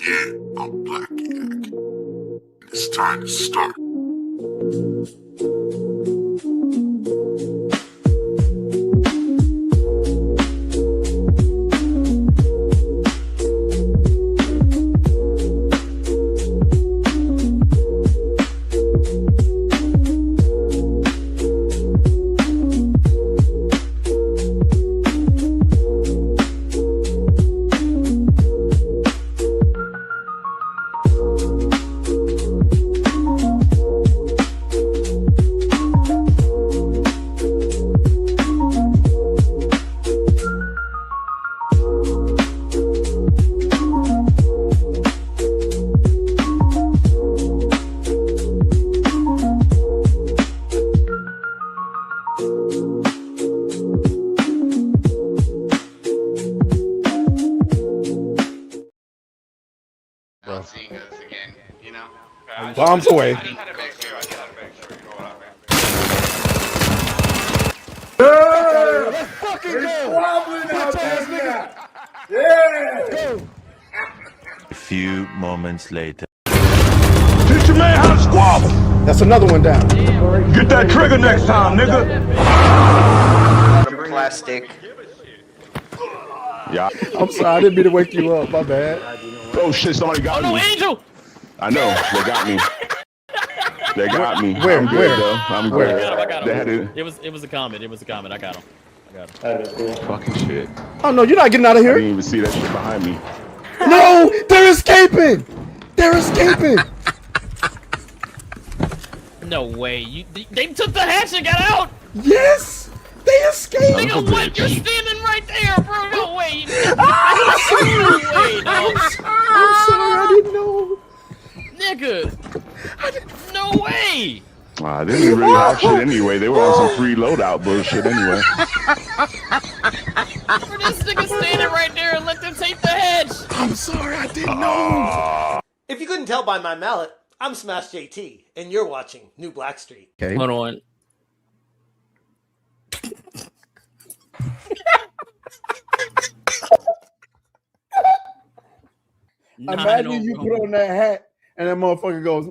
Yeah, I'm Black Yak, and it's time to start. Seeing us again, you know? Bombs away. I had a big show. Hold on, man. Let's fucking go! Yeah! A few moments later. Teach your man how to squabble. That's another one down. Get that trigger next time, nigga. Plastic. Yeah. I'm sorry, I didn't mean to wake you up. My bad. Oh shit, somebody got me. Angel! I know, they got me. They got me. Where? I'm good, Where? though. I'm Where? good. I got They him. had it. It was a comment. It was a comment. I got him. Fucking shit. Oh no, you're not getting out of I here. didn't even see that shit behind me. No, they're escaping. They're escaping. No way. They took the hatch and got out. Yes, they escaped. Nigga, a what? bitch. You're standing right there, bro. No way. I'm sorry, I didn't know. Nigga. No way. They didn't really have shit anyway. They were on some free loadout bullshit anyway. For this nigga standing right there and let them take the hedge. I'm sorry, I didn't know. If you couldn't tell by my mallet, I'm Smash JT, and you're watching New Blackstreet. Okay. Hold on. Imagine you put on that hat and that motherfucker goes,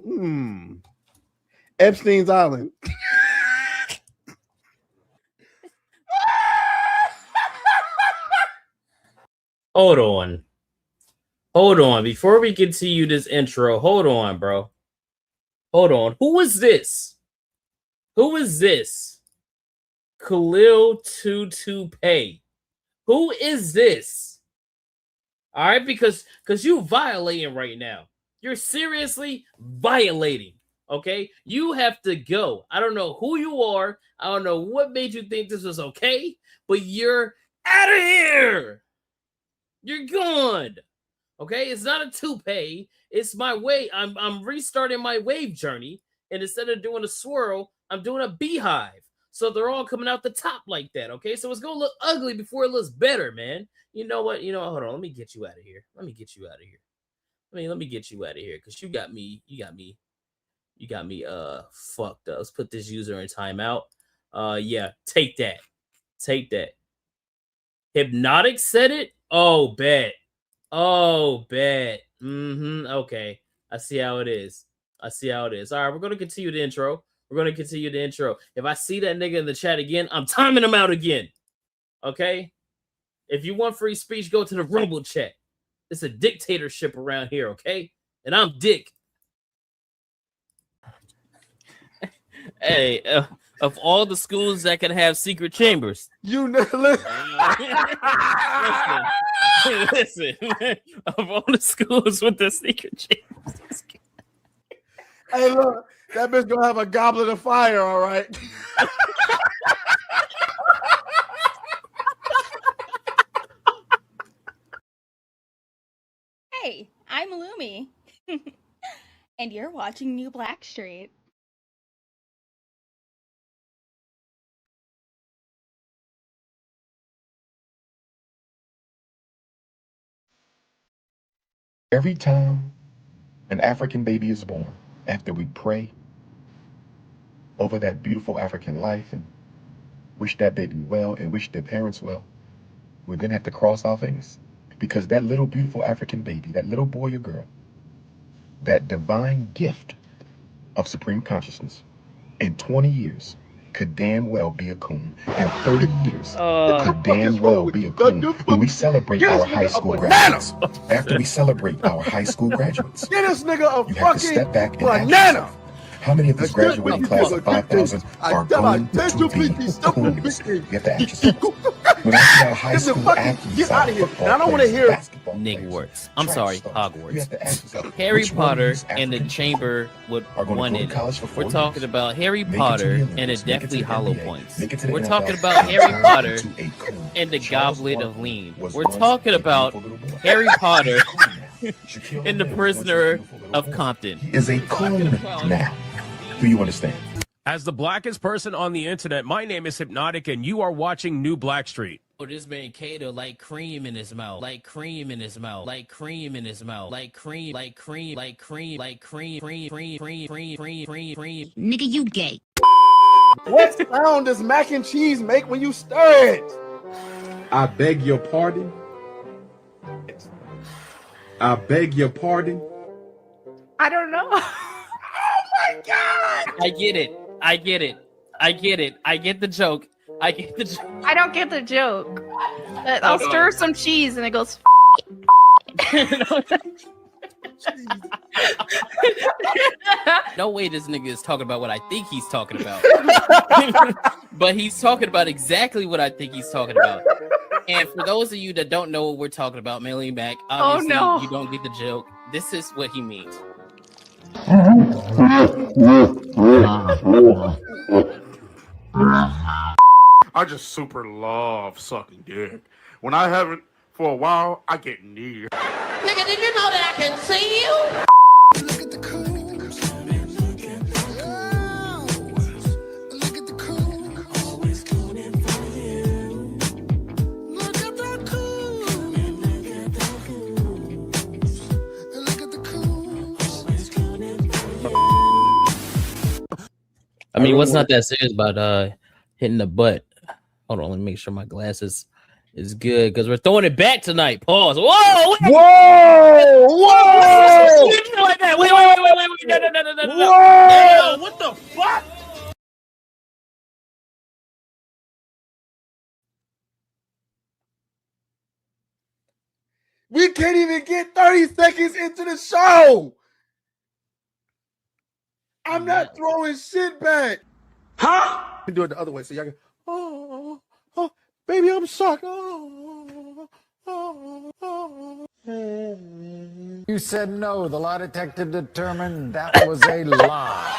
Epstein's Island. Hold on. Hold on. Before we continue this intro, hold on, bro. Hold on. Who is this? Who is this? Khalil Tutupe. Who is this? All right, because you violating right now. You're seriously violating. Okay, you have to go. I don't know who you are. I don't know what made you think this was okay, but you're out of here. You're gone. Okay, it's not a toupee. It's my way. I'm restarting my wave journey, and instead of doing a swirl, I'm doing a beehive. So they're all coming out the top like that. Okay, so it's gonna look ugly before it looks better, man. You know what? Hold on. Let me get you out of here. Let me get you out of here. Let me get you out of here because you got me fucked up. Let's put this user in timeout. Yeah, take that. Hypnotic said it. Oh, bet. Okay. I see how it is. All right, we're gonna continue the intro. If I see that nigga in the chat again, I'm timing him out again. Okay. If you want free speech, go to the Rumble chat. It's a dictatorship around here, okay? And I'm Dick. Hey, of all the schools that can have secret chambers, You know, listen. Of all the schools with the secret chambers, hey, look, that bitch gonna have a goblet of fire, all right? Hey, I'm Lumi. And you're watching New Blackstreet. Every time an African baby is born, after we pray over that beautiful African life and wish that baby well and wish their parents well, we then have to cross our fingers Because that little beautiful African baby, that little boy or girl, that divine gift of supreme consciousness, in 20 years could damn well be a coon. In 30 years could damn well be a coon. When we celebrate our high school graduates, after we celebrate our high school graduates, Get this nigga a you have to fucking step back and ask banana. yourself, how many of this graduating class of 5,000 are going to be coons? You have to ask yourself. When I see our high school athletes, get out our of here. football Now, I don't wanna players, hear basketball players, Nigwarts. I'm track sorry, stars, Hogwarts. you have to ask yourself, Harry which one of Potter these and the African Chamber with are going to one go to in it. college for 4 We're talking years, about Harry make it to Potter the and the Olympics, make it to Deathly the Hollow NBA, Points. make it to the We're NFL, talking about and Harry turn Potter into a coon. and the Charles Goblet of Barkley Lean. was We're once talking a about beautiful little boy. Harry Potter Shaquille and the O'Neal was once a Prisoner beautiful little of boy. Compton. He is a coon now. Do you understand? As the blackest person on the internet, my name is Hypnotic, and you are watching New Blackstreet. Oh, this man Kato like cream in his mouth, like cream in his mouth, like cream in his mouth, like cream, like cream, like cream, like cream, cream, cream, cream, cream, cream, cream, cream. Nigga, you gay. What sound does mac and cheese make when you stir it? I beg your pardon. I beg your pardon. I don't know. Oh my god! I get it. I get it. I get it. I get the joke. I get the joke. I don't get the joke. But I'll stir some cheese and it goes. No way this nigga is talking about what I think he's talking about. But he's talking about exactly what I think he's talking about. And for those of you that don't know what we're talking about, Millie Mac, obviously no. you don't get the joke. This is what he means. I just super love sucking dick. When I haven't for a while, I get near. Nigga, did you know that I can see you? Look at the coons. Look at the coons. Always cooning for you. Look at the coons. Look at the coons. Always cooning for you. I mean, what's not that serious about hitting the butt? Hold on, let me make sure my glasses is good because we're throwing it back tonight. Pause. Whoa! Wait. Whoa! Whoa! Like that. Wait. No. Whoa! What the fuck? We can't even get 30 seconds into the show. I'm not throwing shit back. Huh? You can do it the other way so y'all can. Oh, baby, I'm shocked. You said no. The lie detector determined that was a lie.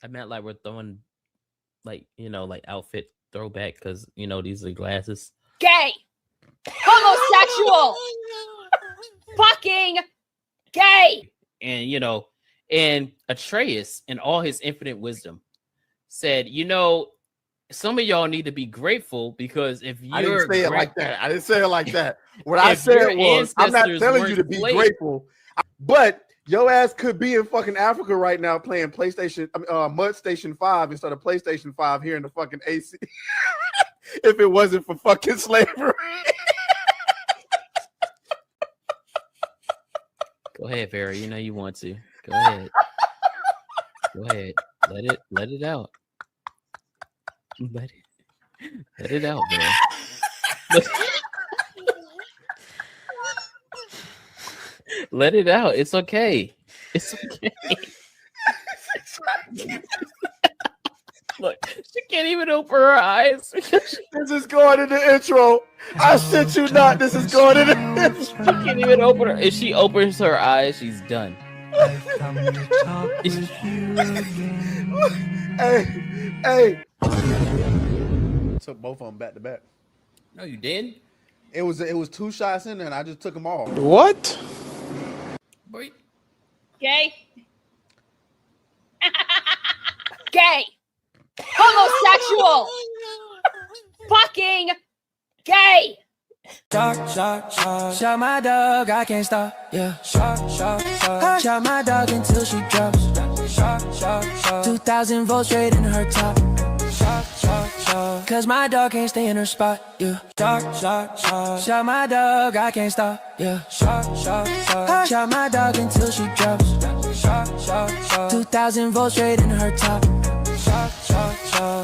I meant like we're throwing, like, you know, like outfit throwback because, you know, these are glasses. Gay. Homosexual. Fucking gay. And, you know, and Atreus, in all his infinite wisdom, said, you know, some of y'all need to be grateful because if you're... I didn't say it like that. I didn't say it like that. What I said was, I'm not telling you to be grateful, but your ass could be in fucking Africa right now playing PlayStation, Mud Station 5 instead of PlayStation 5 here in the fucking AC. If it wasn't for fucking slavery. Go ahead, Barry. You know you want to. Go ahead. Go ahead. Let it out. Let it out, man. Let it out. It's okay. It's okay. Look, she can't even open her eyes. This is going in the intro. I shit you not. This is going in the intro. She can't even open her. If she opens her eyes, she's done. Hey. Took both of them back to back. No, you didn't. It was 2 shots in there, and I just took them all. What? Boy. Gay. Gay. Homosexual. Fucking gay. Shot my dog, I can't stop. Yeah, shot my dog until she drops. 2,000 volts straight in her top. Cause my dog can't stay in her spot. Yeah, shot my dog, I can't stop. Yeah, shot my dog until she drops. 2,000 volts straight in her top.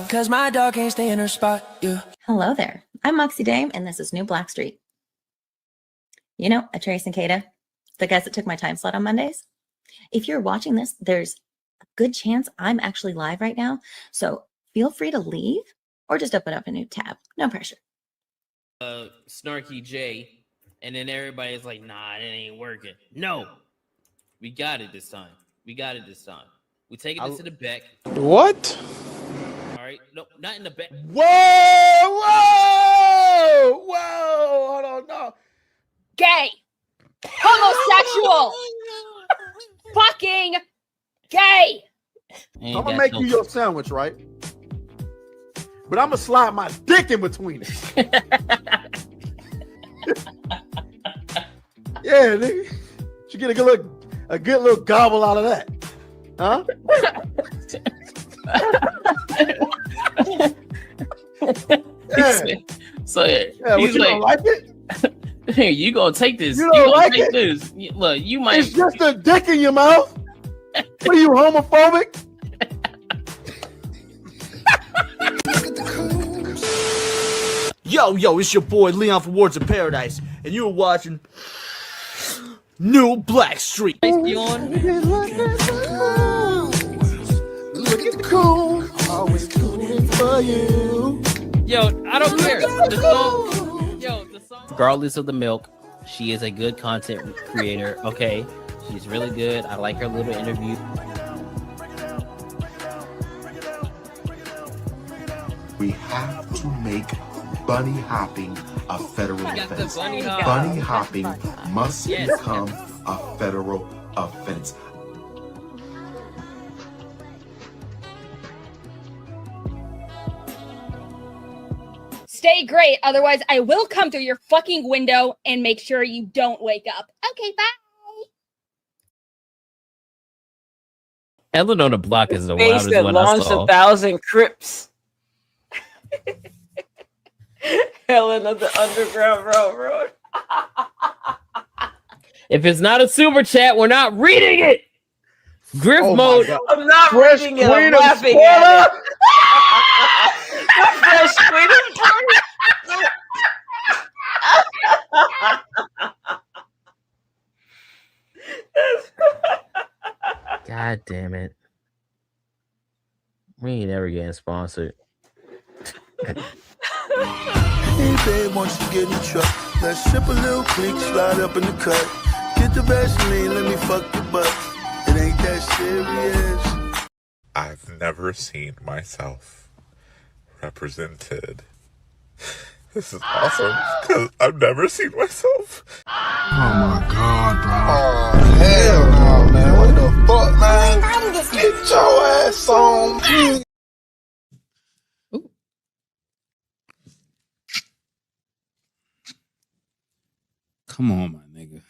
Cause my dog can't stay in her spot. Yeah. Hello there. I'm Moxie Dame, and this is New Blackstreet. You know, Trace and Kata, the guys that took my time slot on Mondays. If you're watching this, there's a good chance I'm actually live right now. So feel free to leave or just open up a new tab. No pressure. Snarky J, and then everybody's like, nah, it ain't working. No, we got it this time. We taking this to the back. What? All right, no, not in the back. Whoa! Hold on, no. Gay. Homosexual. Fucking gay. I'm gonna make you your sandwich, right? But I'm gonna slide my dick in between it. Yeah, nigga. You get a good little gobble out of that. Huh? Yeah. So yeah, he's you like, don't like it? Hey, you gonna take this? You don't like it? This. Look, you might. It's just a dick in your mouth. What are you, homophobic? Yo, it's your boy Leon from Words of Paradise, and you're watching New Blackstreet. Look at the cool, always cooling for you. Yo, I don't care. The song, regardless of the milk, she is a good content creator. Okay, she's really good. I like her little interview. We have to make bunny hopping a federal offense. Bunny hopping must become a federal offense. Stay great, otherwise I will come through your fucking window and make sure you don't wake up. Okay, bye. Ellen on the Block is the Face wildest that one I launched saw. 1,000 Crips. Helen of the Underground Railroad. If it's not a super chat, we're not reading it. Griff mode. I'm not Fresh reading it. Queen I'm of laughing Sparta. at it. Fresh Queen of God damn it. We ain't ever getting sponsored. Hey babe, once you get in the truck, let's sip a little quick, slide up in the cut. Get the Vaseline, let me fuck your butt. It ain't that serious. I've never seen myself represented. This is awesome, because I've never seen myself. Oh my God, bro. Oh, hell no, man. What the fuck, man? Get your ass on. Come on, my nigga.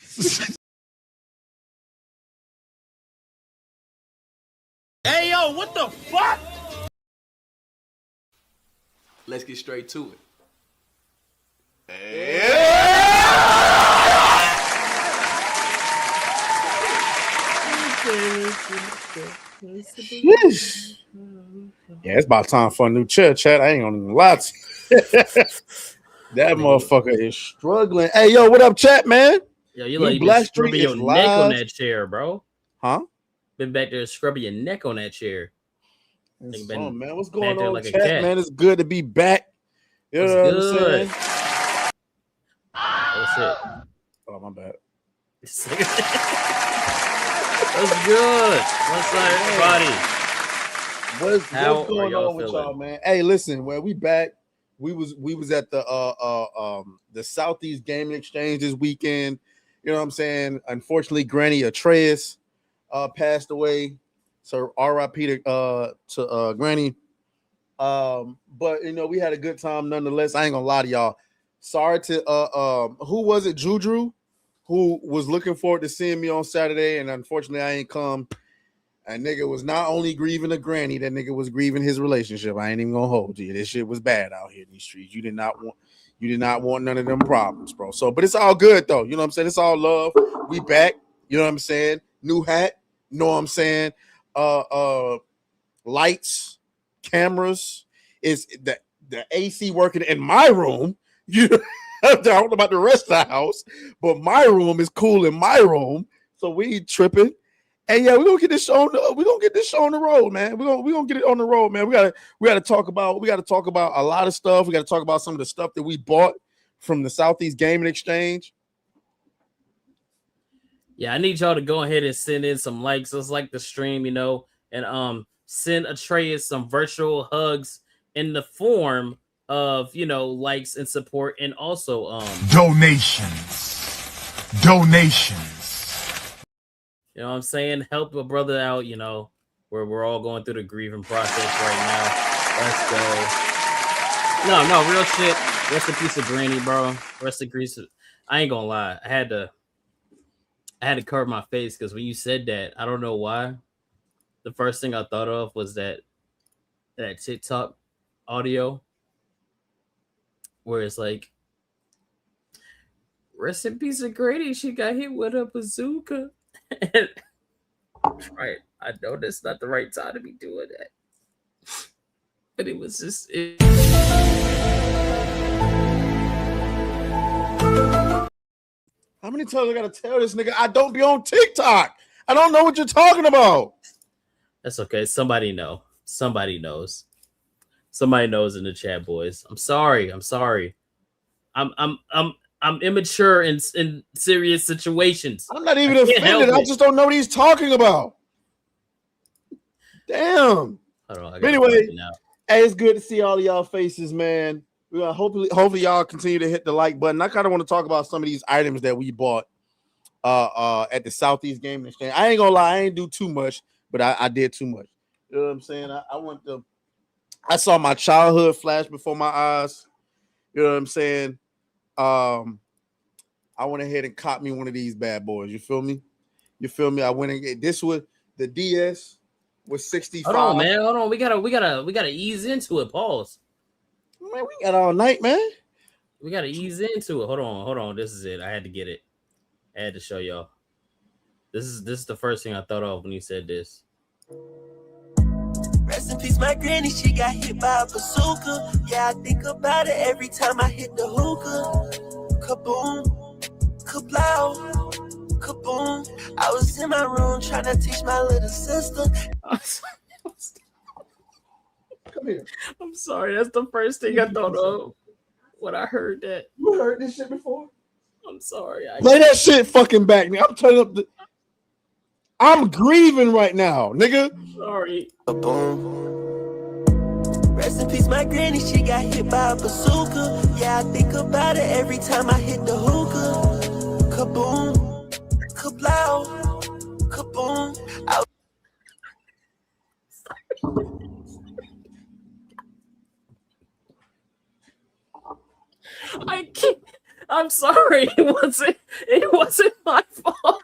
Hey, yo, what the fuck? Let's get straight to it. Sheesh. Yeah, it's about time for a new chair, chat. I ain't gonna even lie to you. That motherfucker is struggling. Hey, yo, what up, chat, man? Yo, you New like Blackstreet scrubbing your is neck on live. that chair, bro. Huh? Been back there scrubbing your neck on that chair. It's Been fun, man. What's back going there on, like a chat, cat. man? It's good to be back. You know what I'm saying? What's it? Oh, my bad. What's good? What's up, everybody? What's How going are y'all on with feeling? y'all, man? Hey, listen, when we back, we was at the Southeast Gaming Exchange this weekend. You know what I'm saying? Unfortunately, Granny Atreus passed away. So R.I.P. to Granny. But you know, we had a good time nonetheless. I ain't gonna lie to y'all. Sorry to who was it? Juju, who was looking forward to seeing me on Saturday, and unfortunately I ain't come. And nigga was not only grieving a granny, that nigga was grieving his relationship. I ain't even gonna hold you. This shit was bad out here in these streets. You did not want none of them problems, bro. So, but it's all good though. You know what I'm saying? It's all love. We back. You know what I'm saying? New hat. You know what I'm saying? Lights, cameras. Is the AC working in my room? You know, I don't know about the rest of the house, but my room is cool in my room, so we ain't tripping. And yeah, we're gonna get this show. We're gonna get this show on the road, man. We're gonna get it on the road, man. We gotta talk about a lot of stuff. We gotta talk about some of the stuff that we bought from the Southeast Gaming Exchange. Yeah, I need y'all to go ahead and send in some likes. Let's like the stream, you know, and send Atreus some virtual hugs in the form of, you know, likes and support, and also donations. You know what I'm saying? Help a brother out, you know, where we're all going through the grieving process right now. Let's go. No, real shit. Rest in peace of Granny, bro. Rest in peace. I ain't gonna lie. I had to cover my face because when you said that, I don't know why. The first thing I thought of was that TikTok audio where it's like, rest in peace of Granny. She got hit with a bazooka. Right, I know that's not the right time to be doing that, but it was just How many times I gotta tell this nigga I don't be on TikTok? I don't know what you're talking about. That's okay. Somebody knows. Somebody knows in the chat, boys. I'm sorry. I'm immature in serious situations. I'm not even offended. I just don't know what he's talking about. Damn. But anyway, hey, it's good to see all of y'all faces, man. Hopefully y'all continue to hit the like button. I kind of want to talk about some of these items that we bought at the Southeast Gaming Exchange. I ain't gonna lie, I ain't do too much, but I did too much. You know what I'm saying? I saw my childhood flash before my eyes. You know what I'm saying? I went ahead and caught me one of these bad boys. You feel me? I went and get this was the DS was 65. Hold on, man. Hold on. We gotta ease into it. Pause. Man, we got all night, man. We gotta ease into it. Hold on. This is it. I had to get it. I had to show y'all. This is the first thing I thought of when you said this. Rest in peace, my granny, she got hit by a bazooka. Yeah, I think about it every time I hit the hookah. Kaboom, kablow, kaboom. I was in my room trying to teach my little sister. Come here. I'm sorry. That's the first thing I thought of when I heard that. You heard this shit before? I'm sorry. Play that shit fucking back, nigga. I'm turning up I'm grieving right now, nigga. Sorry. Boom. Rest in peace, my granny, she got hit by a bazooka. Yeah, I think about it every time I hit the hookah. Kaboom, kablow, kaboom. I can't. I'm sorry. It wasn't my fault.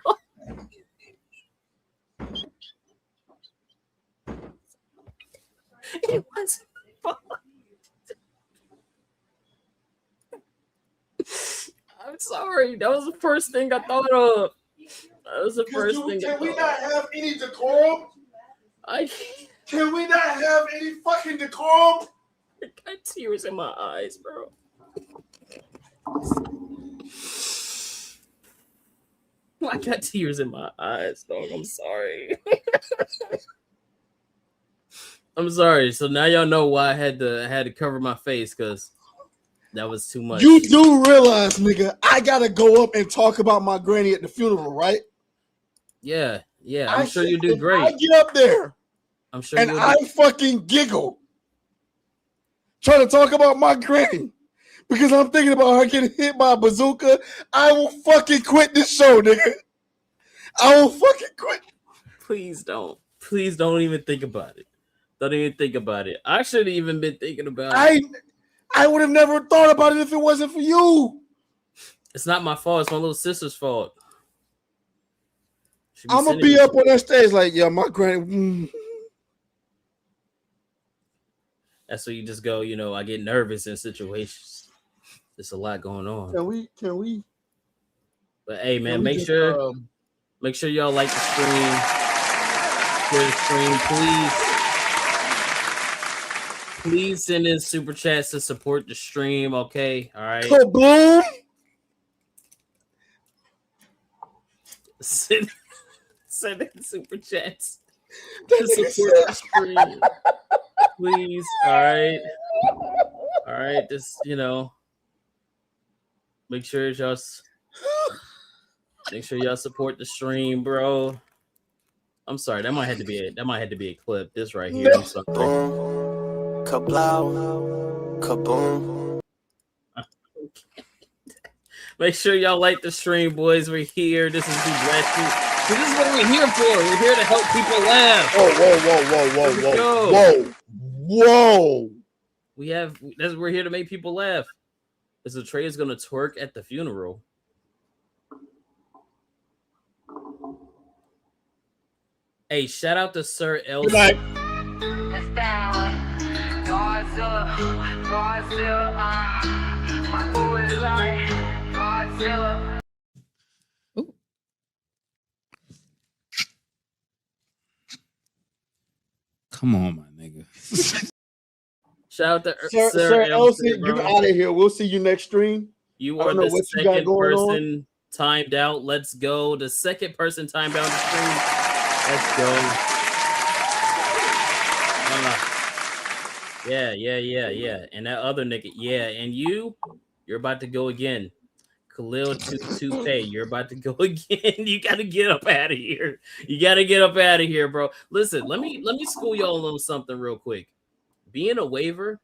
It wasn't my fault. I'm sorry. That was the first thing I thought of. That was the first thing. Can we not have any decorum? Can we not have any fucking decorum? I got tears in my eyes, bro. I got tears in my eyes, dog. I'm sorry. I'm sorry. So now y'all know why I had to cover my face, because that was too much. You do realize, nigga, I gotta go up and talk about my granny at the funeral, right? Yeah. I'm sure you do great. I get up there, I'm sure, and I fucking giggle trying to talk about my granny because I'm thinking about her getting hit by a bazooka. I will fucking quit this show, nigga. I will fucking quit. Please don't. Please don't even think about it. Don't even think about it. I shouldn't even been thinking about it. I would have never thought about it if it wasn't for you. It's not my fault. It's my little sister's fault. I'm gonna be up on that stage like, yeah, my granny. That's where you just go. You know, I get nervous in situations. There's a lot going on. Can we? But hey, man, make sure y'all like the stream. Share the stream, please. Please send in super chats to support the stream. Okay, all right. Kaboom! Send in super chats to support the stream, please. All right. Just make sure y'all support the stream, bro. I'm sorry, that might have to be a clip. This right here. I'm sorry. Boom, kablow, kaboom. Make sure y'all like the stream, boys. We're here. This is New Blackstreet. So this is what we're here for. We're here to help people laugh. Whoa. We're here to make people laugh. Is the Trey is gonna twerk at the funeral? Hey, shout out to Sir Elsie. Come on, my nigga. Shout out to Sir Elsie, you out of here. We'll see you next stream. You are the second person timed out. Let's go. The second person timed out the stream. Let's go. Yeah. And that other nigga, yeah. And you're about to go again. Khalil 22K, you're about to go again. You gotta get up out of here. Bro. Listen, let me school y'all on something real quick. Being a waiver,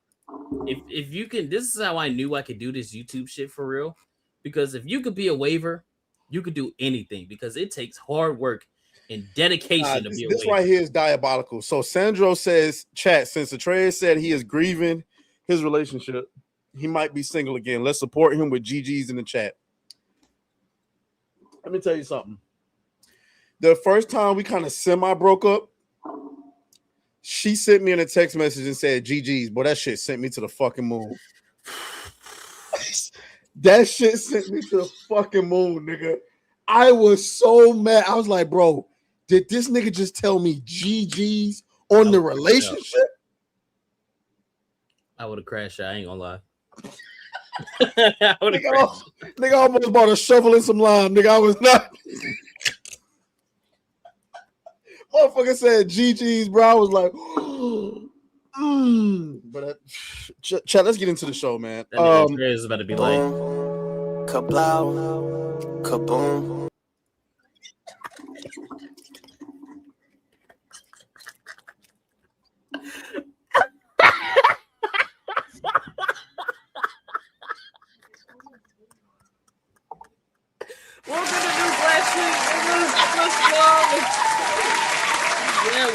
if you can, this is how I knew I could do this YouTube shit for real. Because if you could be a waiver, you could do anything because it takes hard work and dedication to be a waiver. This right here is diabolical. So Sandro says, chat, since Atreus said he is grieving his relationship, he might be single again. Let's support him with GGs in the chat. Let me tell you something. The first time we kind of semi broke up, she sent me in a text message and said, GG's. Boy, that shit sent me to the fucking moon. That shit sent me to the fucking moon, nigga. I was so mad. I was like, bro, did this nigga just tell me GG's on the relationship? I would have crashed out. I ain't gonna lie. Nigga almost bought a shovel and some lime. Nigga, I was not. Motherfucker said GG's, bro. I was like, But chat, let's get into the show, man. That is about to be like kablow, kaboom. Welcome to New Blackstreet. Let's go. Yeah,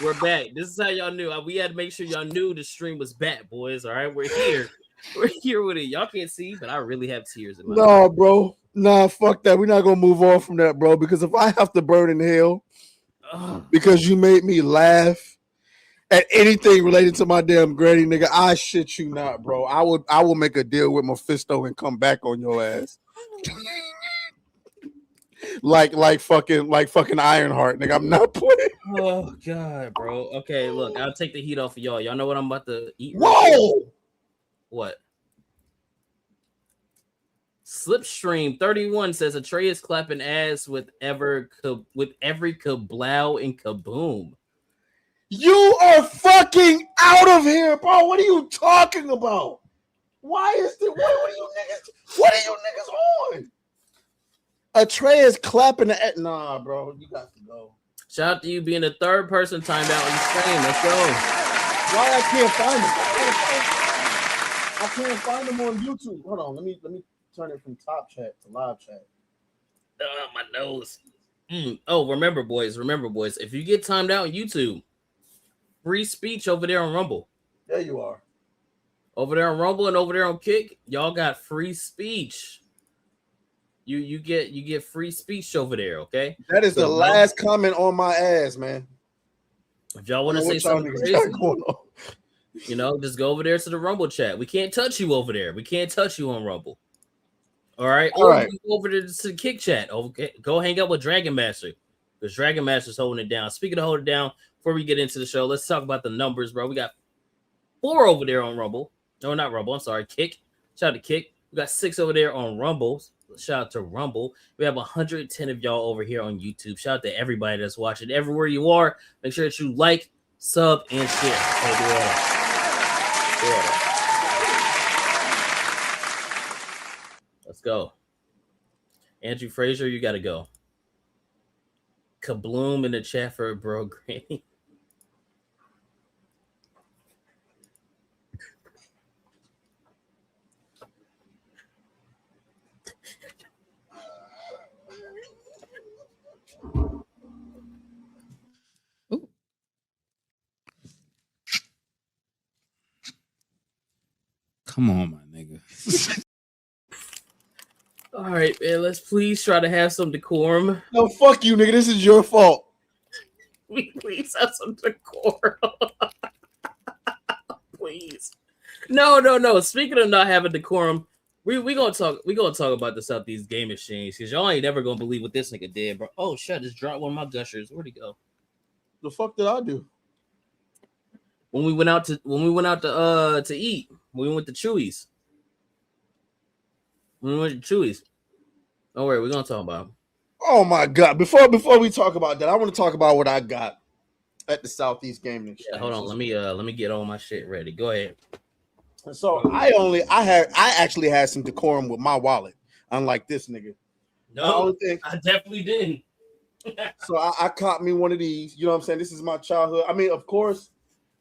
we're back. This is how y'all knew. We had to make sure y'all knew the stream was back, boys. All right, we're here. We're here with it. Y'all can't see, but I really have tears in my eyes. Bro. Nah, fuck that. We're not gonna move on from that, bro. Because if I have to burn in hell because you made me laugh at anything related to my damn granny, nigga, I shit you not, bro. I will make a deal with Mephisto and come back on your ass. like fucking Ironheart, nigga. I'm not playing. Oh god, bro. Okay, look, I'll take the heat off of y'all. Y'all know what I'm about to eat. Whoa! What? Slipstream 31 says Atreus clapping ass with every kablow and kaboom. You are fucking out of here, bro. What are you talking about? Why is this? What are you niggas on? Atreus clapping the nah, bro. You got to go. Shout out to you being the third person timed out on the stream. Let's go. Why I can't find them? I can't find them on YouTube. Hold on, let me turn it from top chat to live chat. My nose. Oh, remember, boys. If you get timed out on YouTube, free speech over there on Rumble. There you are. Over there on Rumble and over there on Kick, y'all got free speech. You get free speech over there, okay? That is so the last comment on my ass, man. If y'all want to say something crazy, you know, just go over there to the Rumble chat. We can't touch you over there. We can't touch you on Rumble. All right. All right. You go over there to the Kick chat. Okay. Go hang out with Dragon Master. Because Dragon Master's holding it down. Speaking of holding it down, before we get into the show, let's talk about the numbers, bro. We got 4 over there on Rumble. No, not Rumble. I'm sorry. Kick. Shout out to Kick. We got 6 over there on Rumble. Shout out to Rumble. We have 110 of y'all over here on YouTube. Shout out to everybody that's watching. Everywhere you are, make sure that you like, sub, and share. Let's go. Andrew Frazier, you got to go. Kabloom in the chat for bro Granny. Come on, my nigga. All right, man. Let's please try to have some decorum. No, fuck you, nigga. This is your fault. We please have some decorum. Please. No. Speaking of not having decorum, we gonna talk about the Southeast Game Exchange because y'all ain't ever gonna believe what this nigga did, bro. Oh shit, just dropped one of my gushers. Where'd he go? The fuck did I do? When we went out to eat, we went to Chewy's. We went to Chewy's. Don't worry, we're gonna talk about him. Oh my god! Before we talk about that, I want to talk about what I got at the Southeast Gaming Exchange. Yeah, hold on. Let me get all my shit ready. Go ahead. So I actually had some decorum with my wallet, unlike this nigga. No, I definitely didn't. So I caught me one of these. You know what I'm saying? This is my childhood. I mean, of course,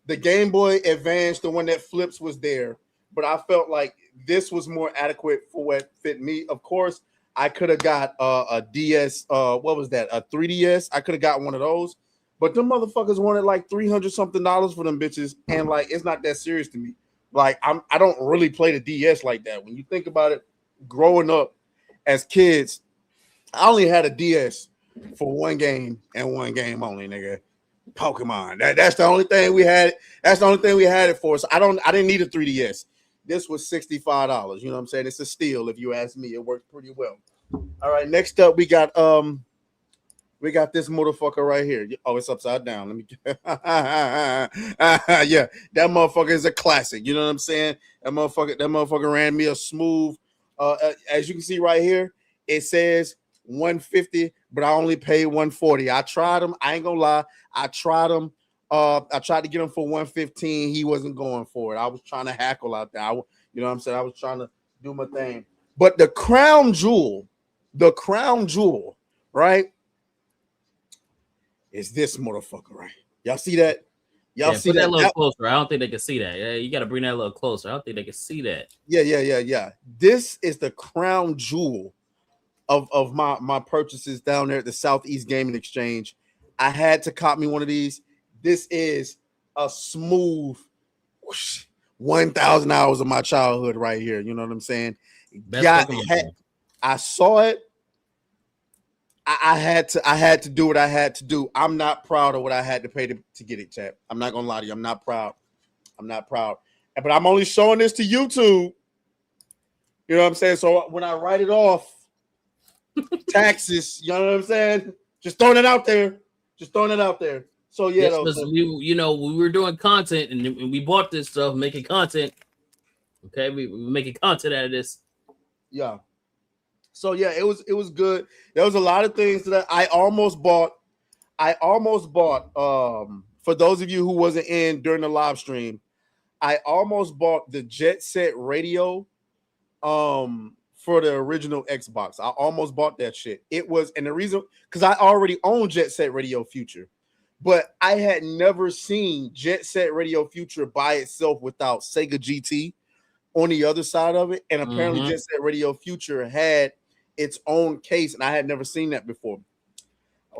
the Game Boy Advance, the one that flips, was there, but I felt like this was more adequate for what fit me. Of course, I could have got a DS. What was that? A 3DS. I could have got one of those, but them motherfuckers wanted like $300 something for them bitches, and like it's not that serious to me. Like I don't really play the DS like that. When you think about it, growing up as kids, I only had a DS for one game and one game only, nigga. Pokemon. That's the only thing we had. That's the only thing we had it for. So I didn't need a 3DS. This was $65. You know what I'm saying? It's a steal if you ask me. It works pretty well. All right, next up we got this motherfucker right here. Oh, it's upside down. Let me yeah, that motherfucker is a classic. You know what I'm saying? That motherfucker ran me a smooth. As you can see right here, it says 150, but I only paid 140. I tried him. I ain't gonna lie. I tried him. I tried to get him for 115. He wasn't going for it. I was trying to hackle out there. You know what I'm saying? I was trying to do my thing. But the crown jewel, right, is this motherfucker, right? Y'all see that? Y'all see put that that? a little closer. I don't think they can see that. Yeah, you got to bring that a little closer. I don't think they can see that. Yeah. This is the crown jewel of my purchases down there at the Southeast Gaming Exchange. I had to cop me one of these. This is a smooth 1,000 hours of my childhood right here. You know what I'm saying? I saw it. I had to do what I had to do. I'm not proud of what I had to pay to get it, chat. I'm not gonna lie to you. I'm not proud. But I'm only showing this to YouTube. You know what I'm saying? So when I write it off, taxes, you know what I'm saying? Just throwing it out there. So yeah, we were doing content and we bought this stuff, making content. Okay, we were making content out of this. Yeah. So yeah, it was good. There was a lot of things that I almost bought. For those of you who wasn't in during the live stream, I almost bought the Jet Set Radio for the original Xbox. I almost bought that shit. It was, and the reason, because I already own Jet Set Radio Future, but I had never seen Jet Set Radio Future by itself without Sega GT on the other side of it. And apparently Jet Set Radio Future had its own case, and I had never seen that before.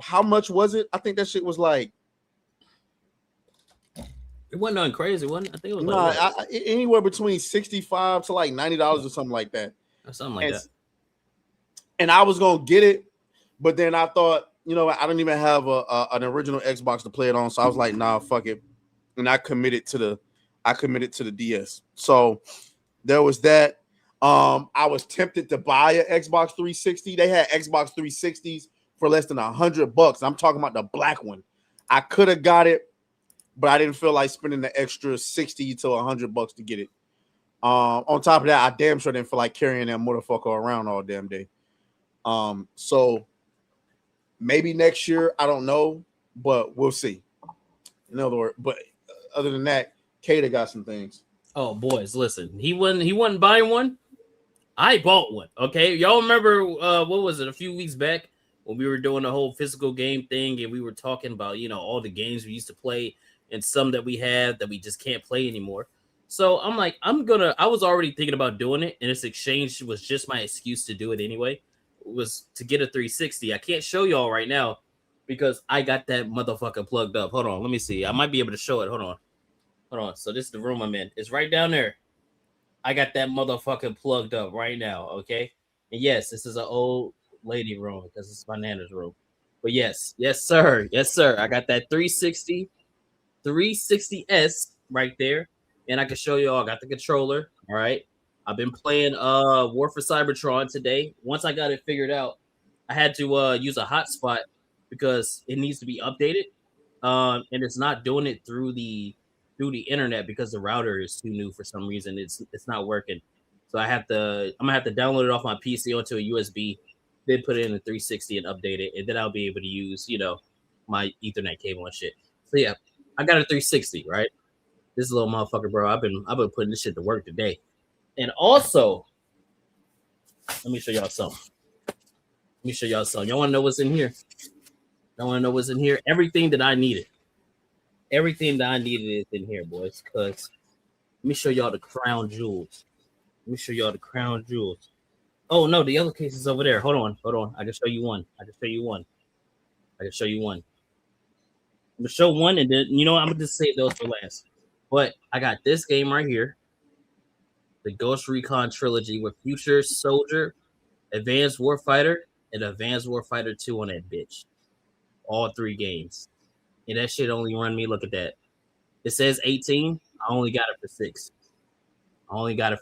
How much was it? I think that shit was like It wasn't nothing crazy, wasn't it? I think it was anywhere between $65 to like $90 or something like that. Or something like that. And I was gonna get it, but then I thought, you know, I don't even have an original Xbox to play it on, so I was like, nah, fuck it, and I committed to the DS. So there was that. I was tempted to buy an Xbox 360. They had Xbox 360s for less than $100. I'm talking about the black one. I could have got it, but I didn't feel like spending the extra $60 to $100 to get it. On top of that, I damn sure didn't feel like carrying that motherfucker around all damn day. So maybe next year, I don't know, but we'll see. In other words, but other than that, Kata got some things. Oh, boys, listen, he wasn't buying one. I bought one. Okay, y'all remember what was it, a few weeks back when we were doing the whole physical game thing and we were talking about, you know, all the games we used to play and some that we have that we just can't play anymore. So I'm like, I was already thinking about doing it, and this exchange was just my excuse to do it anyway. It was to get a 360. I can't show y'all right now because I got that motherfucker plugged up. Hold on, let me see. I might be able to show it. Hold on. So this is the room I'm in. It's right down there. I got that motherfucker plugged up right now, okay? And yes, this is an old lady room because it's my nana's room. But yes, sir. I got that 360S right there. And I can show you all. I got the controller, all right? I've been playing War for Cybertron today. Once I got it figured out, I had to use a hotspot because it needs to be updated. And it's not doing it through the internet because the router is too new for some reason. It's not working. So I'm gonna have to download it off my PC onto a USB, then put it in a 360 and update it, and then I'll be able to use, you know, my Ethernet cable and shit. So yeah, I got a 360, right? This little motherfucker, bro. I've been putting this shit to work today. And also, let me show y'all something. Y'all want to know what's in here? Everything that I needed. Everything that I needed is in here, boys. Because let me show y'all the crown jewels. Oh, no, the other case is over there. Hold on. I can show you one. I'm going to show one, and then, you know, I'm going to just save those for last. But I got this game right here. The Ghost Recon Trilogy with Future Soldier, Advanced Warfighter, and Advanced Warfighter 2 on that bitch. All 3 games. And that shit only run me, look at that. It says 18. I only got it for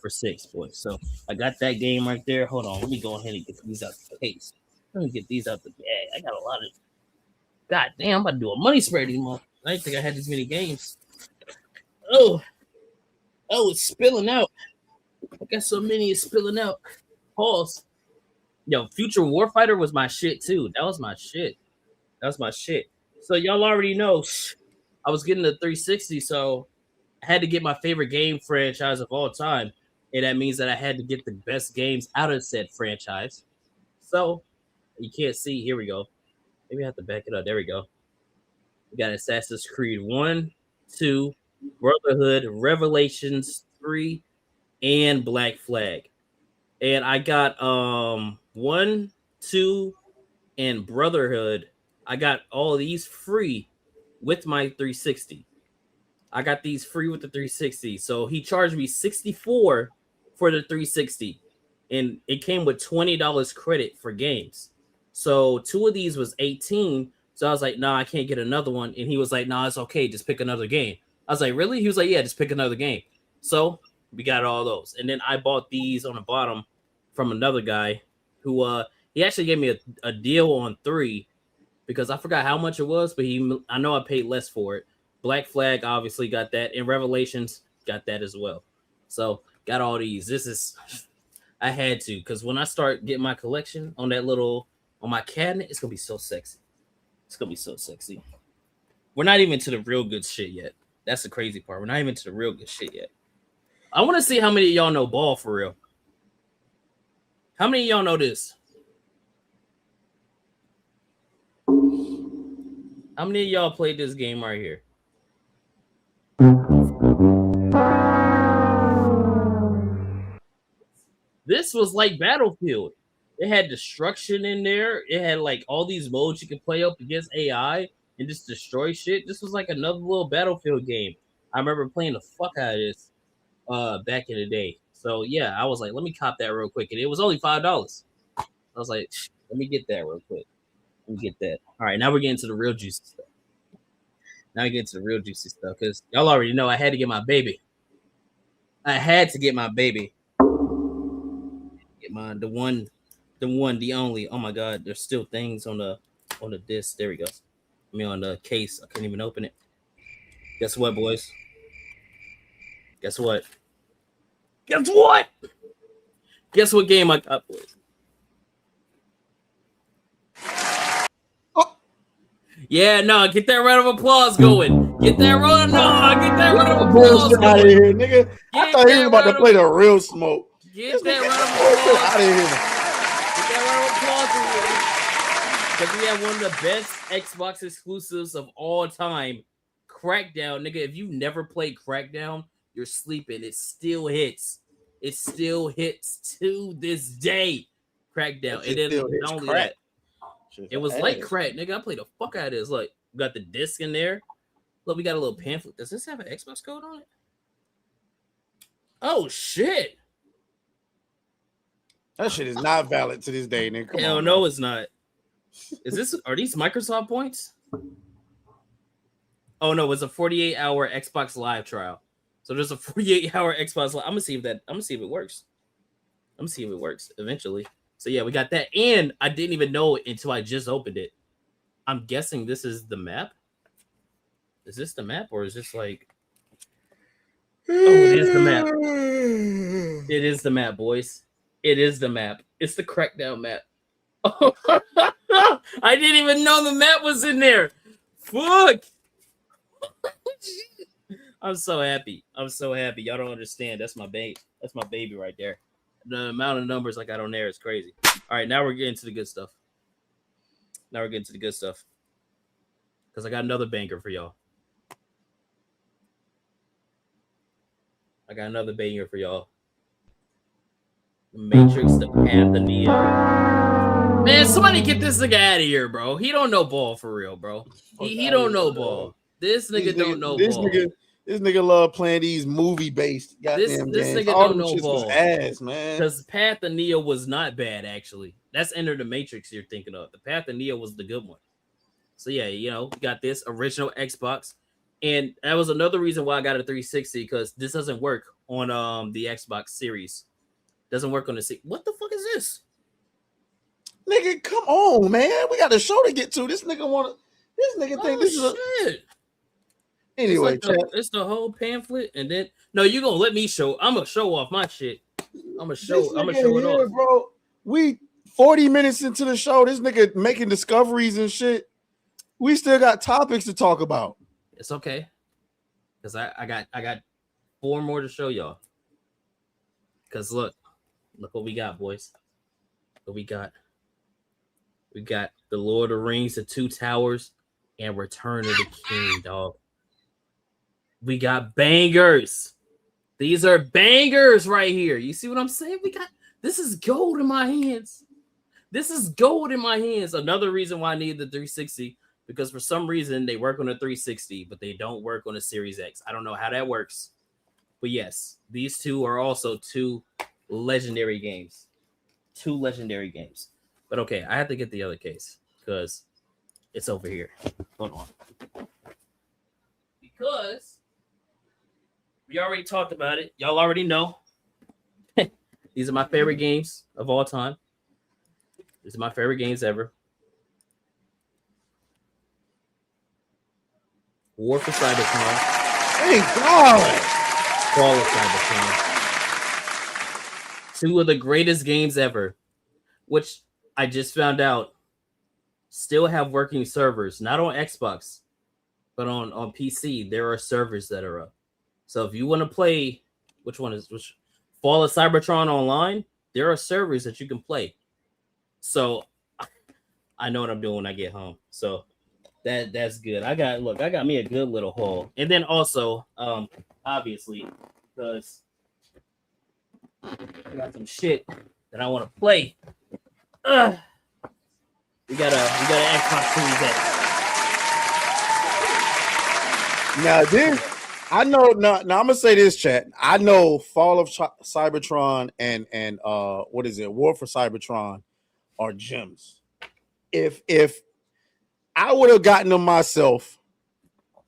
6. Boys. So I got that game right there. Hold on. Let me go ahead and get these out the case. Let me get these out the bag. I got a lot of. God damn, I'm about to do a money spread these months. I didn't think I had this many games. Oh, it's spilling out. I got so many, it's spilling out. Pause. Yo, Future Warfighter was my shit too. That was my shit. So y'all already know I was getting the 360, so I had to get my favorite game franchise of all time. And that means that I had to get the best games out of said franchise. So you can't see. Here we go. Maybe I have to back it up. There we go. We got Assassin's Creed 1, 2, Brotherhood, Revelations 3, and Black Flag. And I got 1, 2, and Brotherhood. I got all these free with my 360. I got these free with the 360. So he charged me $64 for the 360. And it came with $20 credit for games. So 2 of these was 18. So I was like, nah, I can't get another one. And he was like, nah, it's okay. Just pick another game. I was like, really? He was like, yeah, just pick another game. So we got all those. And then I bought these on the bottom from another guy who he actually gave me a deal on 3 because I forgot how much it was, but I know I paid less for it. Black Flag obviously got that, and Revelations got that as well. So got all these. I had to, because when I start getting my collection on my cabinet, it's gonna be so sexy. We're not even to the real good shit yet. That's the crazy part. We're not even to the real good shit yet. I want to see how many of y'all know ball for real. How many of y'all know this? How many of y'all played this game right here? This was like Battlefield. It had destruction in there. It had like all these modes you could play up against AI and just destroy shit. This was like another little Battlefield game. I remember playing the fuck out of this back in the day. So yeah, I was like, let me cop that real quick, and it was only $5. I was like, let me get that real quick. Let me get that. All right, now we're getting to the real juicy stuff. Now we get to the real juicy stuff because y'all already know I had to get my baby. I had to get my baby. Get mine, the one, the only. Oh my god, there's still things on the disc. There we go. I mean on the case. I couldn't even open it. Guess what, boys? Guess what? Guess what? Guess what game I got, boys? Yeah, no, get that round of applause going. Get that round of applause Bullshit out of going. here, nigga. I thought he was about to play the real smoke. Get that round of applause out of here. Get that round of applause. Because we have one of the best Xbox exclusives of all time. Crackdown, nigga. If you never played Crackdown, you're sleeping. It still hits. It still hits to this day. Crackdown. And then not only that, it was like crack, nigga. I played the fuck out of this. Look, we got the disc in there. Look, we got a little pamphlet. Does this have an Xbox code on it? Oh shit! That shit is not valid to this day, nigga. Hell no, it's not. Is this? Are these Microsoft points? Oh no, it's a 48-hour Xbox Live trial. So there's a 48-hour Xbox Live. I'm gonna see if it works. I'm gonna see if it works eventually. So yeah, we got that, and I didn't even know it until I just opened it. I'm guessing this is the map. Is this the map, or is this like? Oh, it is the map. It is the map, boys. It is the map. It's the Crackdown map. Oh, I didn't even know the map was in there. Fuck. I'm so happy. I'm so happy. Y'all don't understand. That's my baby. That's my baby right there. The amount of numbers I got on there is crazy. All right, now we're getting to the good stuff. Because I got another banger for y'all. The Matrix, the Path of Neo. Man, somebody get this nigga out of here, bro. He don't know ball for real, bro. He don't know ball. This nigga don't know ball. This nigga love playing these movie-based goddamn this games. nigga All don't them know shits was ball. ass, man. Because Path of Neo was not bad, actually. That's Enter the Matrix you're thinking of. The Path of Neo was the good one. So yeah, you know, we got this original Xbox. And that was another reason why I got a 360, because this doesn't work on the Xbox Series. Doesn't work on the What the fuck is this? Nigga, come on, man. We got a show to get to. This nigga think this is a shit. Anyway, it's the whole pamphlet, and then no, you gonna let me show. I'm gonna show off my shit. I'm gonna show it off, bro. We 40 minutes into the show. This nigga making discoveries and shit. We still got topics to talk about. It's okay, because I got 4 more to show y'all. Because look what we got, boys. What we got? We got the Lord of the Rings, the Two Towers, and Return of the King, dog. We got bangers. These are bangers right here. You see what I'm saying? This is gold in my hands. Another reason why I need the 360, because for some reason they work on a 360, but they don't work on a Series X. I don't know how that works. But yes, these two are also 2 legendary games. But okay, I have to get the other case because it's over here. Hold on. Because we already talked about it. Y'all already know. These are my favorite games of all time. These are my favorite games ever. War for Cybertron. Thank God. Fall of Cybertron. 2 of the greatest games ever, which I just found out still have working servers, not on Xbox, but on PC. There are servers that are up. So if you want to play, which Fall of Cybertron online, there are servers that you can play. So I know what I'm doing when I get home. So that's good. I got me a good little haul. And then also, obviously, because I got some shit that I want to play. We got an Xbox Series X. Now I know. Now I'm gonna say this, chat. I know Fall of Cybertron and what is it? War for Cybertron are gems. If I would have gotten them myself,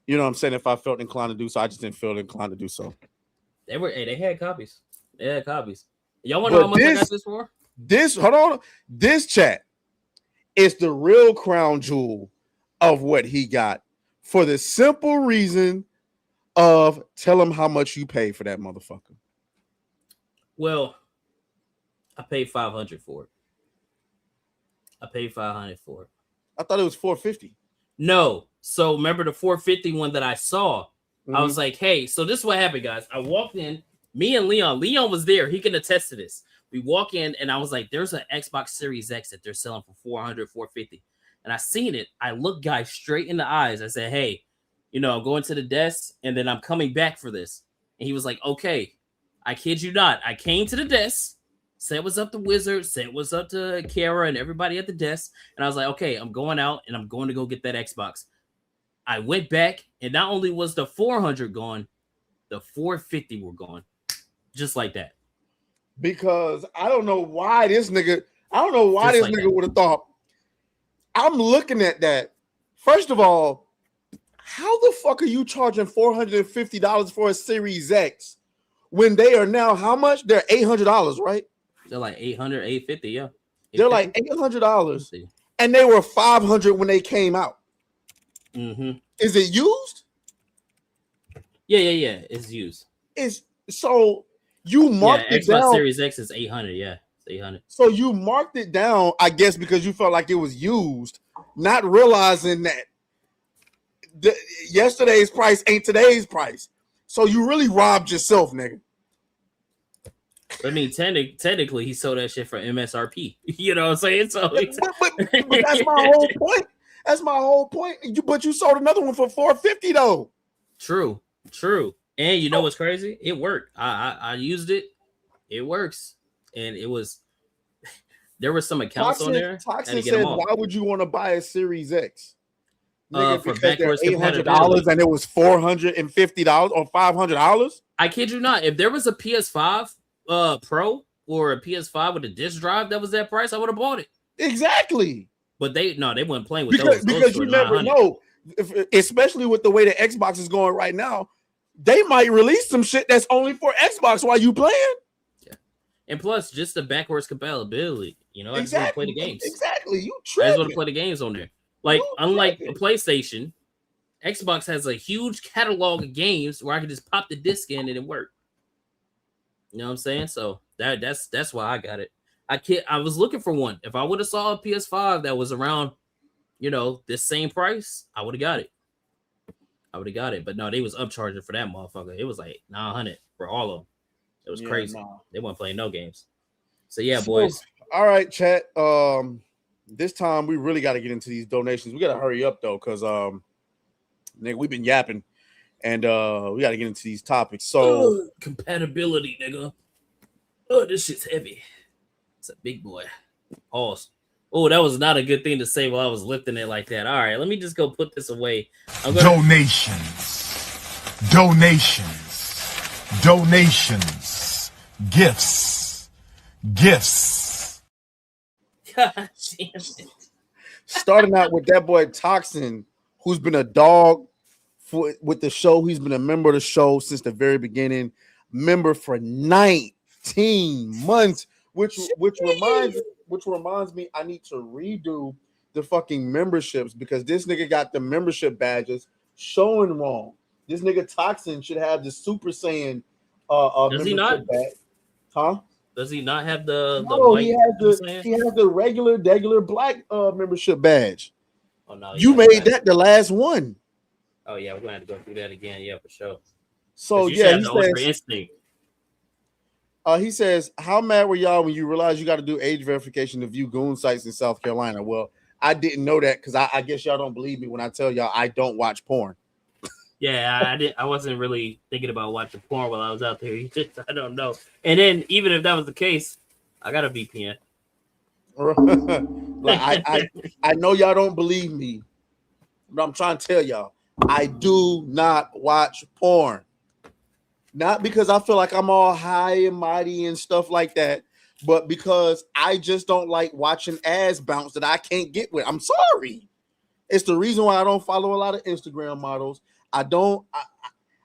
you know what I'm saying, if I felt inclined to do so, I just didn't feel inclined to do so. They had copies. They had copies. Y'all want to know how much I got this for? Hold on. This chat is the real crown jewel of what he got for the simple reason of tell him how much you pay for that motherfucker. Well, I paid $500 for it. I paid $500 for it. I thought it was $450. No. So remember the $450 one that I saw? I was like, hey, so this is what happened, guys. I walked in, me and Leon. Leon was there. He can attest to this. We walk in and I was like, there's an Xbox Series X that they're selling for $400, $450. And I seen it. I looked guys straight in the eyes. I said, hey, you know, I'm going to the desk and then I'm coming back for this. And he was like, okay. I kid you not. I came to the desk, said what's up to Wizard, said what's up to Kara and everybody at the desk. And I was like, okay, I'm going out and I'm going to go get that Xbox. I went back and not only was the 400 gone, the 450 were gone. Just like that. Because I don't know why this nigga would have thought. I'm looking at that. First of all, how the fuck are you charging $450 for a Series X when they are now how much? They're $800, right? They're like $800, $850, yeah. They're like $800, and they were $500 when they came out. Mm-hmm. Is it used? Yeah. It's used. It's so you marked it Xbox down. Series X is 800. Yeah, it's 800. So you marked it down, I guess, because you felt like it was used, not realizing that yesterday's price ain't today's price. So you really robbed yourself, nigga. I mean, technically, he sold that shit for MSRP. You know what I'm saying? So, but that's my whole point. That's my whole point. But you sold another one for $450 though. True. And you know what's crazy? It worked. I used it. It works. And it was. There were some accounts on there. Toxin said, "Why would you want to buy a Series X?" Nigga, for because they're $800 and it was $450 or $500. I kid you not. If there was a PS5 Pro or a PS5 with a disc drive that was that price, I would have bought it. Exactly. But they weren't playing with because those you never know, especially with the way the Xbox is going right now. They might release some shit that's only for Xbox while you playing. Yeah, and plus just the backwards compatibility. You know, I just want to play the games. Exactly, you I just want to play the games on there. Like unlike a PlayStation, Xbox has a huge catalog of games where I can just pop the disc in and it work. You know what I'm saying? So that's why I got it. I was looking for one. If I would have saw a PS5 that was around, you know, this same price, I would have got it. But no, they was upcharging for that motherfucker. It was like 900 for all of them. It was crazy. Nah. They weren't playing no games. So yeah, boys. All right, chat. This time we really got to get into these donations. We got to hurry up though, because nigga, we've been yapping, and we got to get into these topics. So compatibility, nigga. Oh, this shit's heavy. It's a big boy. Pause. Oh, that was not a good thing to say while I was lifting it like that. All right, let me just go put this away. Donations, gifts. God damn it. Starting out with that boy Toxin, who's been a dog with the show. He's been a member of the show since the very beginning. Member for 19 months, which reminds me, I need to redo the fucking memberships because this nigga got the membership badges showing wrong. This nigga Toxin should have the Super Saiyan Does he not? badge. Huh? Does he not have the white? He has the regular black membership badge. Oh no, you made that the last one. Oh yeah, we're gonna have to go through that again. Yeah, for sure. So yeah, he says, how mad were y'all when you realized you got to do age verification to view goon sites in South Carolina? Well, I didn't know that because I guess y'all don't believe me when I tell y'all I don't watch porn. Yeah, I wasn't really thinking about watching porn while I was out there. I don't know. And then even if that was the case, I got a VPN. Like I know y'all don't believe me, but I'm trying to tell y'all I do not watch porn. Not because I feel like I'm all high and mighty and stuff like that, but because I just don't like watching ass bounce that I can't get with. I'm sorry. It's the reason why I don't follow a lot of Instagram models. I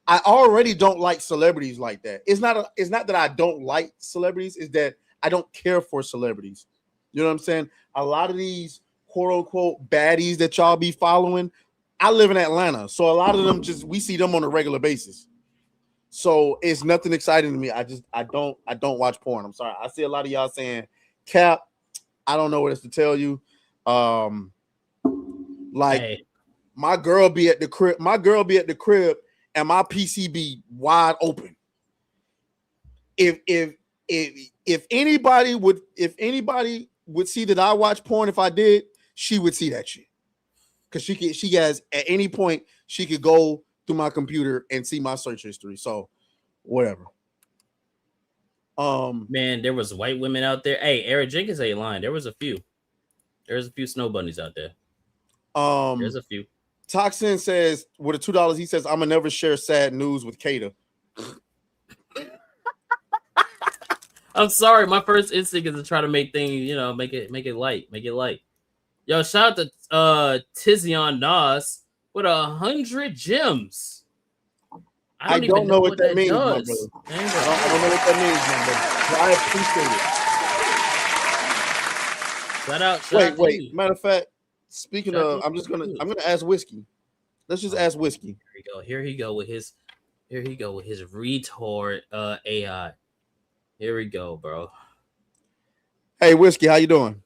already don't like celebrities like that. It's not that I don't like celebrities, it's that I don't care for celebrities. You know what I'm saying? A lot of these quote unquote baddies that y'all be following, I live in Atlanta, so a lot of them we see them on a regular basis. So it's nothing exciting to me. I don't watch porn. I'm sorry. I see a lot of y'all saying, Cap, I don't know what else to tell you. Like my girl be at the crib. My girl be at the crib, and my PC be wide open. If anybody would see that I watch porn, if I did, she would see that shit. Because she has at any point she could go through my computer and see my search history. So whatever. Man, there was white women out there. Hey, Eric Jenkins ain't lying. There was a few. There's a few snow bunnies out there. There's a few. Toxin says with a $2, he says, I'ma never share sad news with Kata. I'm sorry. My first instinct is to try to make things, make it light. Yo, shout out to Tizion Nas with 100 gems. I don't know what that means, my brother. I don't know what that means, my brother. I appreciate it. Wait. Matter of fact, speaking of, I'm gonna ask Whiskey. Let's just ask Whiskey. Here he go with his retard AI. Here we go, bro. Hey, Whiskey, how you doing?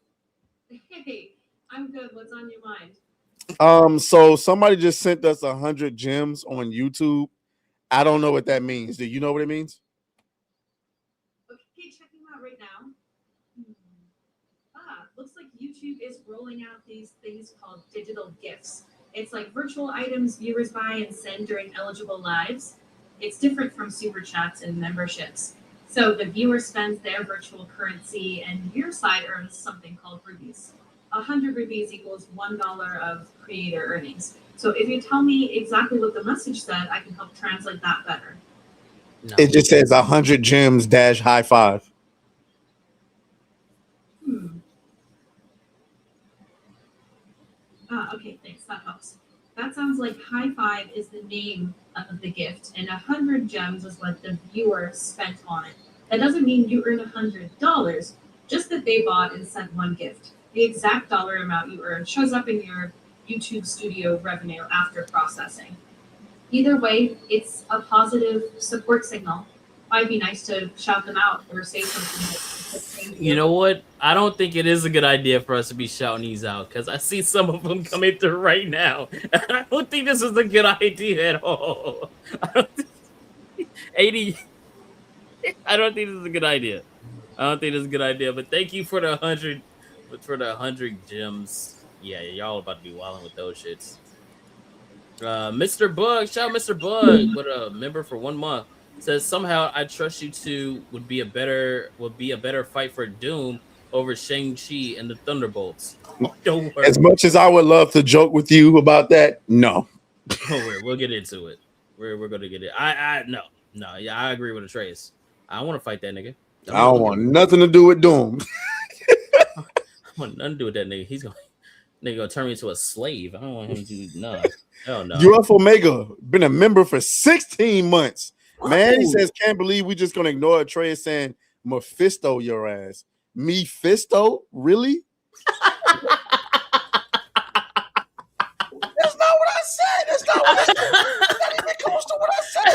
Hey, I'm good. What's on your mind? So somebody just sent us 100 gems on YouTube. I don't know what that means. Do you know what it means? Okay, checking out right now. Looks like YouTube is rolling out these things called digital gifts. It's like virtual items viewers buy and send during eligible lives. It's different from super chats and memberships. So the viewer spends their virtual currency and your side earns something called rubies. 100 rubies equals $1 of creator earnings. So if you tell me exactly what the message said, I can help translate that better. No. It just says 100 gems - high five. Okay, thanks. That helps. That sounds like high five is the name of the gift, and 100 gems is what the viewer spent on it. That doesn't mean you earn $100, just that they bought and sent one gift. The exact dollar amount you earn shows up in your YouTube Studio revenue after processing. Either way, it's a positive support signal. Might be nice to shout them out or say something. You know what? I don't think it is a good idea for us to be shouting these out because I see some of them coming through right now. I don't think this is a good idea at all. I don't think this is a good idea. But thank you for the 100 gems. Yeah, y'all about to be wilding with those shits. Mr. Bug, shout out Mr. Bug, with a member for 1 month. Says somehow I Trust You 2 would be a better fight for Doom over Shang-Chi and the Thunderbolts. Don't worry. As much as I would love to joke with you about that, no. Don't worry, we'll get into it. We're gonna get it. No, yeah, I agree with Trace. I don't want to fight that nigga. I don't want nothing to do with Doom. I want nothing to do with that nigga. He's gonna turn me into a slave. I don't want him to no. Hell no. UF Omega been a member for 16 months. Man, he says, can't believe we just gonna ignore Trey saying Mephisto your ass. Mephisto? Really? That's not what I said. That's not what I said. That's not even close to what I said.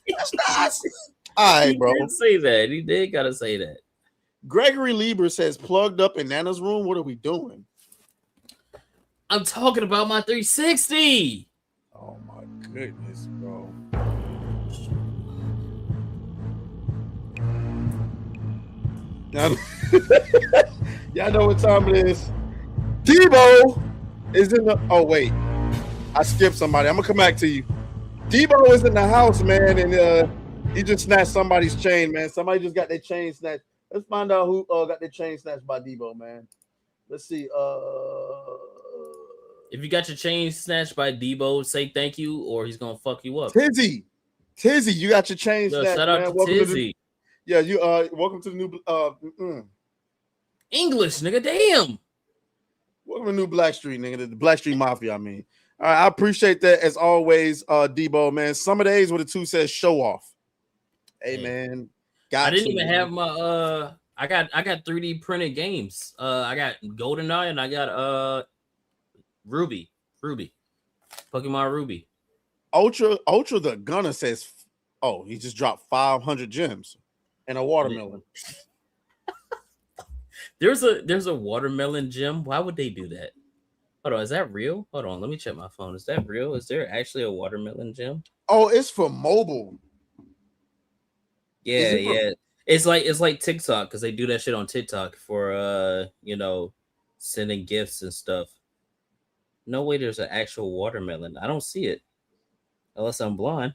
That's not. All right, bro. He did say that. He did gotta say that. Gregory Lieber says, plugged up in Nana's room. What are we doing? I'm talking about my 360. Oh my goodness, bro. Y'all know what time it is. Debo is in the. Oh wait, I skipped somebody. I'm gonna come back to you. Debo is in the house, man, and he just snatched somebody's chain, man. Somebody just got their chain snatched. Let's find out who got their chain snatched by Debo, man. Let's see. If you got your chain snatched by Debo, say thank you, or he's gonna fuck you up. Tizzy. Tizzy, you got your chain Yo, snatched, shout out man. to Welcome Tizzy. Welcome to the new English, nigga. Damn. Welcome to New Blackstreet, nigga. The Blackstreet Mafia, I mean. All right, I appreciate that as always, Debo, man. Some of the days where the two says show off. Hey, man. I didn't even have my I got 3D printed games. I got GoldenEye and I got Ruby. Pokemon Ruby. Ultra the Gunner says, oh, he just dropped 500 gems and a watermelon. There's a watermelon gem. Why would they do that? Hold on, is that real? Hold on, let me check my phone. Is that real? Is there actually a watermelon gem? Oh, it's for mobile. Yeah. It's like TikTok because they do that shit on TikTok for sending gifts and stuff. No way, there's an actual watermelon. I don't see it unless I'm blind.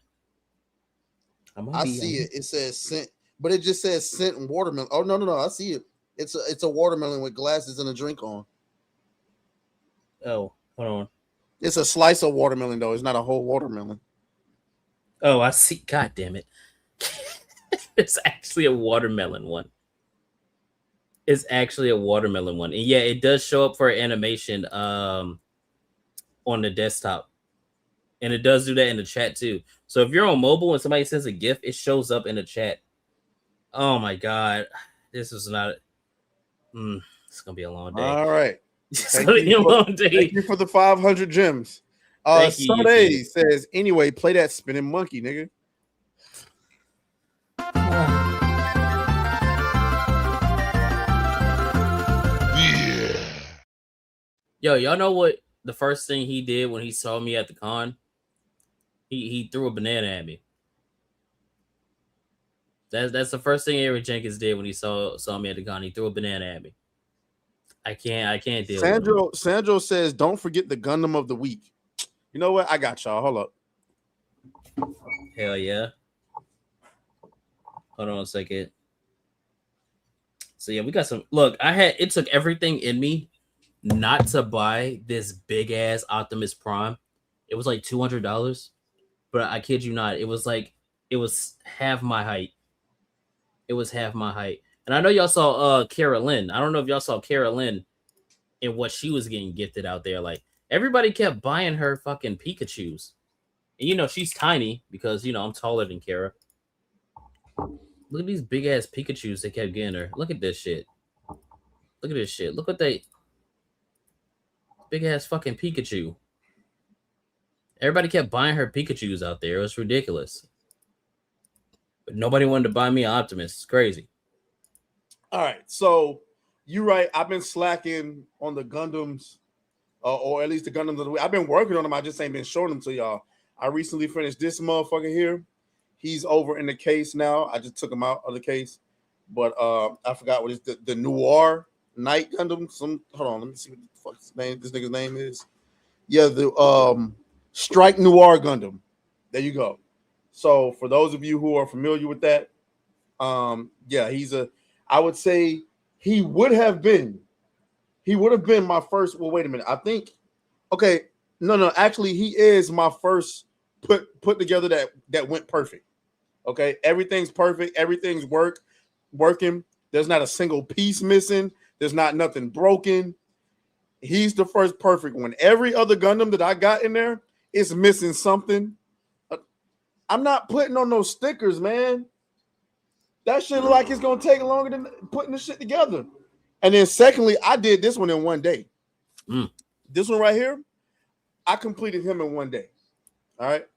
I see it. It says scent, but it just says scent and watermelon. Oh no! I see it. It's a watermelon with glasses and a drink on. Oh, hold on. It's a slice of watermelon though. It's not a whole watermelon. Oh, I see. God damn it! It's actually a watermelon one. It's actually a watermelon one, and yeah, it does show up for animation on the desktop, and it does do that in the chat too. So if you're on mobile and somebody sends a GIF, it shows up in the chat. Oh my god, this is not. It's gonna be a long day. All right. Thank you for the 500 gems. Sunday says, anyway, play that spinning monkey, nigga. Yeah. Yo, y'all know what the first thing he did when he saw me at the con? He threw a banana at me. That's the first thing Eric Jenkins did when he saw me at the con. He threw a banana at me. I can't deal with it. Sandro says, don't forget the Gundam of the week. You know what? I got y'all. Hold up. Hell yeah. Hold on a second. So yeah, we got some. Look, it took everything in me not to buy this big ass Optimus Prime. It was like $200, but I kid you not, it was half my height. It was half my height. And I know y'all saw Carolyn. I don't know if y'all saw Carolyn and what she was getting gifted out there. Like, everybody kept buying her fucking Pikachus. And she's tiny because I'm taller than Kara. Look at these big ass Pikachus they kept getting her. Look at this shit. Look at this shit. Look what they big ass fucking Pikachu. Everybody kept buying her Pikachus out there. It was ridiculous. But nobody wanted to buy me an Optimus. It's crazy. All right, so you're right. I've been slacking on the Gundams, or at least the Gundams of the week. I've been working on them. I just ain't been showing them to y'all. I recently finished this motherfucker here. He's over in the case now. I just took him out of the case, but I forgot what the Noir Knight Gundam. Hold on, let me see what the fuck this nigga's name is. Yeah, the Strike Noir Gundam. There you go. So for those of you who are familiar with that, yeah, I would say he would have been my first. Well, wait a minute. I think, okay, no, actually, he is my first put together that went perfect. Okay, everything's perfect. Everything's working. There's not a single piece missing. There's not nothing broken. He's the first perfect one. Every other Gundam that I got in there is missing something. I'm not putting on no stickers, man. That shit look like it's gonna take longer than putting the shit together. And then secondly, I did this one in one day. This one right here, I completed him in one day. All right.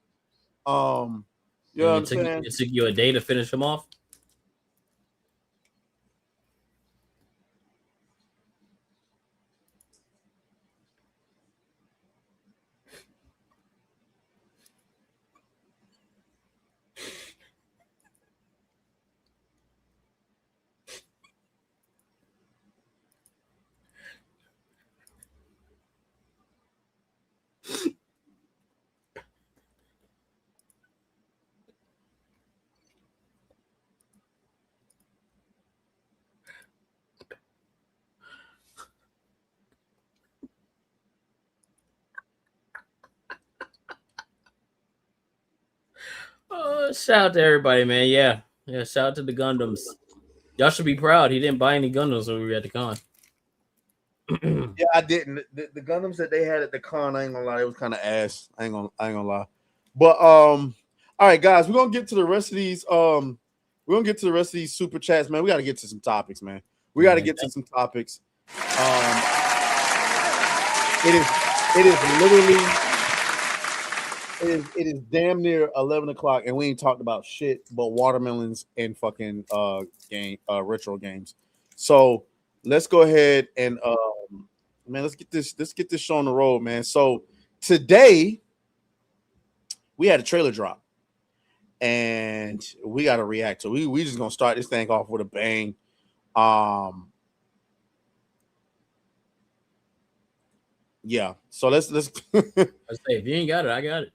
You know what I'm saying? It took you a day to finish him off. Shout out to everybody, man. Yeah. Shout out to the Gundams. Y'all should be proud. He didn't buy any Gundams when we were at the con. Yeah, I didn't. The Gundams that they had at the con, I ain't gonna lie, it was kind of ass. I ain't gonna lie. But all right, guys, we're gonna get to the rest of these. We're gonna get to the rest of these super chats, man. We got to get to some topics, man. We got to get to some topics. It is literally it is damn near 11 o'clock, and we ain't talked about shit but watermelons and fucking retro games. So let's go ahead and man, let's get this show on the road, man. So today we had a trailer drop, and we got to react to it. We just gonna start this thing off with a bang. Yeah. So let's I say, if you ain't got it, I got it.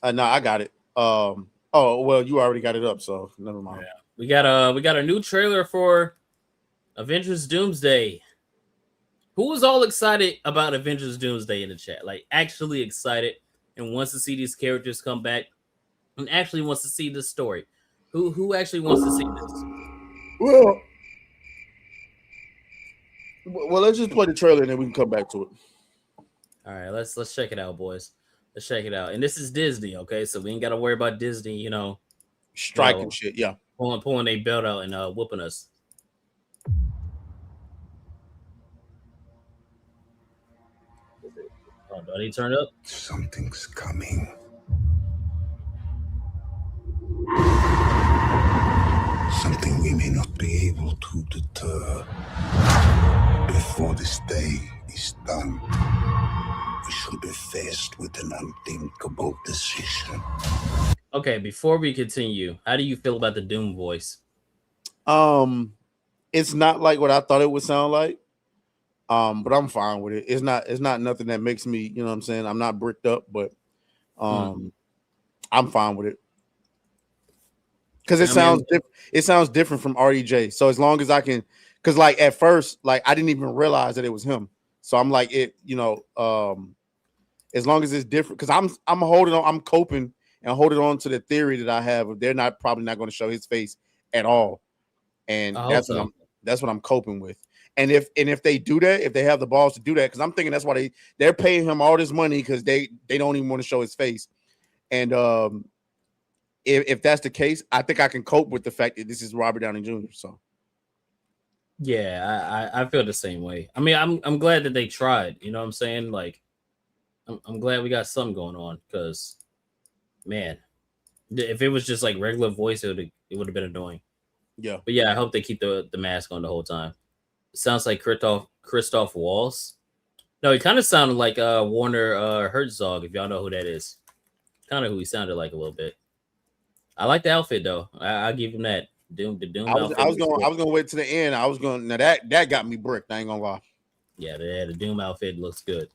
No, I got it. Oh well, you already got it up, so never mind. Yeah. We got a new trailer for Avengers Doomsday. Who was all excited about Avengers Doomsday in the chat? Like actually excited and wants to see these characters come back and actually wants to see this story. Who actually wants to see this? Well, let's just play the trailer and then we can come back to it. All right, let's check it out, boys. Let's check it out. And this is Disney, okay? So we ain't got to worry about Disney, striking shit. Yeah, pulling their belt out and whooping us. Oh, do I need to turn it up? Something's coming. Something we may not be able to deter. Before this day is done, we shall be faced with an unthinkable decision. Okay, before we continue, how do you feel about the Doom voice? It's not like what I thought it would sound like. But I'm fine with it. It's not nothing that makes me, you know what I'm saying? I'm not bricked up, but I'm fine with it. Because it sounds different from RDJ. So as long as I can, because like at first, like I didn't even realize that it was him. So I'm like as long as it's different, because I'm holding on, I'm coping and holding on to the theory that I have of they're probably not going to show his face at all. And that's what I'm coping with. And if they do that, if they have the balls to do that, because I'm thinking that's why they're paying him all this money, because they don't even want to show his face. And if that's the case, I think I can cope with the fact that this is Robert Downey Jr. So yeah, I feel the same way. I mean, I'm glad that they tried. You know what I'm saying? Like, I'm glad we got something going on, because man, if it was just like regular voice, it would have been annoying. Yeah. But yeah, I hope they keep the mask on the whole time. It sounds like Christoph Waltz. No, he kind of sounded like Warner Herzog, if y'all know who that is. Kind of who he sounded like a little bit. I like the outfit though. I'll give him that. The Doom outfit. I was gonna wait to the end. Now that got me bricked. I ain't gonna lie. Yeah, the Doom outfit looks good.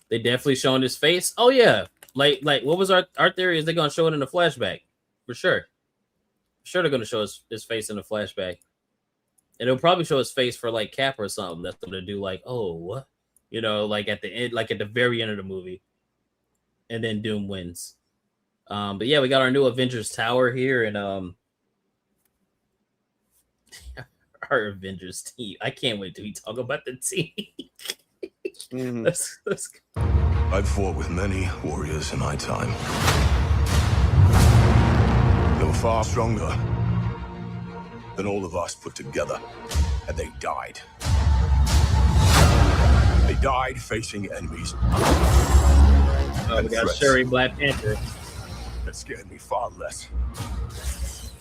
They definitely showing his face. Oh yeah, like what was our theory? Is they're gonna show it in the flashback for sure. For sure, they're gonna show his face in the flashback, and it'll probably show his face for like Cap or something. That's gonna do like, oh what, like at the end, like at the very end of the movie, and then Doom wins. But yeah, we got our new Avengers Tower here, and our Avengers team. I can't wait till we talk about the team. Let's go. I've fought with many warriors in my time. They were far stronger than all of us put together, and they died. They died facing enemies. We got Shuri Black Panther. That scared me far less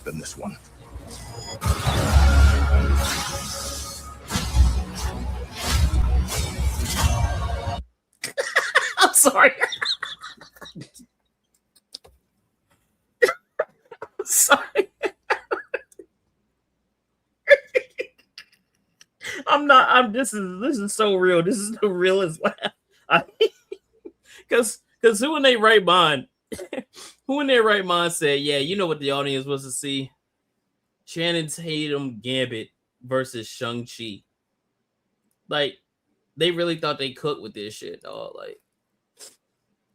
than this one. I'm sorry. Sorry. This is so real. This is the realest laugh. Because who in their right mind said, yeah, you know what the audience wants to see? Channing Tatum Gambit versus Shang-Chi. Like, they really thought they cooked with this shit, dog. Like,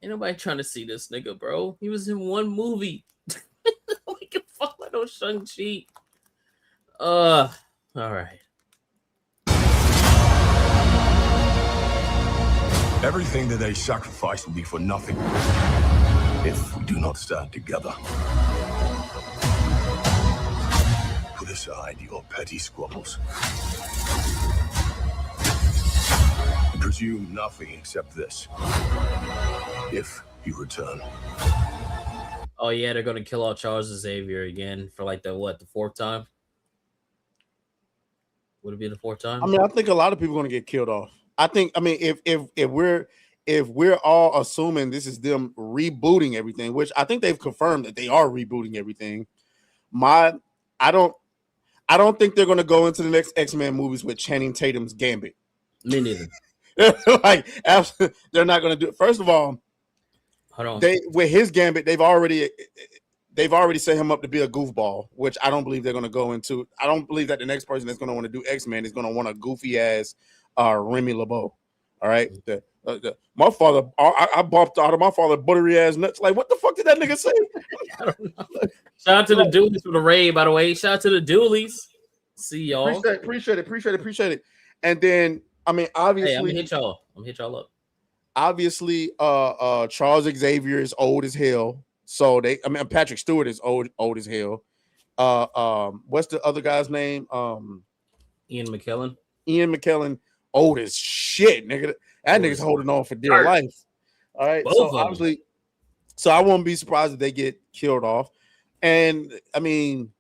ain't nobody trying to see this nigga, bro. He was in one movie. We can follow Shang-Chi. All right. Everything that they sacrifice will be for nothing if we do not stand together. Put aside your petty squabbles. Presume nothing except this. If you return. Oh yeah, they're gonna kill off Charles Xavier again for like the fourth time? Would it be the fourth time? I mean, I think a lot of people are gonna get killed off. I mean, if we're all assuming this is them rebooting everything, which I think they've confirmed that they are rebooting everything. I don't think they're gonna go into the next X-Men movies with Channing Tatum's Gambit. Me neither. Like, they're not gonna do it. First of all, hold on. With his Gambit, they've already set him up to be a goofball, which I don't believe they're gonna go into. I don't believe that the next person that's gonna want to do X-Men is gonna want a goofy ass Remy LeBeau. All right, my father, I bumped out of my father buttery ass nuts. Like, what the fuck did that nigga say? I don't know. Shout out to the Doolies for the raid, by the way. Shout out to the Doolies. See y'all. Appreciate it. And then, I mean, obviously, hey, I'm gonna hit y'all up. Obviously, Charles Xavier is old as hell. So Patrick Stewart is old as hell. What's the other guy's name? Ian McKellen. Ian McKellen, old as shit, nigga. That nigga's holding on for dear life. All right. So obviously, I won't be surprised if they get killed off. And I mean,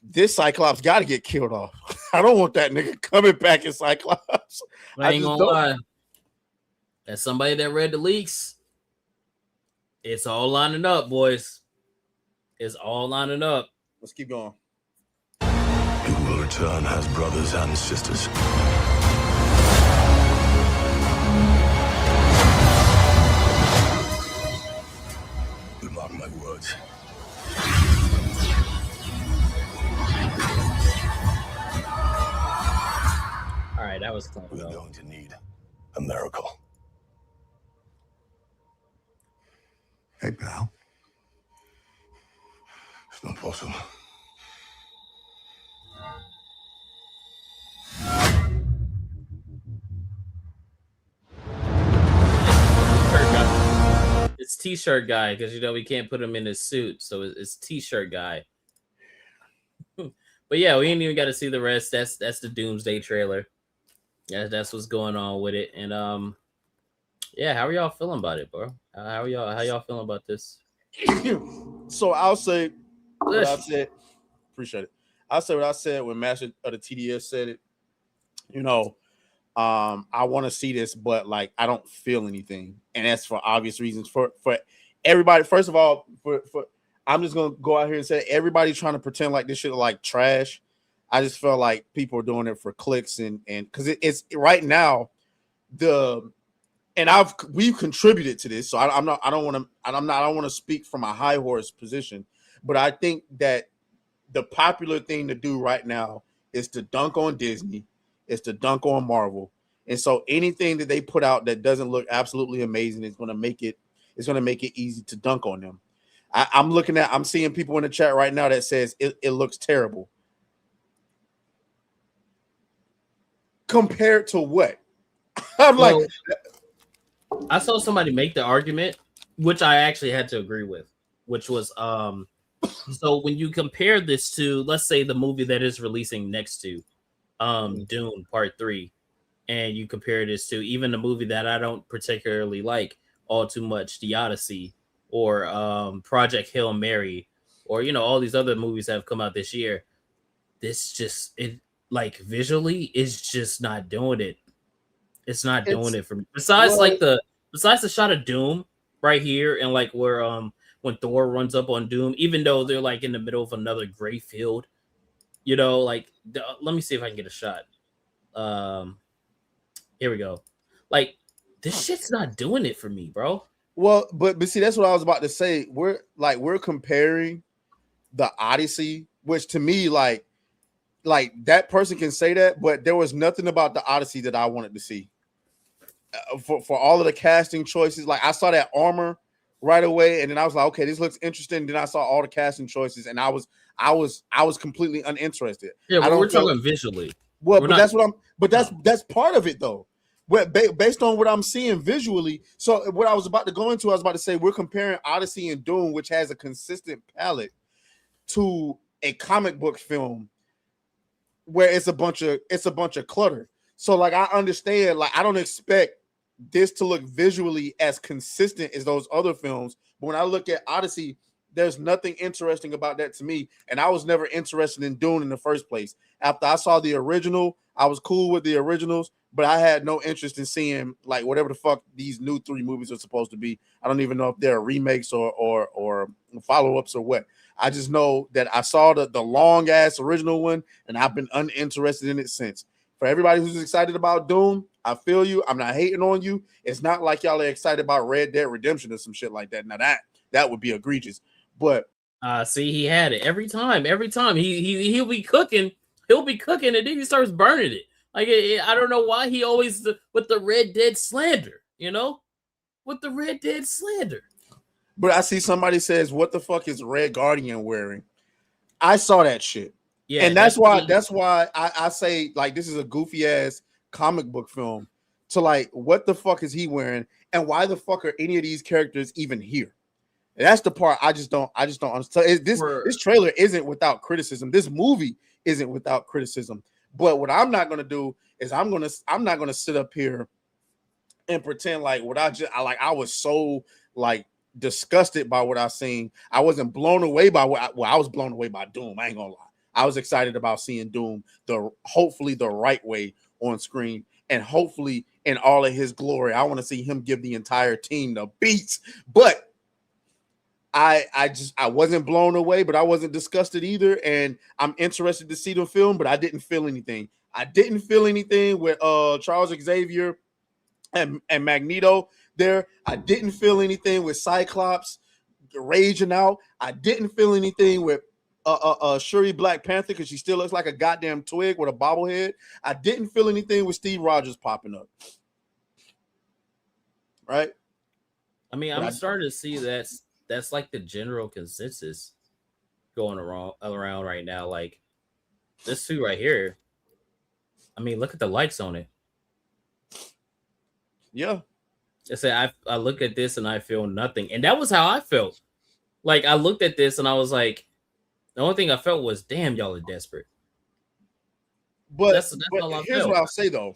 this Cyclops got to get killed off. I don't want that nigga coming back in Cyclops. I ain't gonna lie. As somebody that read the leaks, it's all lining up, boys. It's all lining up. Let's keep going. He will return as brothers and sisters. You mark my words. All right, that was close. We're going to need a miracle. Hey, pal. It's not possible. It's T-shirt guy, because we can't put him in his suit, so it's T-shirt guy. But yeah, we ain't even got to see the rest. That's the Doomsday trailer. Yeah, that's what's going on with it. And yeah, how are y'all feeling about it, bro? How y'all feeling about this? So I'll say what I said. Appreciate it. I'll say what I said when Master of the TDS said it. I want to see this, but like I don't feel anything, and that's for obvious reasons. For everybody, first of all, for I'm just gonna go out here and say everybody trying to pretend like this shit is like trash. I just felt like people are doing it for clicks and because it's right now we've contributed to this, so I don't want to speak from a high horse position, but I think that the popular thing to do right now is to dunk on Disney. It's to dunk on Marvel. And so anything that they put out that doesn't look absolutely amazing is going to make it easy to dunk on them. I'm seeing people in the chat right now that says it looks terrible. Compared to what? I saw somebody make the argument, which I actually had to agree with, which was so when you compare this to, let's say, the movie that is releasing next to Dune Part 3, and you compare this to even the movie that I don't particularly like all too much, The Odyssey, or Project Hail Mary, or all these other movies that have come out this year, this just visually is just not doing it. It's not doing it for me. Besides the shot of Doom right here, and like where when Thor runs up on Doom, even though they're like in the middle of another gray field, let me see if I can get a shot. Here we go. Like, this shit's not doing it for me, bro. Well, but see, that's what I was about to say. We're comparing the Odyssey, which to me, like that person can say that, but there was nothing about the Odyssey that I wanted to see. for all of the casting choices. Like I saw that armor right away, and then I was like, okay, this looks interesting. Then I saw all the casting choices, and I was completely uninterested. Yeah, I we're don't feel talking visually. well, We're but not. that's what I'm. But that's part of it though. Based on what I'm seeing visually. So what I was about to go into, I was about to say we're comparing Odyssey and Doom, which has a consistent palette, to a comic book film where it's a bunch of clutter. So like I understand, like I don't expect this to look visually as consistent as those other films. But when I look at Odyssey, there's nothing interesting about that to me. And I was never interested in Dune in the first place. After I saw the original, I was cool with the originals, but I had no interest in seeing like whatever the fuck these new 3 movies are supposed to be. I don't even know if they're remakes or follow-ups or what. I just know that I saw the long ass original one, and I've been uninterested in it since. For everybody who's excited about Doom, I feel you. I'm not hating on you. It's not like y'all are excited about Red Dead Redemption or some shit like that. Now that would be egregious. But See, he had it every time. Every time he'll be cooking, and then he starts burning it. Like I don't know why he always with the Red Dead slander. With the Red Dead slander. But I see somebody says, "What the fuck is Red Guardian wearing?" I saw that shit. Yeah, and that's why I say like this is a goofy ass comic book film. To like, what the fuck is he wearing, and why the fuck are any of these characters even here? And that's the part I just don't understand. This trailer isn't without criticism. This movie isn't without criticism. But what I'm not gonna do is I'm not gonna sit up here and pretend like I was so like disgusted by what I seen. I wasn't blown away by I was blown away by Doom. I ain't gonna lie. I was excited about seeing Doom hopefully the right way on screen, and hopefully in all of his glory. I want to see him give the entire team the beats. But I wasn't blown away, but I wasn't disgusted either. And I'm interested to see the film, but I didn't feel anything. I didn't feel anything with Charles Xavier and Magneto there. I didn't feel anything with Cyclops raging out. I didn't feel anything with Shuri Black Panther because she still looks like a goddamn twig with a bobblehead. I didn't feel anything with Steve Rogers popping up. Right? I mean, I'm starting to see that's like the general consensus going around right now. Like this suit right here. I mean, look at the lights on it. Yeah. I say I look at this and I feel nothing. And that was how I felt. Like I looked at this and I was like, the only thing I felt was, damn, y'all are desperate. But here's what I'll say though.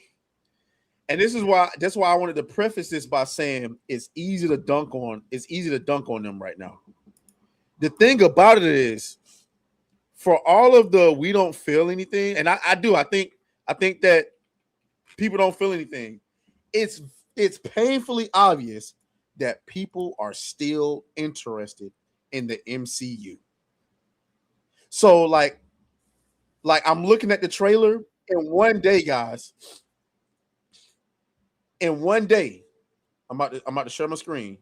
And that's why I wanted to preface this by saying it's easy to dunk on them right now. The thing about it is, for all of the we don't feel anything, and I think that people don't feel anything. It's painfully obvious that people are still interested in the MCU. So like I'm looking at the trailer, and one day, guys. In one day, I'm about to share my screen.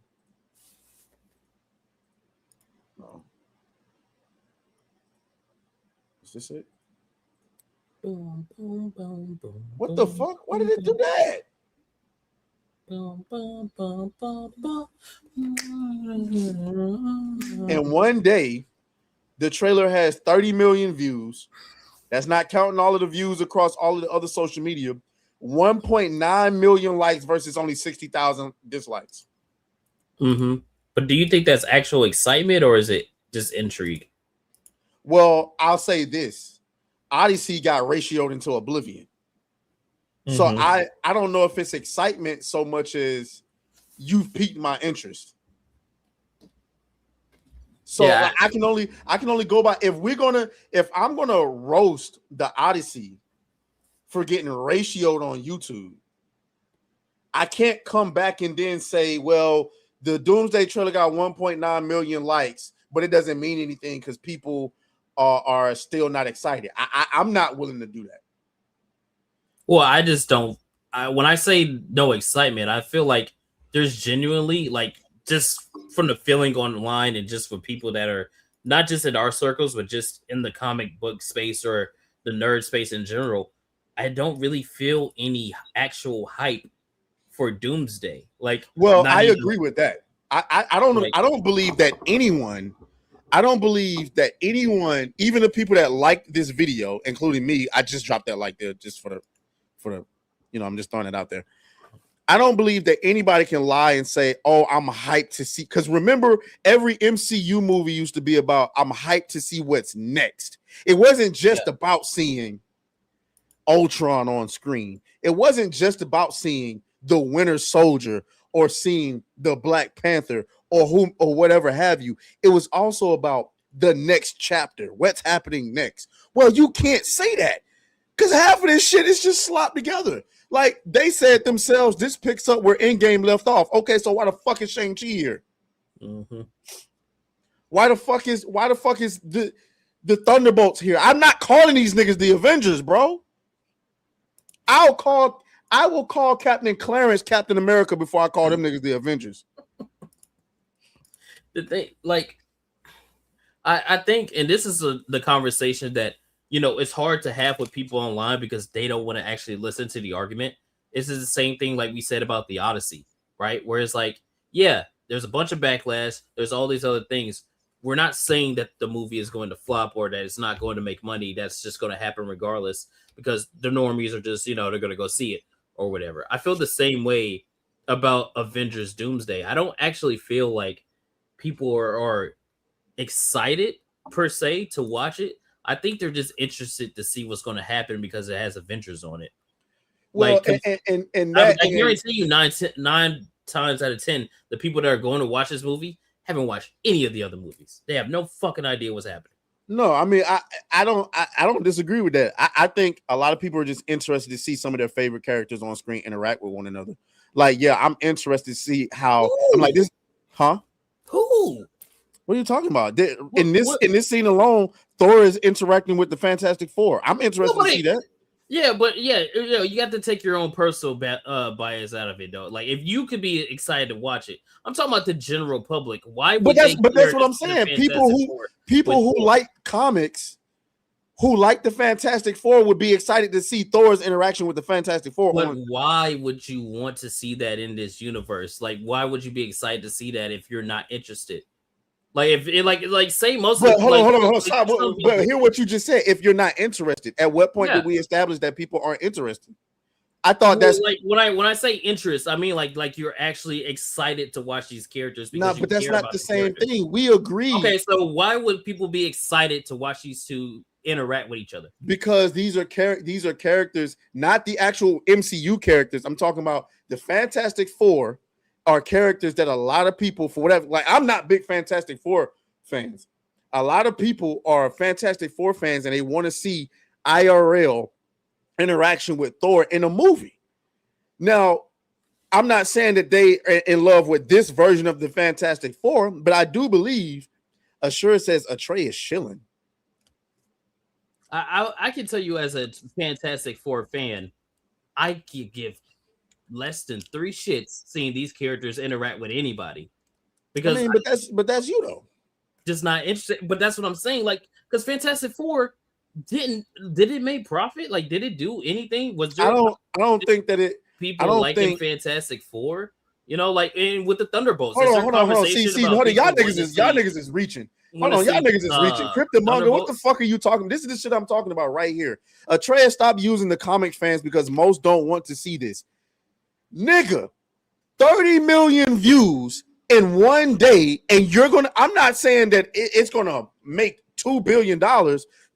No. Is this it? Boom, boom, boom, boom. What the fuck? Why did it do that? Boom, boom, boom, boom, boom. In one day, the trailer has 30 million views. That's not counting all of the views across all of the other social media. 1.9 million likes versus only 60,000 dislikes. Mm-hmm. But do you think that's actual excitement or is it just intrigue? Well, I'll say this. Odyssey got ratioed into oblivion. Mm-hmm. So I don't know if it's excitement so much as you've piqued my interest. So yeah, like, I can only go by if I'm gonna roast the Odyssey for getting ratioed on YouTube, I can't come back and then say, well, the Doomsday trailer got 1.9 million likes, but it doesn't mean anything because people are still not excited. I'm not willing to do that. Well, I just don't. When I say no excitement, I feel like there's genuinely, like, just from the feeling online and just for people that are not just in our circles, but just in the comic book space or the nerd space in general, I don't really feel any actual hype for Doomsday. Like, well, not I even, agree with that. I don't believe that anyone. I don't believe that anyone, even the people that like this video, including me, I just dropped that like there just for the, I'm just throwing it out there. I don't believe that anybody can lie and say, "Oh, I'm hyped to see." Because remember, every MCU movie used to be about, "I'm hyped to see what's next." It wasn't just about seeing Ultron on screen. It wasn't just about seeing the Winter Soldier or seeing the Black Panther or whatever have you. It was also about the next chapter, what's happening next. Well, you can't say that because half of this shit is just slopped together. Like they said themselves, this picks up where Endgame left off. Okay, so why the fuck is Shang-Chi here? Mm-hmm. Why the fuck is the Thunderbolts here? I'm not calling these niggas the Avengers, bro. I will call Captain Clarence Captain America before I call them niggas the Avengers. I think, and this is the conversation that, it's hard to have with people online because they don't want to actually listen to the argument. This is the same thing like we said about the Odyssey, right? Where it's like, yeah, there's a bunch of backlash. There's all these other things. We're not saying that the movie is going to flop or that it's not going to make money. That's just going to happen regardless because the normies are just, they're going to go see it or whatever. I feel the same way about Avengers Doomsday. I don't actually feel like people are excited per se to watch it. I think they're just interested to see what's going to happen because it has Avengers on it. Well, like, and I guarantee you 9 times out of 10, the people that are going to watch this movie haven't watched any of the other movies. They have no fucking idea what's happening. No, I mean, I don't disagree with that. I think a lot of people are just interested to see some of their favorite characters on screen interact with one another. Like, yeah, I'm interested to see how. Ooh. I'm like this, huh? Who? What are you talking about? In this scene alone, Thor is interacting with the Fantastic Four. I'm interested to see that. Yeah, but you have to take your own personal bias out of it, though. Like, if you could be excited to watch it, I'm talking about the general public. Why would that's what I'm saying. People who like comics, who like the Fantastic Four, would be excited to see Thor's interaction with the Fantastic Four. But why would you want to see that in this universe? Like, why would you be excited to see that if you're not interested? Like, if it, like say most. But hold on. Stop. But hear what you just said. If you're not interested, at what point did we establish that people aren't interested? I thought that's like when I say interest, I mean like you're actually excited to watch these characters. No, but that's not the same thing. We agree. Okay, so why would people be excited to watch these two interact with each other? Because these are characters, not the actual MCU characters. I'm talking about the Fantastic Four. Are characters that a lot of people, for whatever, like I'm not big Fantastic Four fans. A lot of people are Fantastic Four fans and they want to see IRL interaction with Thor in a movie. Now, I'm not saying that they are in love with this version of the Fantastic Four, but I do believe Ashura says Atreus shilling. I can tell you as a Fantastic Four fan, I could give less than 3 shits seeing these characters interact with anybody, because but that's you though, just not interested. But that's what I'm saying, like, because Fantastic Four did it make profit? Like, did it do anything? Was there? I don't think that it. People liking Fantastic Four, like, and with the Thunderbolts. Hold on. See, y'all niggas is reaching. Hold on, y'all niggas is reaching. Cryptomonger, what the fuck are you talking? This is the shit I'm talking about right here. Atreus, stop using the comic fans because most don't want to see this. Nigga, 30 million views in one day, and I'm not saying that it's gonna make $2 billion.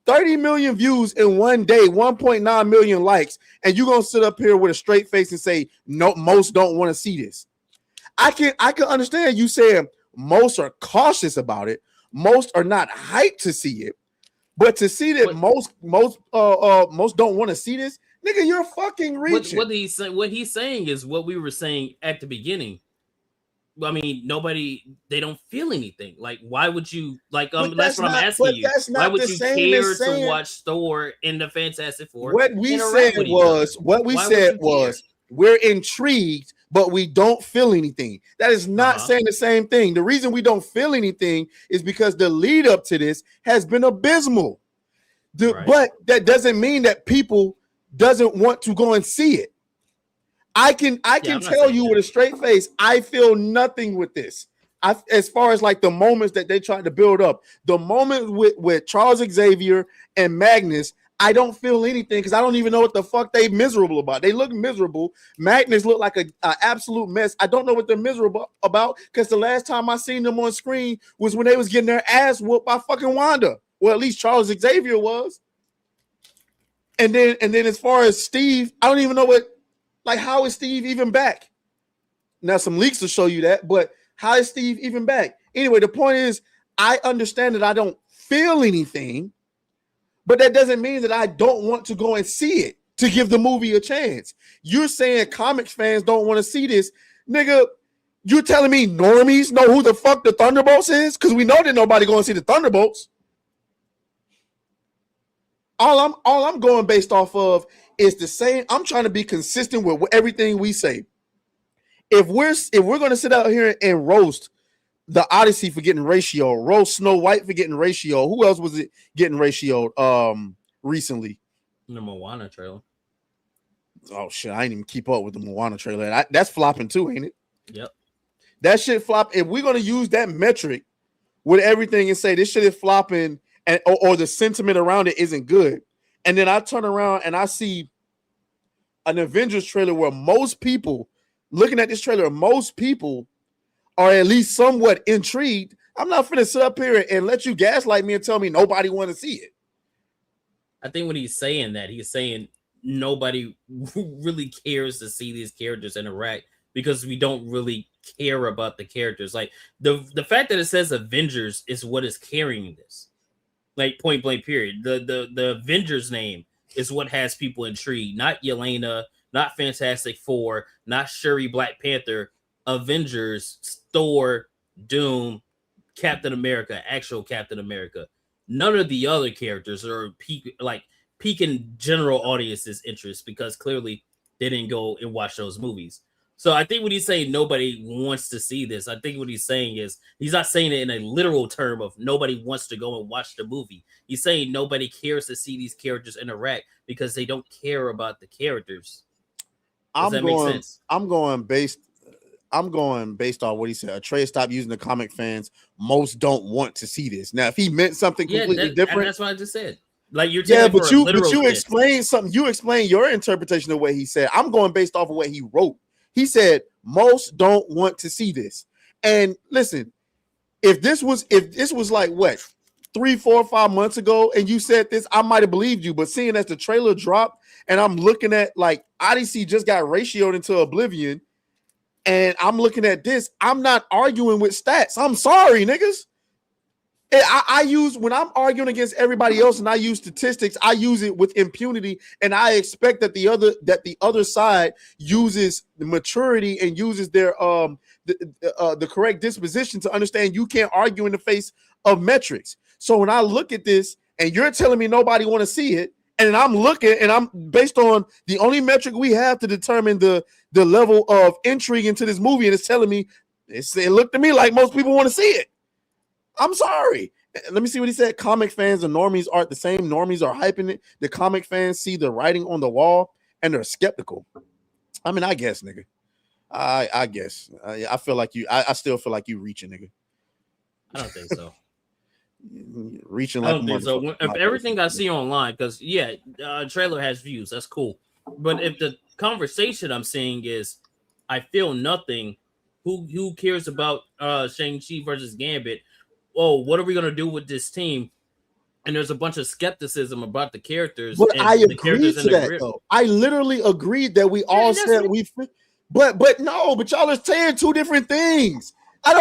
30 million views in one day, 1.9 million likes, and you're gonna sit up here with a straight face and say, no, most don't want to see this. I can understand you saying most are cautious about it, most are not hyped to see it, but to see that most don't want to see this. Nigga, you're fucking reaching. What he's saying is what we were saying at the beginning. I mean, they don't feel anything. Like, why would you that's what I'm asking you. Why would you care to watch Thor in the Fantastic Four? What we said was we're intrigued, but we don't feel anything. That is not saying the same thing. The reason we don't feel anything is because the lead up to this has been abysmal. But that doesn't mean that people doesn't want to go and see it. I can tell you with a straight face, I feel nothing with this. As far as like the moments that they tried to build up, the moment with Charles Xavier and Magnus, I don't feel anything because I don't even know what the fuck they miserable about. They look miserable. Magnus looked like a absolute mess. I don't know what they're miserable about because the last time I seen them on screen was when they was getting their ass whooped by fucking Wanda. Well, at least Charles Xavier was. And then as far as Steve, I don't even know how is Steve even back? Now some leaks will show you that, but how is Steve even back? Anyway, the point is, I understand that I don't feel anything, but that doesn't mean that I don't want to go and see it to give the movie a chance. You're saying comics fans don't want to see this. Nigga, you're telling me normies know who the fuck the Thunderbolts is? Because we know that nobody going to see the Thunderbolts. All I'm going based off of is the same. I'm trying to be consistent with everything we say. If we're going to sit out here and roast the Odyssey for getting ratio, roast Snow White for getting ratio, who else was it getting ratioed recently? The Moana trailer. Oh shit, I didn't even keep up with the Moana trailer. That's flopping too, ain't it? Yep. That shit flop. If we're going to use that metric with everything and say this shit is flopping or the sentiment around it isn't good, and then I turn around and I see an Avengers trailer where most people looking at this trailer, most people are at least somewhat intrigued. I'm not finna sit up here and let you gaslight me and tell me nobody want to see it. I think when he's saying that, he's saying nobody really cares to see these characters interact because we don't really care about the characters. Like the fact that it says Avengers is what is carrying this. Like point blank period. The Avengers name is what has people intrigued, not Yelena, not Fantastic Four, not Shuri Black Panther, Avengers, Thor, Doom, Captain America, actual Captain America. None of the other characters are piquing general audience's interest because clearly they didn't go and watch those movies. So I think when he's saying nobody wants to see this, I think what he's saying is he's not saying it in a literal term of nobody wants to go and watch the movie. He's saying nobody cares to see these characters interact because they don't care about the characters. Does that make sense? I'm going based on what he said. Trey, stop using the comic fans. Most don't want to see this. Now, if he meant something completely different, that's what I just said. Like you're but you explain something. You explain your interpretation of what he said. I'm going based off of what he wrote. He said most don't want to see this. And listen, if this was like what 3, 4, 5 months ago, and you said this, I might have believed you. But seeing as the trailer dropped, and I'm looking at like Odyssey just got ratioed into oblivion, and I'm looking at this, I'm not arguing with stats. I'm sorry, niggas. I use when I'm arguing against everybody else and I use statistics, I use it with impunity, and I expect that the other side uses the maturity and uses their the correct disposition to understand you can't argue in the face of metrics. So when I look at this and you're telling me nobody want to see it, and I'm looking and I'm based on the only metric we have to determine the level of intrigue into this movie, and it's telling me it looked to me like most people want to see it. I'm sorry. Let me see what he said. Comic fans and normies aren't the same. Normies are hyping it. The comic fans see the writing on the wall and they're skeptical. I mean, I guess, nigga. I guess. I feel like you. I still feel like you reaching, nigga. I don't think so. Reaching like I don't think so. If everything I see online, because trailer has views, that's cool. But if the conversation I'm seeing is, I feel nothing. Who cares about Shang-Chi versus Gambit? Oh, what are we gonna do with this team? And there's a bunch of skepticism about the characters. But and I the agreed to that, though. I literally agreed that we all said we. But y'all are saying two different things. I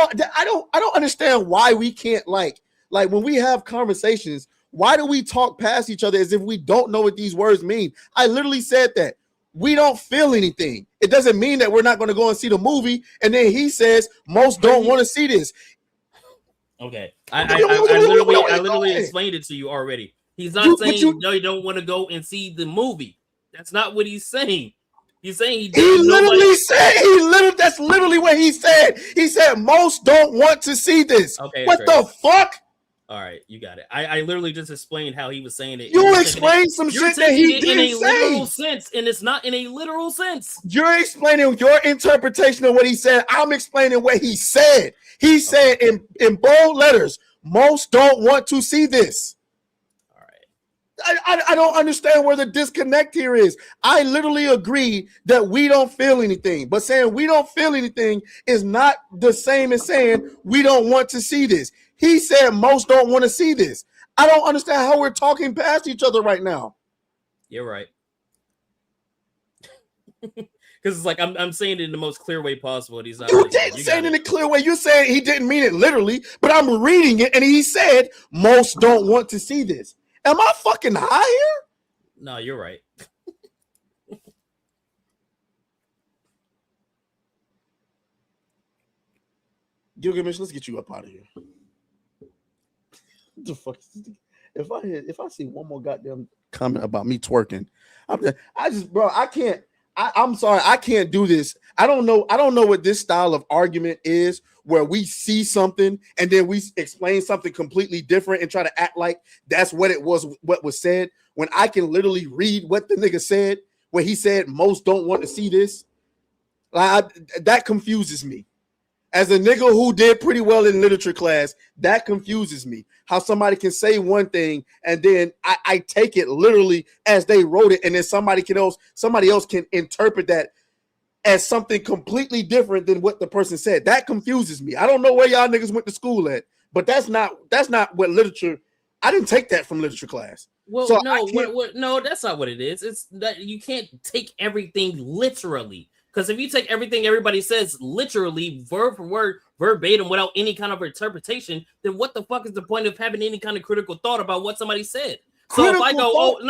don't understand why we can't like when we have conversations. Why do we talk past each other as if we don't know what these words mean? I literally said that we don't feel anything. It doesn't mean that we're not going to go and see the movie. And then he says most don't want to see this. Okay, I literally explained it to you already. He's not saying no, you don't want to go and see the movie. That's not what he's saying. He's saying that's literally what he said. He said most don't want to see this. Okay, what the fuck? All right, you got it. I literally just explained how he was saying it. You explained some shit that he didn't in a literal say. sense, and it's not in a literal sense. You're explaining your interpretation of what he said. I'm explaining what he said. He said in bold letters, most don't want to see this. All right. I don't understand where the disconnect here is. I literally agree that we don't feel anything, but saying we don't feel anything is not the same as saying we don't want to see this. He said most don't want to see this. I don't understand how we're talking past each other right now. You're right. Because it's like I'm saying it in the most clear way possible. He's not. You didn't say it in a clear way. You're saying he didn't mean it literally, but I'm reading it and he said most don't want to see this. Am I fucking high here? No, you're right. Gilgamesh, let's get you up out of here. What the fuck? If I see one more goddamn comment about me twerking, I'm sorry, I can't do this. I don't know what this style of argument is where we see something and then we explain something completely different and try to act like that's what it was, what was said, when I can literally read what the nigga said, where he said most don't want to see this. That confuses me. As a nigga who did pretty well in literature class, that confuses me. How somebody can say one thing and then I take it literally as they wrote it, and then somebody else can interpret that as something completely different than what the person said. That confuses me. I don't know where y'all niggas went to school at, but that's not what literature. I didn't take that from literature class. Well, so no, that's not what it is. It's that you can't take everything literally. Because if you take everything everybody says literally, word for word, verbatim, without any kind of interpretation, then what the fuck is the point of having any kind of critical thought about what somebody said? So if I go,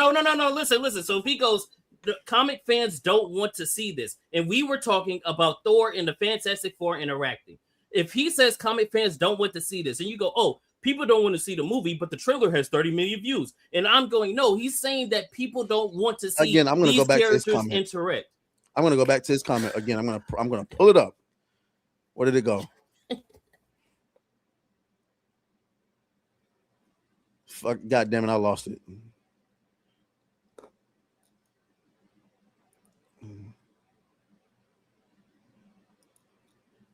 listen. So if he goes, the comic fans don't want to see this, and we were talking about Thor and the Fantastic Four interacting. If he says comic fans don't want to see this, and you go, oh, people don't want to see the movie, but the trailer has 30 million views, and I'm going, no, he's saying that people don't want to see again. I'm going to go back to this comment. Interact. I'm going to go back to his comment again. I'm going to pull it up. Where did it go? Fuck, God damn it, I lost it.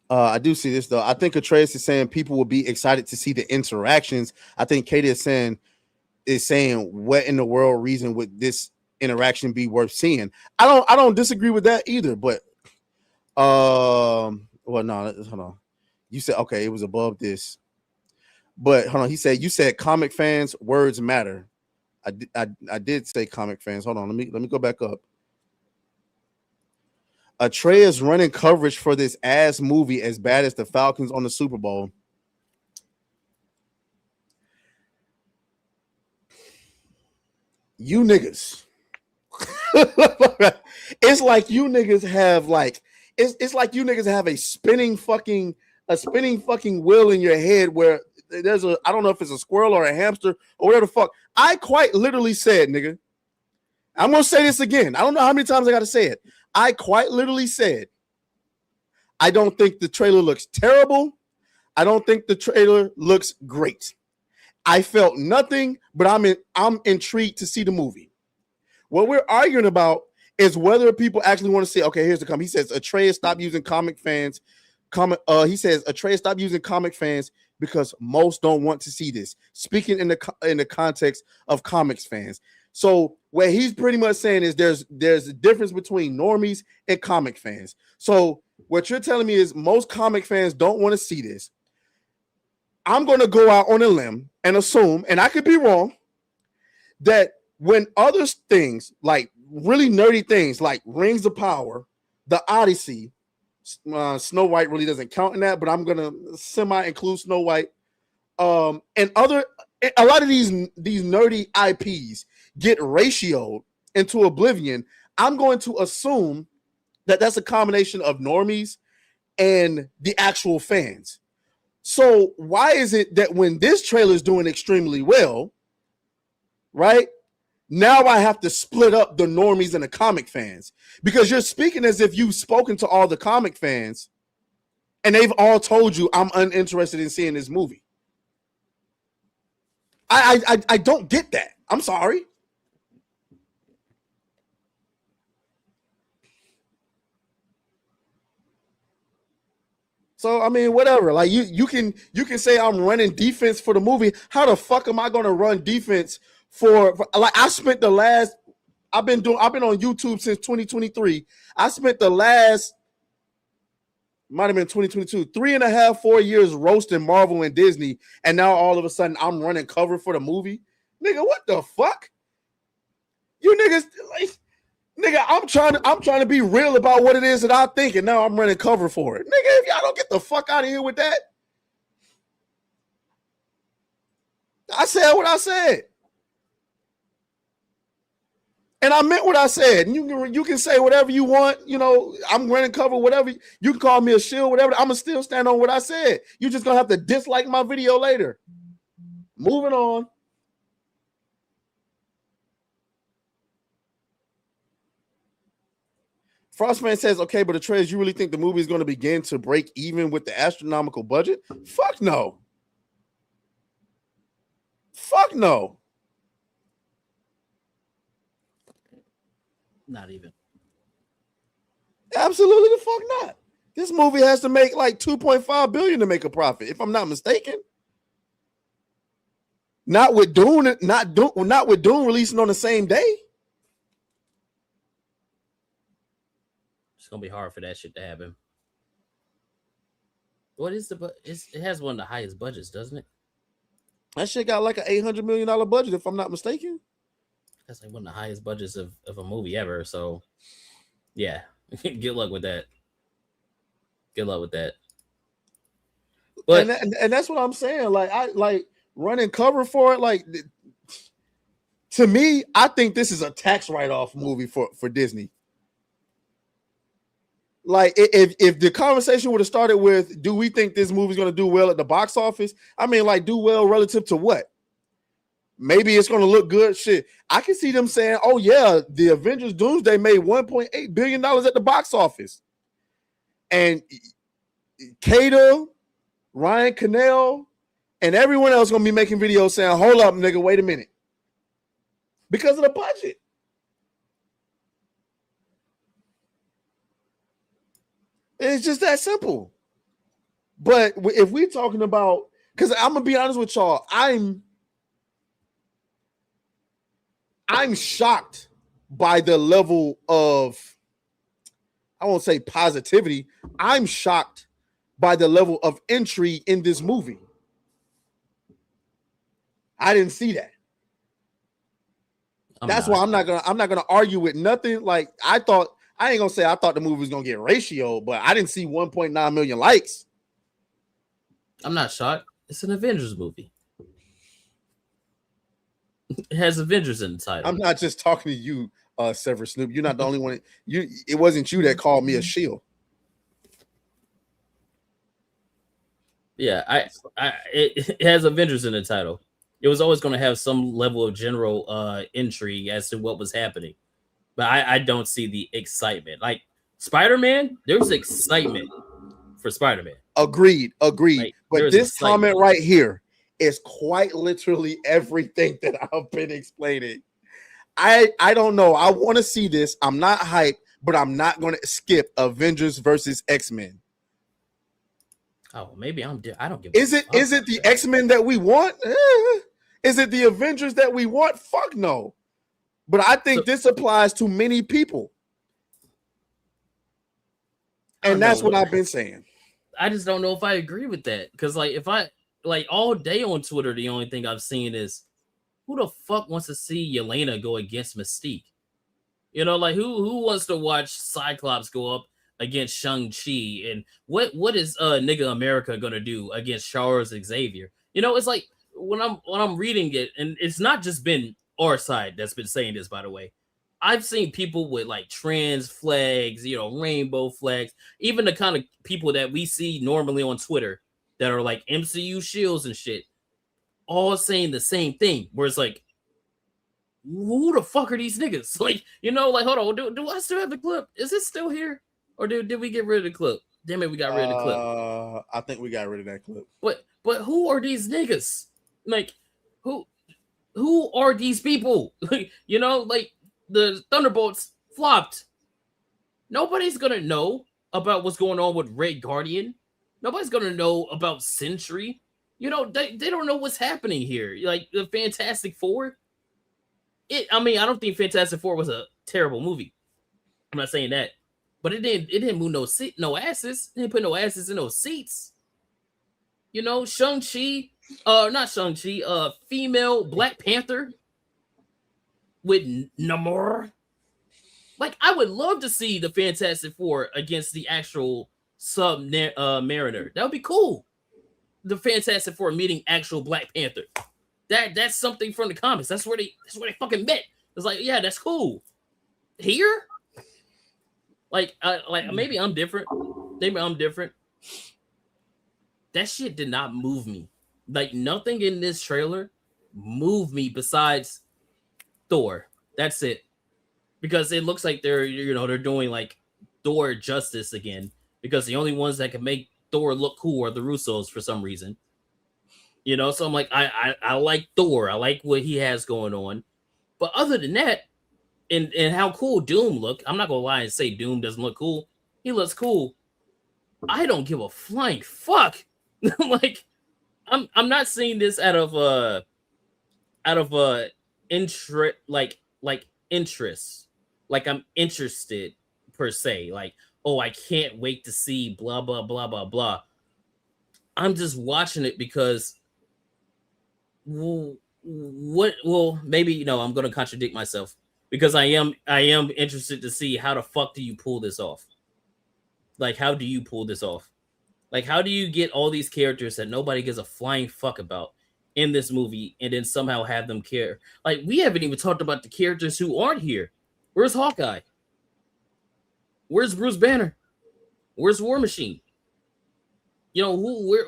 I do see this though. I think Atreus is saying people will be excited to see the interactions. I think Katie is saying what in the world reason would this interaction be worth seeing? I don't disagree with that either, but well, no, hold on. You said okay, it was above this, but hold on. He said you said comic fans words matter. I did say comic fans. Hold on, let me go back up. Atreus running coverage for this ass movie as bad as the Falcons on the Super Bowl. You niggas. It's like you niggas have it's like you niggas have a spinning fucking wheel in your head where there's I don't know if it's a squirrel or a hamster or whatever the fuck. I quite literally said, nigga, I'm gonna say this again. I don't know how many times I gotta say it. I quite literally said, I don't think the trailer looks terrible. I don't think the trailer looks great. I felt nothing, but I'm intrigued to see the movie. What we're arguing about is whether people actually want to see. Okay, here's the comment. He says Atreus stop using comic fans. He says Atreus stop using comic fans because most don't want to see this. Speaking in the context of comics fans. So what he's pretty much saying is there's a difference between normies and comic fans. So what you're telling me is most comic fans don't want to see this. I'm going to go out on a limb and assume, and I could be wrong, that when other things like really nerdy things like Rings of Power, The Odyssey, Snow White really doesn't count in that, but I'm going to semi-include Snow White, and a lot of these nerdy IPs get ratioed into oblivion. I'm going to assume that that's a combination of normies and the actual fans. So why is it that when this trailer is doing extremely well, right, now I have to split up the normies and the comic fans? Because you're speaking as if you've spoken to all the comic fans and they've all told you I'm uninterested in seeing this movie. I don't get that. I'm sorry. So I mean, whatever. Like you can say I'm running defense for the movie. How the fuck am I going to run defense for like I spent the last I've been on YouTube since 2023. I spent the last might have been 2022, 3.5, 4 years roasting Marvel and Disney, and now all of a sudden I'm running cover for the movie. Nigga, what the fuck? You niggas like nigga, I'm trying to be real about what it is that I think, and now I'm running cover for it. Nigga, if y'all don't get the fuck out of here with that. I said what I said. And I meant what I said. And you can say whatever you want. You know, I'm running cover, whatever. You can call me a shill, whatever. I'm going to still stand on what I said. You're just going to have to dislike my video later. Moving on. Frostman says, okay, but Atreus, you really think the movie is going to begin to break even with the astronomical budget? Fuck no. Fuck no. Not even. Absolutely the fuck not. This movie has to make like 2.5 billion to make a profit, if I'm not mistaken. Not with Doom releasing on the same day. It's gonna be hard for that shit to happen. What is it has one of the highest budgets, doesn't it? That shit got like an $800 million budget, if I'm not mistaken. That's like one of the highest budgets of a movie ever. So, yeah, good luck with that. Good luck with that. But and that's what I'm saying. Like I like running cover for it. Like to me, I think this is a tax write-off movie for Disney. Like if the conversation would have started with, do we think this movie's going to do well at the box office? I mean, like do well relative to what? Maybe it's going to look good. Shit, I can see them saying, "Oh yeah, the Avengers Doomsday made $1.8 billion at the box office," and Kato, Ryan Cannell, and everyone else going to be making videos saying, "Hold up, nigga, wait a minute," because of the budget. It's just that simple. But if we're talking about, because I'm gonna be honest with y'all, I'm shocked by the level of, I won't say positivity. I'm shocked by the level of intrigue in this movie. I didn't see that. That's why I'm not gonna argue with nothing. Like I ain't gonna say I thought the movie was gonna get ratio, but I didn't see 1.9 million likes. I'm not shocked. It's an Avengers movie. It has Avengers in the title. I'm not just talking to you, Sever Snoop. You're not the only one. It wasn't you that called me a shield. Yeah, it has Avengers in the title. It was always going to have some level of general intrigue as to what was happening. But I don't see the excitement. Like Spider-Man, there's excitement for Spider-Man. Agreed. Like, but this excitement. comment right here is quite literally everything that I've been explaining. I don't know. I want to see this. I'm not hyped, but I'm not going to skip Avengers versus X-Men. Oh, maybe I don't give. Is it the X-Men that we want? Is it the Avengers that we want? Fuck no. But I think this applies to many people. And that's what I've been saying. I just don't know if I agree with that. Because like if I like all day on Twitter, the only thing I've seen is who the fuck wants to see Yelena go against Mystique? You know, like who wants to watch Cyclops go up against Shang-Chi? And what is nigga America gonna do against Charles Xavier? You know, it's like when I'm reading it, and it's not just been our side that's been saying this, by the way. I've seen people with like trans flags, you know, rainbow flags, even the kind of people that we see normally on Twitter that are like MCU shields and shit, all saying the same thing. Where it's like, who the fuck are these niggas? Like, you know, like, hold on, do I still have the clip? Is it still here? Or did we get rid of the clip? Damn it, we got rid of the clip. I think we got rid of that clip. But who are these niggas? Like, who? who are these people? You know, like the Thunderbolts flopped. Nobody's gonna know about what's going on with Red Guardian. Nobody's gonna know about Sentry. You know, they don't know what's happening here. Like the Fantastic Four. I mean, I don't think Fantastic Four was a terrible movie. I'm not saying that, but it didn't move no asses. It didn't put no asses in those seats. You know, Shang-Chi, not Shang-Chi, female Black Panther with Namor. Like, I would love to see the Fantastic Four against the actual Mariner. That would be cool. The Fantastic Four meeting actual Black Panther. That's something from the comics. That's where they fucking met. It's like, yeah, that's cool. Here, like maybe I'm different. Maybe I'm different. That shit did not move me. Like nothing in this trailer moved me besides Thor. That's it. Because it looks like they're doing like Thor justice again. Because the only ones that can make Thor look cool are the Russos for some reason. You know, so I'm like, I like Thor. I like what he has going on. But other than that, and how cool Doom look, I'm not gonna lie and say Doom doesn't look cool. He looks cool. I don't give a flying fuck. Like, I'm not seeing this out of interest, like interest. Like I'm interested per se. Like, oh, I can't wait to see blah blah blah blah blah. I'm just watching it because well, maybe I'm going to contradict myself because I am interested to see how the fuck do you pull this off? Like, how do you pull this off? Like, how do you get all these characters that nobody gives a flying fuck about in this movie and then somehow have them care? Like, we haven't even talked about the characters who aren't here. Where's Hawkeye? Where's Bruce Banner? Where's War Machine? You know,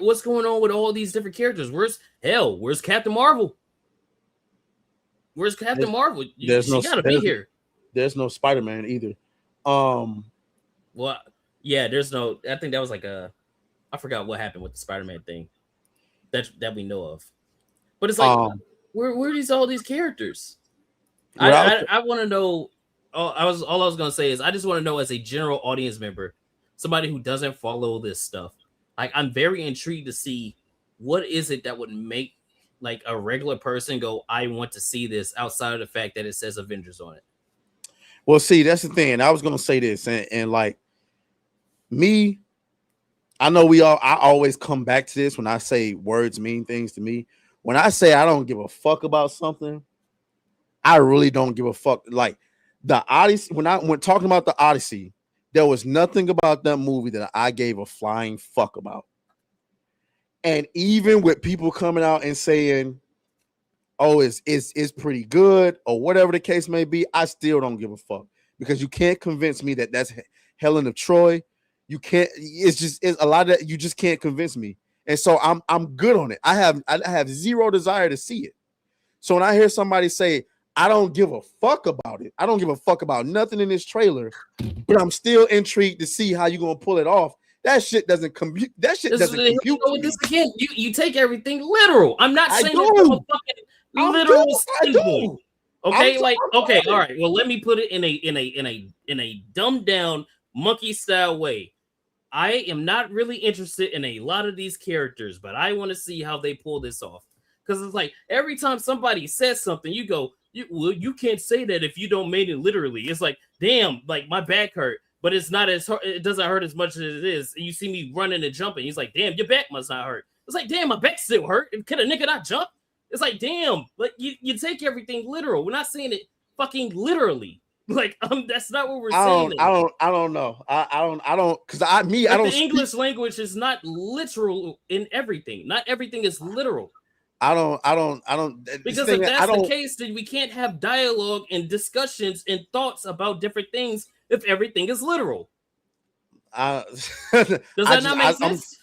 what's going on with all these different characters? Where's Captain Marvel? Where's Captain Marvel? She gotta be here. There's no Spider-Man either. Well, yeah, there's no. I think that was like I forgot what happened with the Spider-Man thing that we know of. But it's like, where are all these characters? I want to know. All I was gonna say is I just want to know as a general audience member, somebody who doesn't follow this stuff. Like, I'm very intrigued to see what is it that would make like a regular person go, I want to see this outside of the fact that it says Avengers on it. Well, see, that's the thing. I was gonna say this, and like me, I know I always come back to this when I say words mean things to me. When I say I don't give a fuck about something, I really don't give a fuck. Like the Odyssey, when talking about the Odyssey, there was nothing about that movie that I gave a flying fuck about. And even with people coming out and saying, oh, it's pretty good or whatever the case may be, I still don't give a fuck because you can't convince me that that's Helen of Troy. You can't. It's a lot of that. You just can't convince me. And so I'm good on it. I have zero desire to see it. So when I hear somebody say, I don't give a fuck about it, I don't give a fuck about nothing in this trailer, but I'm still intrigued to see how you're gonna pull it off. That shit doesn't compute. That shit doesn't compute. This again, you take everything literal. I'm not saying it from a fucking literal standpoint. Okay, okay, all right. Well, let me put it in a dumbed down monkey style way. I am not really interested in a lot of these characters, but I want to see how they pull this off. Because it's like every time somebody says something, you go, you can't say that if you don't mean it literally. It's like, damn, like my back hurt, but it's not as hurt. It doesn't hurt as much as it is. And you see me running and jumping. He's like, damn, your back must not hurt. It's like, damn, my back still hurt. And could a nigga not jump? It's like, damn, like you take everything literal. We're not saying it fucking literally. Like, that's not what we're saying. I don't know. I don't because the English language is not literal in everything. Not everything is literal. I don't. Because if that's the case, then we can't have dialogue and discussions and thoughts about different things if everything is literal. Does that not make sense?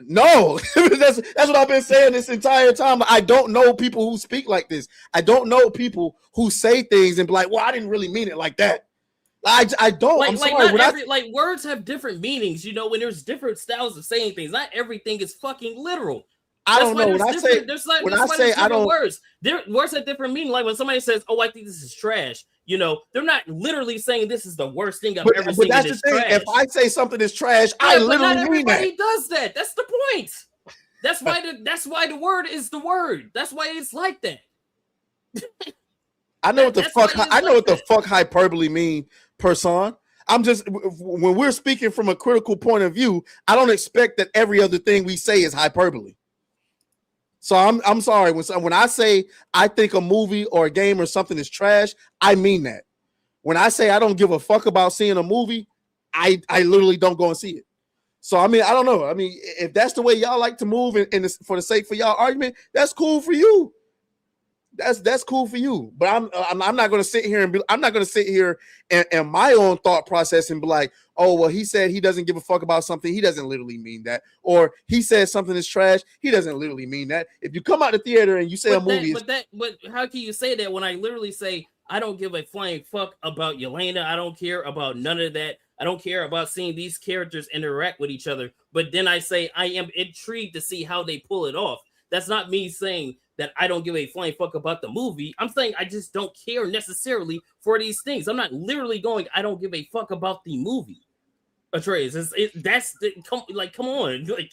No, that's what I've been saying this entire time. I don't know people who speak like this. I don't know people who say things and be like, "Well, I didn't really mean it like that." I don't. I'm sorry. Like words have different meanings. You know, when there's different styles of saying things, not everything is fucking literal. I don't know. When I say I don't, words have different meaning. Like when somebody says, "Oh, I think this is trash," you know, they're not literally saying this is the worst thing I've ever seen. But that's the thing. Trash. If I say something is trash, I literally mean that. Everybody does that. That's the point. That's why the word is the word. That's why it's like that. I know what the fuck. I know what the fuck hyperbole mean, person. I'm just, when we're speaking from a critical point of view, I don't expect that every other thing we say is hyperbole. So I'm sorry when I say I think a movie or a game or something is trash, I mean that. When I say I don't give a fuck about seeing a movie, I literally don't go and see it. So I mean, I don't know. I mean, if that's the way y'all like to move, and for the sake for y'all argument, that's cool for you. That's cool for you. But I'm not going to sit here and be. I'm not going to sit here and my own thought process and be like, oh well, he said he doesn't give a fuck about something. He doesn't literally mean that. Or he said something is trash. He doesn't literally mean that. If you come out the theater and you say a movie, but how can you say that when I literally say I don't give a flying fuck about Yelena? I don't care about none of that. I don't care about seeing these characters interact with each other. But then I say I am intrigued to see how they pull it off. That's not me saying that I don't give a flying fuck about the movie. I'm saying I just don't care necessarily for these things. I'm not literally going, I don't give a fuck about the movie. Atreus, come on. Like,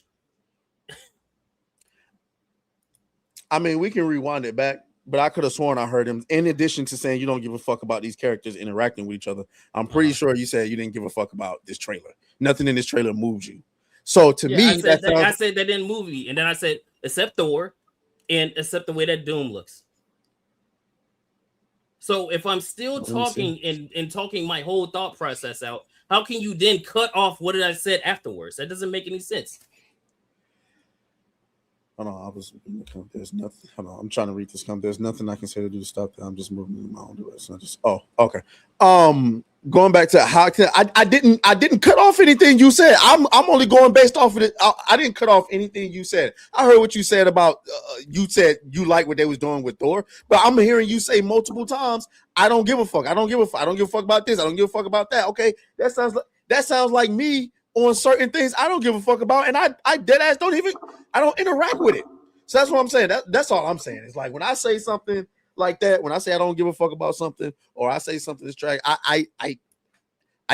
I mean, we can rewind it back, but I could have sworn I heard him. In addition to saying you don't give a fuck about these characters interacting with each other, I'm pretty sure you said you didn't give a fuck about this trailer. Nothing in this trailer moved you. So to me, I said that didn't move me, and then I said except Thor, and except the way that Doom looks. So if I'm still talking and talking my whole thought process out, how can you then cut off what I said afterwards? That doesn't make any sense. Hold on, there's nothing. Hold on, I'm trying to read this comment. There's nothing I can say to do to stop that. I'm just moving in my own direction. Okay. Going back to how I didn't cut off anything you said. I'm only going based off of it. I didn't cut off anything you said. I heard what you said about you said you like what they was doing with Thor, but I'm hearing you say multiple times, I don't give a fuck. I don't give a fuck about this. I don't give a fuck about that. Okay, that sounds like me on certain things I don't give a fuck about, and I dead ass I don't interact with it. So that's what I'm saying. That's all I'm saying. It's like when I say something like that, when I say I don't give a fuck about something, or I say something that's trash, I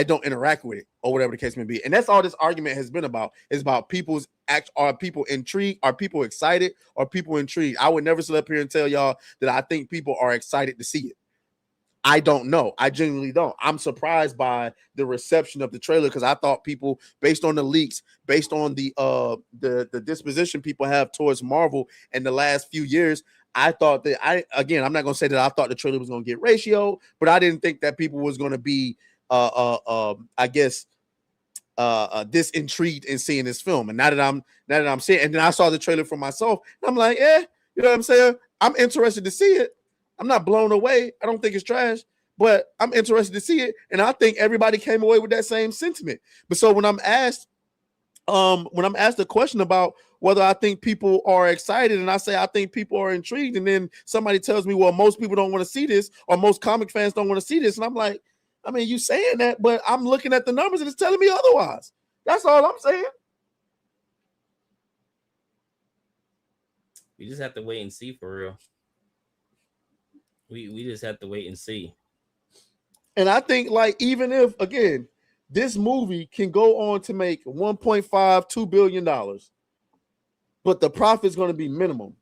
don't interact with it, or whatever the case may be. And that's all this argument has been about. Is about people's are people intrigued? Are people excited? Are people intrigued? I would never sit up here and tell y'all that I think people are excited to see it. I don't know. I genuinely don't. I'm surprised by the reception of the trailer because I thought people, based on the leaks, based on the disposition people have towards Marvel in the last few years, I thought that I'm not gonna say that I thought the trailer was gonna get ratio, but I didn't think that people was gonna be this intrigued in seeing this film. And now that I'm seeing, and then I saw the trailer for myself, and I'm like, you know what I'm saying? I'm interested to see it. I'm not blown away. I don't think it's trash, but I'm interested to see it. And I think everybody came away with that same sentiment. But so when I'm asked a question about whether I think people are excited, and I say I think people are intrigued, and then somebody tells me, well, most people don't want to see this, or most comic fans don't want to see this, and I'm like, I mean, you saying that, but I'm looking at the numbers and it's telling me otherwise. That's all I'm saying. We just have to wait and see for real. We just have to wait and see. And I think, like, even if, again, this movie can go on to make $1.5-2 billion, but the profit's going to be minimum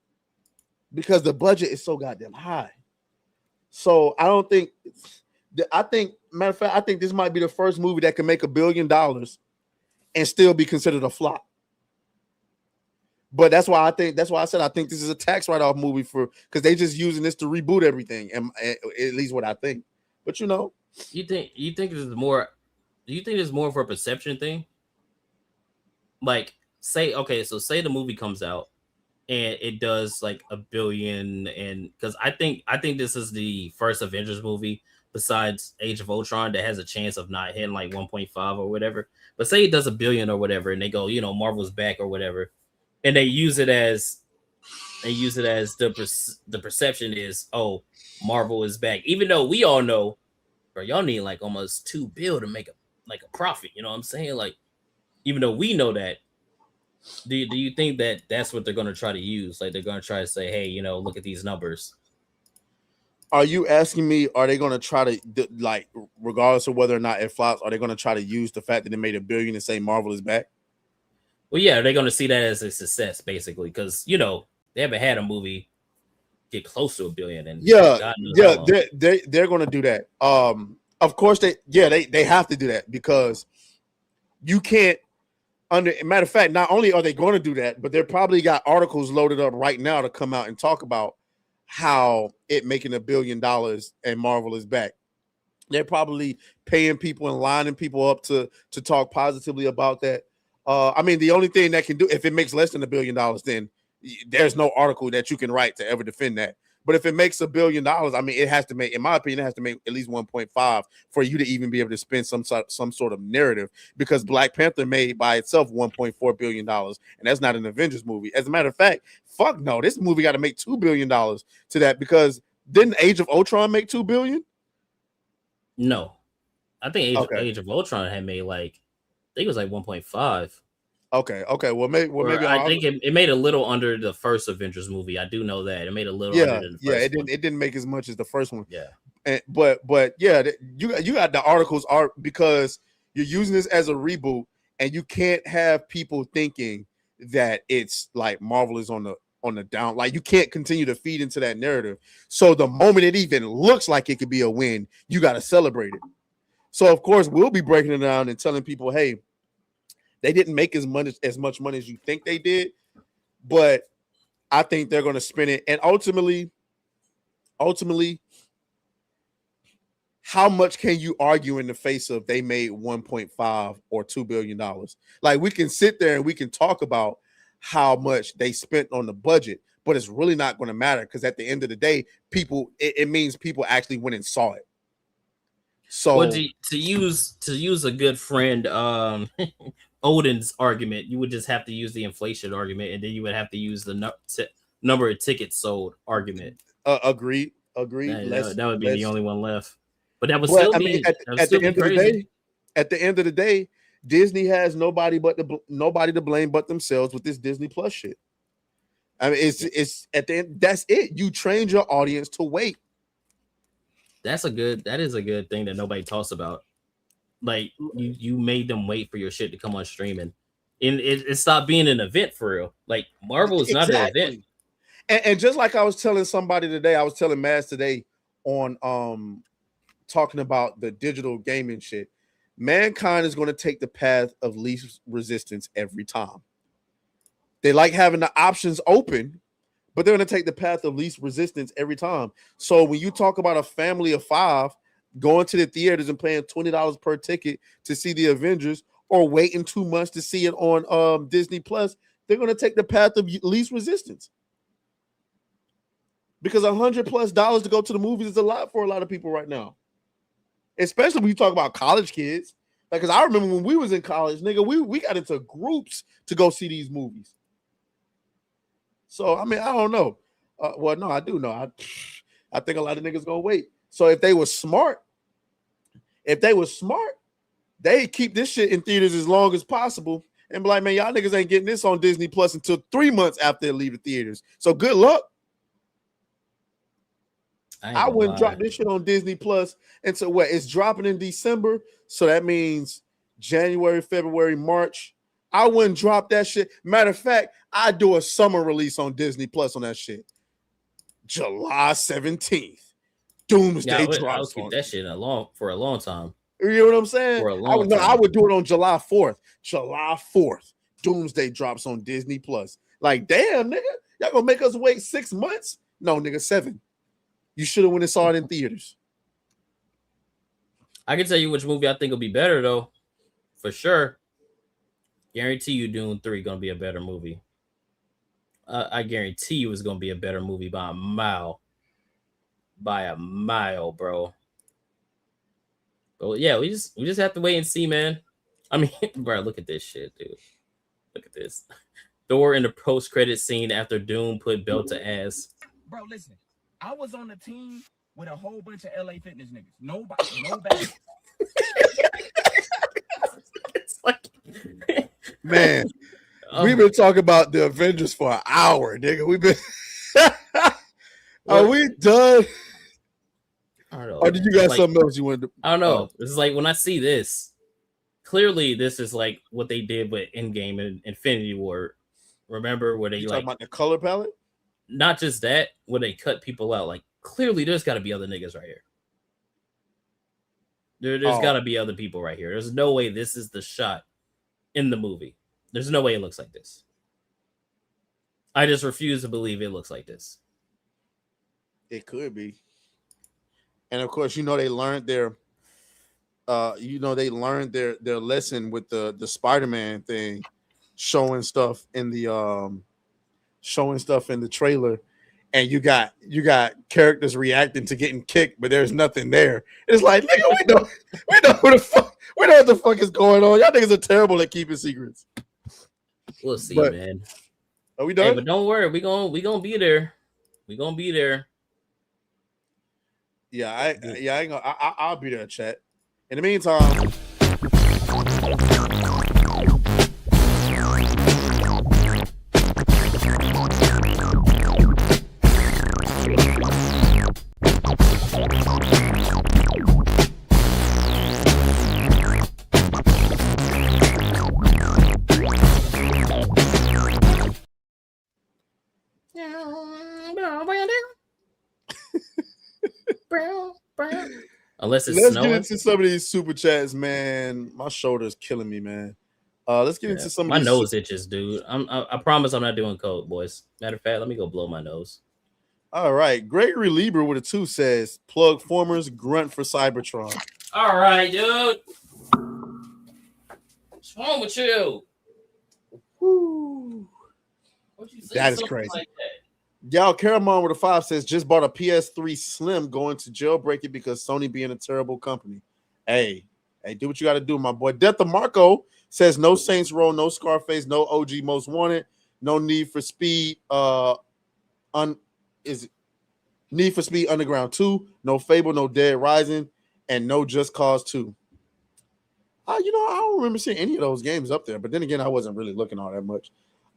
because the budget is so goddamn high. So I think matter of fact, I think this might be the first movie that can make $1 billion and still be considered a flop. But that's why I said I think this is a tax write-off movie because they just using this to reboot everything, and at least what I think. But you think it's more? Do you think it's more for a perception thing? Like, say the movie comes out and it does like $1 billion, and because I think this is the first Avengers movie besides Age of Ultron that has a chance of not hitting like 1.5 or whatever. But say it does $1 billion or whatever, and they go, Marvel's back or whatever. And they use it as the perception is, oh, Marvel is back. Even though we all know, bro, y'all need like almost $2 billion to make a profit. You know what I'm saying? Like, even though we know that, Do you think that that's what they're going to try to use? Like they're going to try to say, hey, look at these numbers. Are you asking me, are they going to try to, like, regardless of whether or not it flops, are they going to try to use the fact that they made $1 billion and say Marvel is back? Well, yeah, they're going to see that as a success, basically, because, they haven't had a movie get close to $1 billion. And they're going to do that. Of course, they have to do that because you can't, matter of fact, not only are they going to do that, but they're probably got articles loaded up right now to come out and talk about how it making $1 billion and Marvel is back. They're probably paying people and lining people up to talk positively about that. I mean, the only thing that can do, if it makes less than $1 billion, then there's no article that you can write to ever defend that. But if it makes $1 billion, I mean, it has to make, in my opinion, it has to make at least 1.5 for you to even be able to spend some sort of narrative, because Black Panther made by itself $1.4 billion, and that's not an Avengers movie. As a matter of fact, fuck no, this movie got to make $2 billion to that, because didn't Age of Ultron make $2 billion? No, I think Age of Ultron had made I think it was 1.5. Okay. Well, maybe I think it made a little under the first Avengers movie. I do know that it made a little under than the first one. It didn't make as much as the first one. Yeah, but yeah, you got the articles are because you're using this as a reboot, and you can't have people thinking that it's like Marvel is on the down. Like, you can't continue to feed into that narrative. So the moment it even looks like it could be a win, you got to celebrate it. So of course we'll be breaking it down and telling people, hey, they didn't make as much money as you think they did, but I think they're going to spend it. And ultimately, how much can you argue in the face of they made 1.5 or $2 billion? Like, we can sit there and we can talk about how much they spent on the budget, but it's really not going to matter, because at the end of the day, it means people actually went and saw it. So, well, to use a good friend, Odin's argument, you would just have to use the inflation argument, and then you would have to use the number of tickets sold argument. Agreed. That would be the only one left. But that would well, still be at the end of the day. At the end of the day, Disney has nobody to blame but themselves with this Disney Plus shit. I mean, it's at the end. That's it. You trained your audience to wait. That is a good thing that nobody talks about. Like, you made them wait for your shit to come on streaming, and it stopped being an event for real. Like, Marvel is not an event. And just like I was telling somebody today, I was telling Maz today on talking about the digital gaming shit. Mankind is going to take the path of least resistance every time. They like having the options open, but they're going to take the path of least resistance every time. So when you talk about a family of 5 going to the theaters and paying $20 per ticket to see the Avengers, or waiting 2 months to see it on Disney Plus, they're going to take the path of least resistance. Because $100+ to go to the movies is a lot for a lot of people right now. Especially when you talk about college kids. Like, because I remember when we was in college, nigga, we got into groups to go see these movies. So, I mean, I don't know. Well, no, I do know. I think a lot of niggas gonna wait. So if they were smart, they keep this shit in theaters as long as possible and be like, man, y'all niggas ain't getting this on Disney Plus until 3 months after they leave the theaters. So good luck. I wouldn't drop this shit on Disney Plus until what? It's dropping in December. So that means January, February, March. I wouldn't drop that shit. Matter of fact, I'd do a summer release on Disney Plus on that shit. July 17th. Doomsday drops. I would keep that shit for a long time. You know what I'm saying? For a long time. I would do it on July 4th. July 4th. Doomsday drops on Disney Plus. Like, damn, nigga. Y'all gonna make us wait 6 months? No, nigga, 7. You should have went and saw it in theaters. I can tell you which movie I think will be better, though. For sure. Guarantee you Dune 3 going to be a better movie. I guarantee you it's going to be a better movie by a mile. By a mile, bro. But yeah, we just have to wait and see, man. I mean, bro, look at this shit, dude. Look at this. Thor in the post-credit scene after Doom put belt to ass. Bro, listen. I was on the team with a whole bunch of LA Fitness niggas. Nobody. It's like, man. We've been talking about the Avengers for an hour, nigga. We've been. Are we done? I don't know. Or did you got something else you wanted to? I don't know. It's like when I see this, clearly this is like what they did with Endgame and Infinity War. Remember where they you like talking about the color palette? Not just that, where they cut people out. Like clearly, there's got to be other niggas right here. There's got to be other people right here. There's no way this is the shot in the movie. There's no way it looks like this. I just refuse to believe it looks like this. It could be. And of course, they learned their their lesson with the Spider-Man thing, showing stuff in the trailer, and you got characters reacting to getting kicked, but there's nothing there. It's like, nigga, we know who the fuck, we know what the fuck is going on. Y'all niggas are terrible at keeping secrets. We'll see, man. Are we done? Hey, but don't worry, we gonna be there. We gonna be there. Yeah, I'll be there, chat. In the meantime. Unless it's Let's snowing. get into some of these super chats, man. My shoulder's killing me, man. Let's get into some of my these. nose itches, dude. I promise I'm not doing cold, boys. Matter of fact, let me go blow my nose. All right. Gregory Lieber with a 2 says, plug formers, grunt for Cybertron. All right, dude. What's wrong with you? Woo. You That is crazy. Like Gal Caramon with a 5 says, just bought a PS3 Slim, going to jailbreak it because Sony being a terrible company. Hey, do what you got to do, my boy. Death of Marco says, no Saints Row, no Scarface, no OG Most Wanted, no Need for Speed. Need for Speed Underground 2, no Fable, no Dead Rising, and no Just Cause 2. I don't remember seeing any of those games up there, but then again, I wasn't really looking all that much.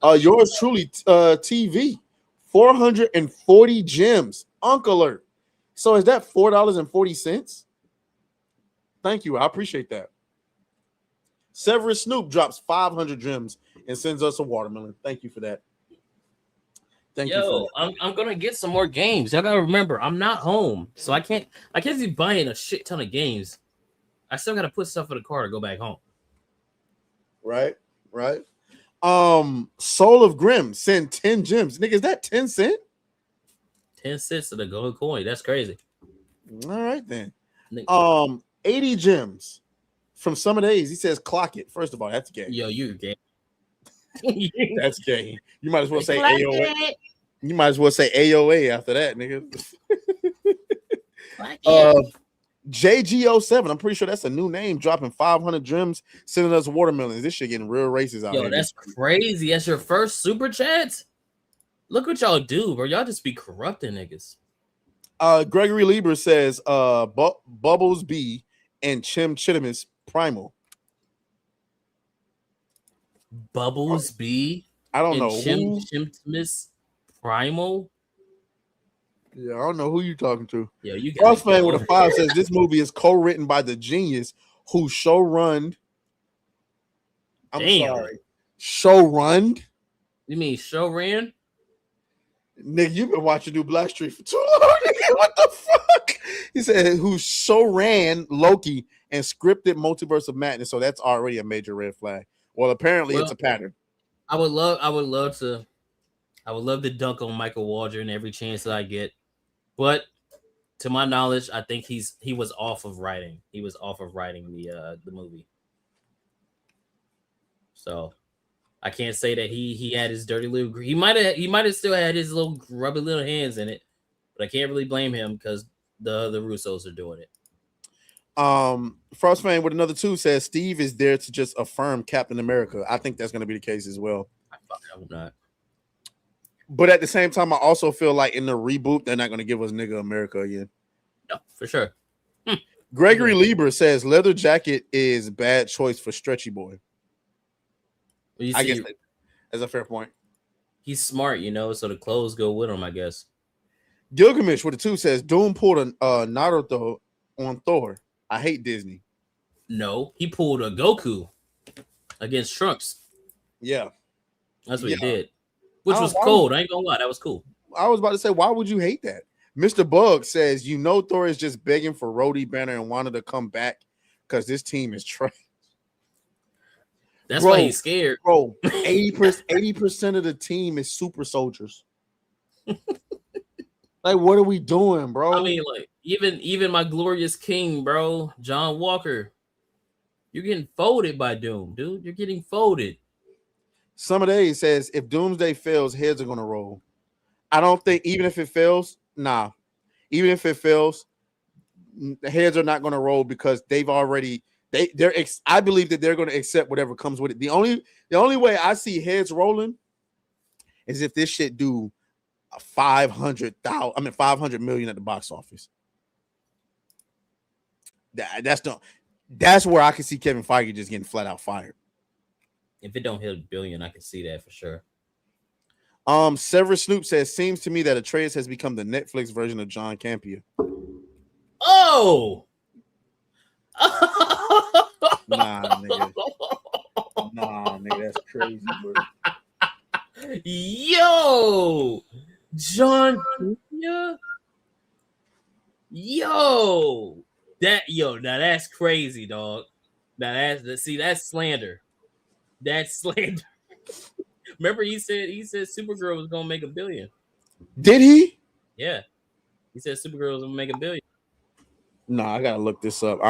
Yours truly, TV, 440 gems, Uncle Alert. So is that $4.40? Thank you, I appreciate that. Severus Snoop drops 500 gems and sends us a watermelon. Thank you for that. Thank you for that. I'm gonna get some more games. Y'all gotta remember, I'm not home, so I can't be buying a shit ton of games. I still gotta put stuff in the car to go back home. Right. Soul of Grim send 10 gems. Nigga, is that 10 cents? 10 cents to the gold coin. That's crazy. All right then. 80 gems from some of days. He says clock it. First of all, that's gay. Yo, you're gay. That's gay. You might as well say AOA. You might as well say AOA after that, nigga. JG07, I'm pretty sure that's a new name, dropping 500 gems, sending us watermelons. This shit getting real racist out here. Yo, that's crazy. That's your first super chat? Look what y'all do, bro. Y'all just be corrupting niggas. Gregory Lieber says Bubbles B and Chim Chittimus Primal. Bubbles B? I don't know. Chimtimus Primal? Yeah, I don't know who you talking to. Yeah, you got fan with a 5 says this movie is co-written by the genius who showrunned. Sorry. Showrunned? You mean showran? Nigga, you've been watching New Blackstreet for too long. What the fuck? He said who showran Loki and scripted Multiverse of Madness. So that's already a major red flag. Well, apparently it's a pattern. I would love to dunk on Michael Waldron every chance that I get. But to my knowledge, I think he was off of writing. He was off of writing the movie. So I can't say that he had his dirty little. He might have still had his little grubby little hands in it, but I can't really blame him because the Russos are doing it. Frost Fan with another 2 says Steve is there to just affirm Captain America. I think that's going to be the case as well. I hope not. But at the same time, I also feel like in the reboot, they're not going to give us nigga America again. No, for sure. Gregory Lieber says leather jacket is bad choice for Stretchy Boy. That's a fair point. He's smart, you know, so the clothes go with him, I guess. Gilgamesh with a 2 says Doom pulled a Naruto on Thor. I hate Disney. No, he pulled a Goku against Trunks. Yeah. That's what he did. Which was cold. I ain't gonna lie, that was cool. I was about to say, why would you hate that? Mr. Bug says, you know, Thor is just begging for Rhodey, Banner, and Wanda to come back because this team is trash. That's why he's scared. Bro, 80% of the team is super soldiers. Like, what are we doing, bro? I mean, like, even my glorious king, bro, John Walker, you're getting folded by Doom, dude. You're getting folded. Some of days says, if Doomsday fails, heads are gonna roll. I don't think, even if it fails, nah. Even if it fails, the heads are not gonna roll because they've already I believe that they're gonna accept whatever comes with it. The only way I see heads rolling is if this shit do 500 million at the box office. That's where I can see Kevin Feige just getting flat out fired. If it don't hit $1 billion, I can see that for sure. Severus Snoop says, seems to me that Atreus has become the Netflix version of John Campea. Oh, nah, nigga, that's crazy, bro. Yo, John Campea? Now that's crazy, dog. Now that's slander. That's slander. Remember, he said Supergirl was gonna make $1 billion. Did he? Yeah, he said Supergirl was gonna make $1 billion. Nah, I gotta look this up.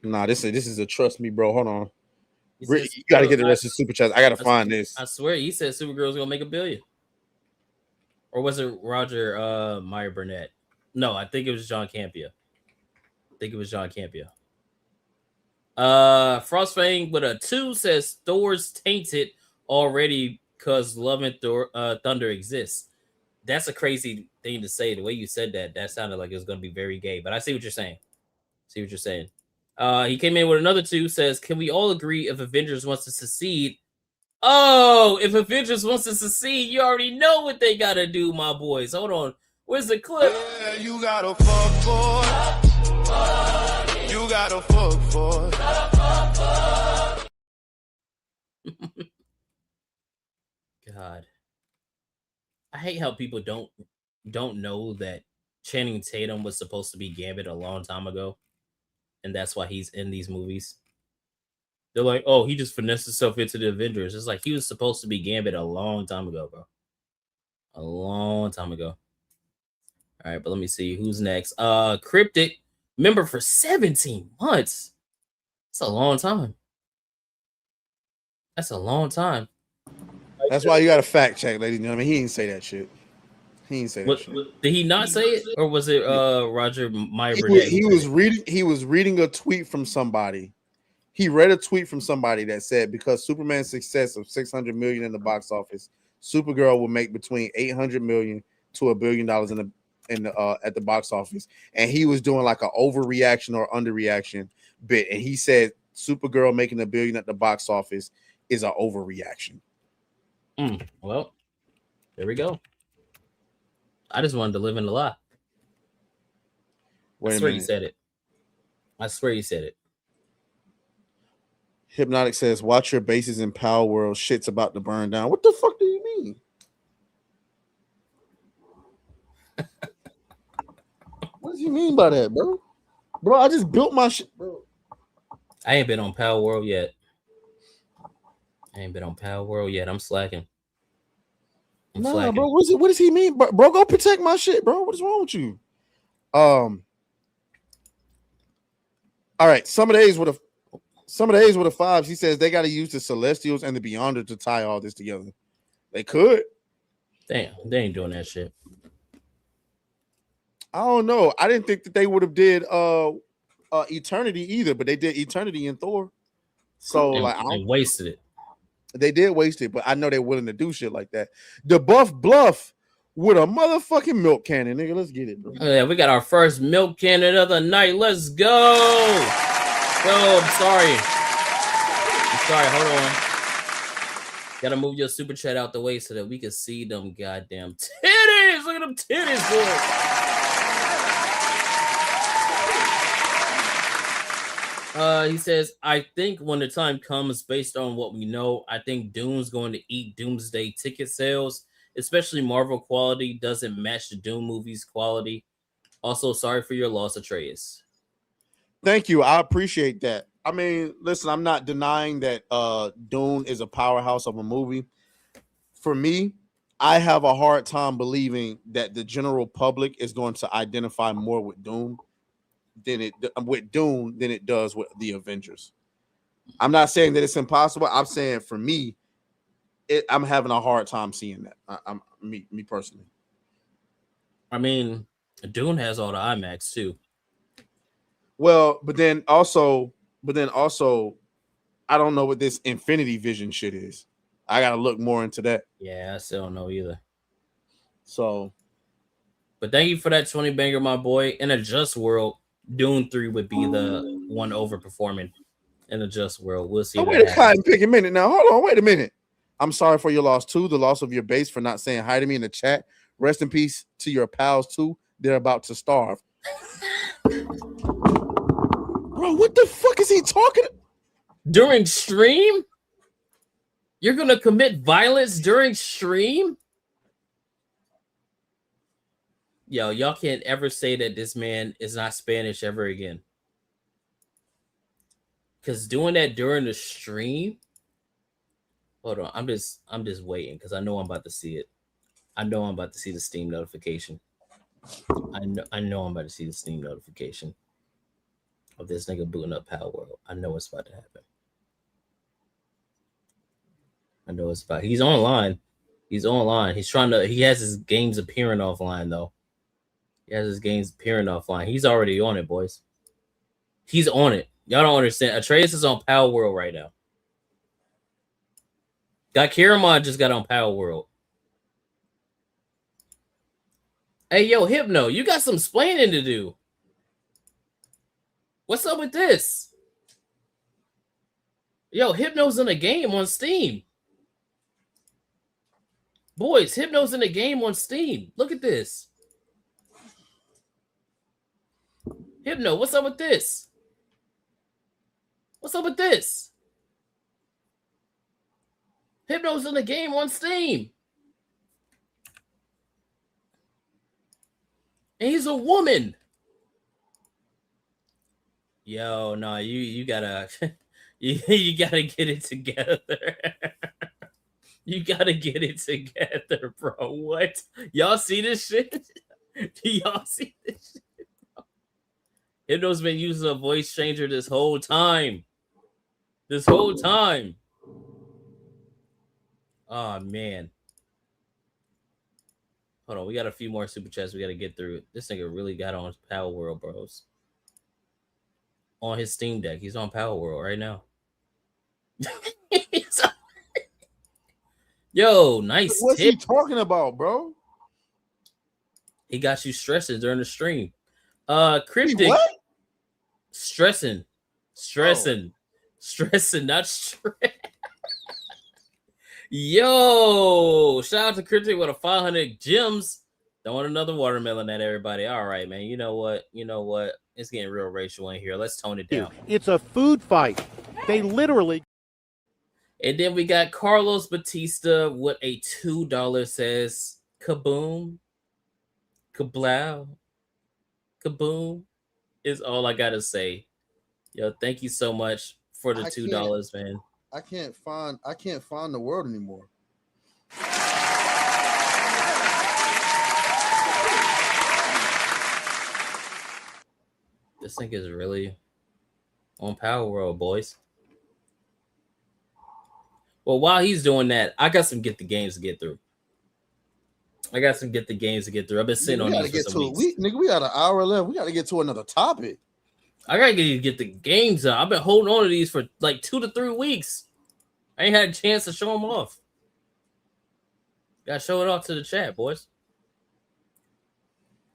This is a trust me, bro. Hold on. You gotta get the rest of the super chats. I gotta find this. I swear, he said Supergirl was gonna make $1 billion. Or was it Roger Meyer Burnett? No, I think it was John Campea. Frostfang with a 2 says Thor's tainted already because Love and Thunder exists. That's a crazy thing to say. The way you said that sounded like it was going to be very gay. But I see what you're saying. He came in with another 2, says, can we all agree if Avengers wants to succeed? Oh, if Avengers wants to succeed, you already know what they got to do, my boys. Hold on. Where's the clip? Yeah, you gotta fuck for it. You gotta fuck for it. God, I hate how people don't know that Channing Tatum was supposed to be Gambit a long time ago, and that's why he's in these movies. They're like, oh, he just finessed himself into the Avengers. It's like he was supposed to be Gambit a long time ago, bro. A long time ago. All right, but let me see who's next. Cryptic member for 17 months. That's a long time. That's why you got to fact check, ladies and gentlemen. He didn't say that shit. Did he not say it, or was it Roger Meyer Burnett? He was reading a tweet from somebody. He read a tweet from somebody that said because Superman's success of 600 million in the box office, Supergirl will make between 800 million to $1 billion at the box office, and he was doing like an overreaction or underreaction bit, and he said Supergirl making $1 billion at the box office is an overreaction. Well, there we go. I just wanted to live in the lie. I swear you said it. Hypnotic says, watch your bases in Power World. Shit's about to burn down. What the fuck do you mean? What do you mean by that, bro? Bro, I just built my shit, bro. I ain't been on Power World yet. I'm slacking. Bro. What does he mean? Bro, go protect my shit, bro. What is wrong with you? All right. Some of the A's with a 5. He says they got to use the Celestials and the Beyonder to tie all this together. They could. Damn, they ain't doing that shit. I don't know. I didn't think that they would have did Eternity either, but they did Eternity in Thor. So they wasted it. They did waste it, but I know they're willing to do shit like that. The Buff Bluff with a motherfucking milk cannon, nigga. Let's get it, bro. Oh, yeah, we got our first milk cannon of the night. Let's go. Oh, I'm sorry. Hold on. Gotta move your super chat out the way so that we can see them goddamn titties. Look at them titties, boy. He says, I think when the time comes, based on what we know, I think Doom's going to eat Doomsday ticket sales, especially Marvel quality doesn't match the Doom movie's quality. Also, sorry for your loss, Atreus. Thank you. I appreciate that. I mean, listen, I'm not denying that Dune is a powerhouse of a movie. For me, I have a hard time believing that the general public is going to identify more with Dune than it does with the Avengers. I'm not saying that it's impossible. I'm saying for me, I'm having a hard time seeing that. Me personally. I mean, Dune has all the IMAX too. Well, but then also, I don't know what this Infinity Vision shit is. I gotta look more into that. Yeah, I still don't know either. So, but thank you for that 20 banger, my boy. In a just world, Dune 3 would be the one overperforming. In a just world, we'll see. Wait a minute now. Hold on, wait a minute. I'm sorry for your loss too. The loss of your base for not saying hi to me in the chat. Rest in peace to your pals too. They're about to starve. Bro, what the fuck is he talking? During stream? You're gonna commit violence during stream? Yo, y'all can't ever say that this man is not Spanish ever again. Because doing that during the stream. Hold on, I'm just waiting because I know I'm about to see it. I know I'm about to see the Steam notification. I know I'm about to see the Steam notification of this nigga booting up Power World. I know it's about to happen. I know it's about. He's online. He's online. He's trying to. He has his games appearing offline though. He has his games appearing offline. He's already on it, boys. He's on it. Y'all don't understand. Atreus is on Power World right now. Kiramon just got on Power World. Hey, yo, Hypno, you got some splaining to do. What's up with this? Yo, Hypno's in a game on Steam. Boys, Hypno's in a game on Steam. Look at this. Hypno, what's up with this? What's up with this? Hypno's in a game on Steam. And he's a woman. Yo, no, you gotta you gotta get it together. You gotta get it together, bro. What? Y'all see this shit? Do y'all see this shit, bro? Hypno's been using a voice changer this whole time. This whole time. Oh, man. Hold on. We got a few more super chats we got to get through. This nigga really got on Power World, bros. On his Steam Deck. He's on Power World right now. Yo, nice. What's he talking about, bro? He got you stressing during the stream. Cryptic. What? Stressing, not stress. Yo, shout out to Cryptic with a 500 gems. Don't want another watermelon at everybody. All right, man. You know what? It's getting real racial in here. Let's tone it down. It's a food fight. They literally. And then we got Carlos Batista with a $2 says, kaboom, kablow, kaboom is all I gotta say. Yo, thank you so much for the $2, man. I can't find the word anymore. This thing is really on Power World, boys. Well, while he's doing that, I got some get the games to get through. I've been sitting on these for some weeks. We got an hour left. We got to get to another topic. I gotta get the games out. I've been holding on to these for like 2 to 3 weeks. I ain't had a chance to show them off. Gotta show it off to the chat, boys.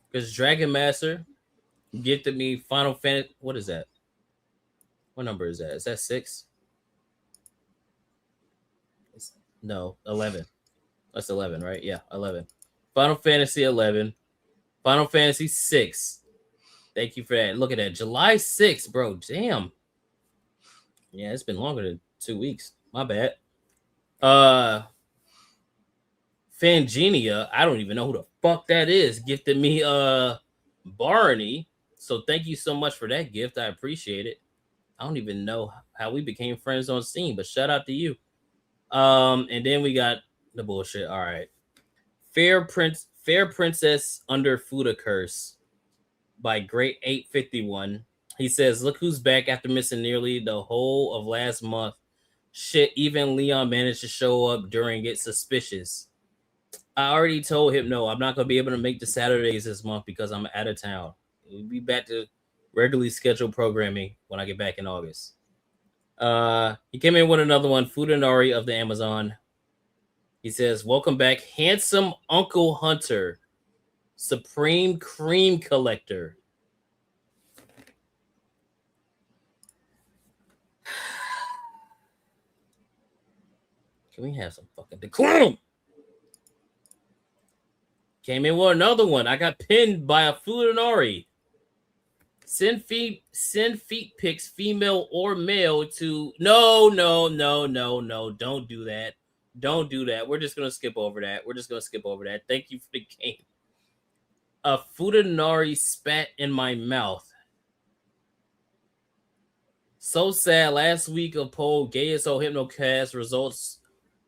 Because Dragon Master gifted me Final Fantasy. What is that? What number is that? Is that 6? No, 11. That's 11, right? Yeah, 11. Final Fantasy 11. Final Fantasy 6. Thank you for that. Look at that. July 6th, bro. Damn. Yeah, it's been longer than 2 weeks. My bad. Fangenia, I don't even know who the fuck that is, gifted me Barney. So thank you so much for that gift. I appreciate it. I don't even know how we became friends on Steam, but shout out to you. And then we got the bullshit. All right. Fair Princess Under Fuda Curse by Great 851. He says, look who's back after missing nearly the whole of last month. Shit, even Leon managed to show up during it. Suspicious. I already told him no, I'm not going to be able to make the Saturdays this month because I'm out of town. We'll be back to regularly scheduled programming when I get back in August. He came in with another one, Fudanari of the Amazon. He says, welcome back, handsome Uncle Hunter, Supreme Cream Collector. Can we have some fucking decorum? Came in with another one. I got pinned by a Fudanari. Send feet pics, female or male, to no. Don't do that. Don't do that. We're just gonna skip over that. Thank you for the game. A Fudanari spat in my mouth. So sad. Last week of poll, Gaius O Hypnocast results: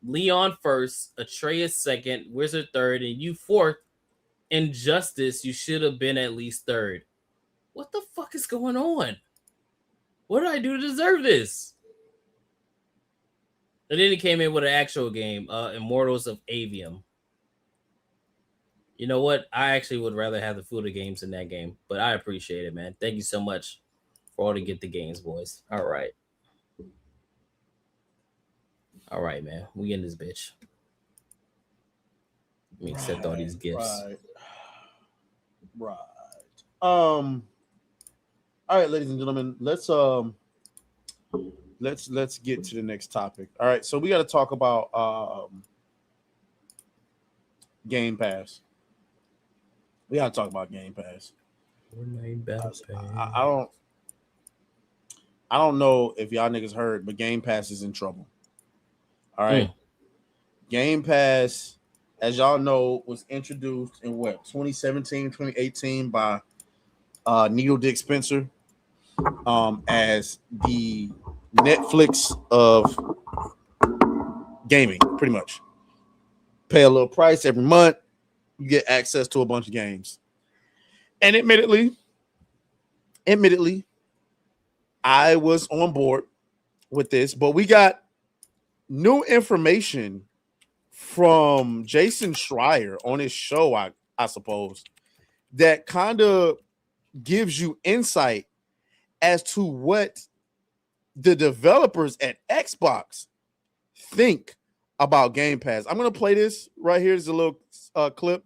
Leon first, Atreus second, Wizard third, and you fourth. Injustice, you should have been at least third. What the fuck is going on? What did I do to deserve this? And then he came in with an actual game, Immortals of Avium. You know what? I actually would rather have the Fuda games in that game, but I appreciate it, man. Thank you so much for all to get the games, boys. All right. All right, man. We in this bitch. Let me accept all these gifts. Right. All right, ladies and gentlemen, let's get to the next topic. All right, so we got to talk about Game Pass. We got to talk about Game Pass. I don't know if y'all niggas heard, but Game Pass is in trouble. All right. Game Pass, as y'all know, was introduced in 2017, 2018 by Needle Dick Spencer as the Netflix of gaming, pretty much. Pay a little price every month, you get access to a bunch of games. And admittedly, I was on board with this, but we got new information from Jason Schreier on his show, I suppose, that kind of gives you insight as to what the developers at Xbox think about Game Pass. I'm going to play this right here. There's a little clip.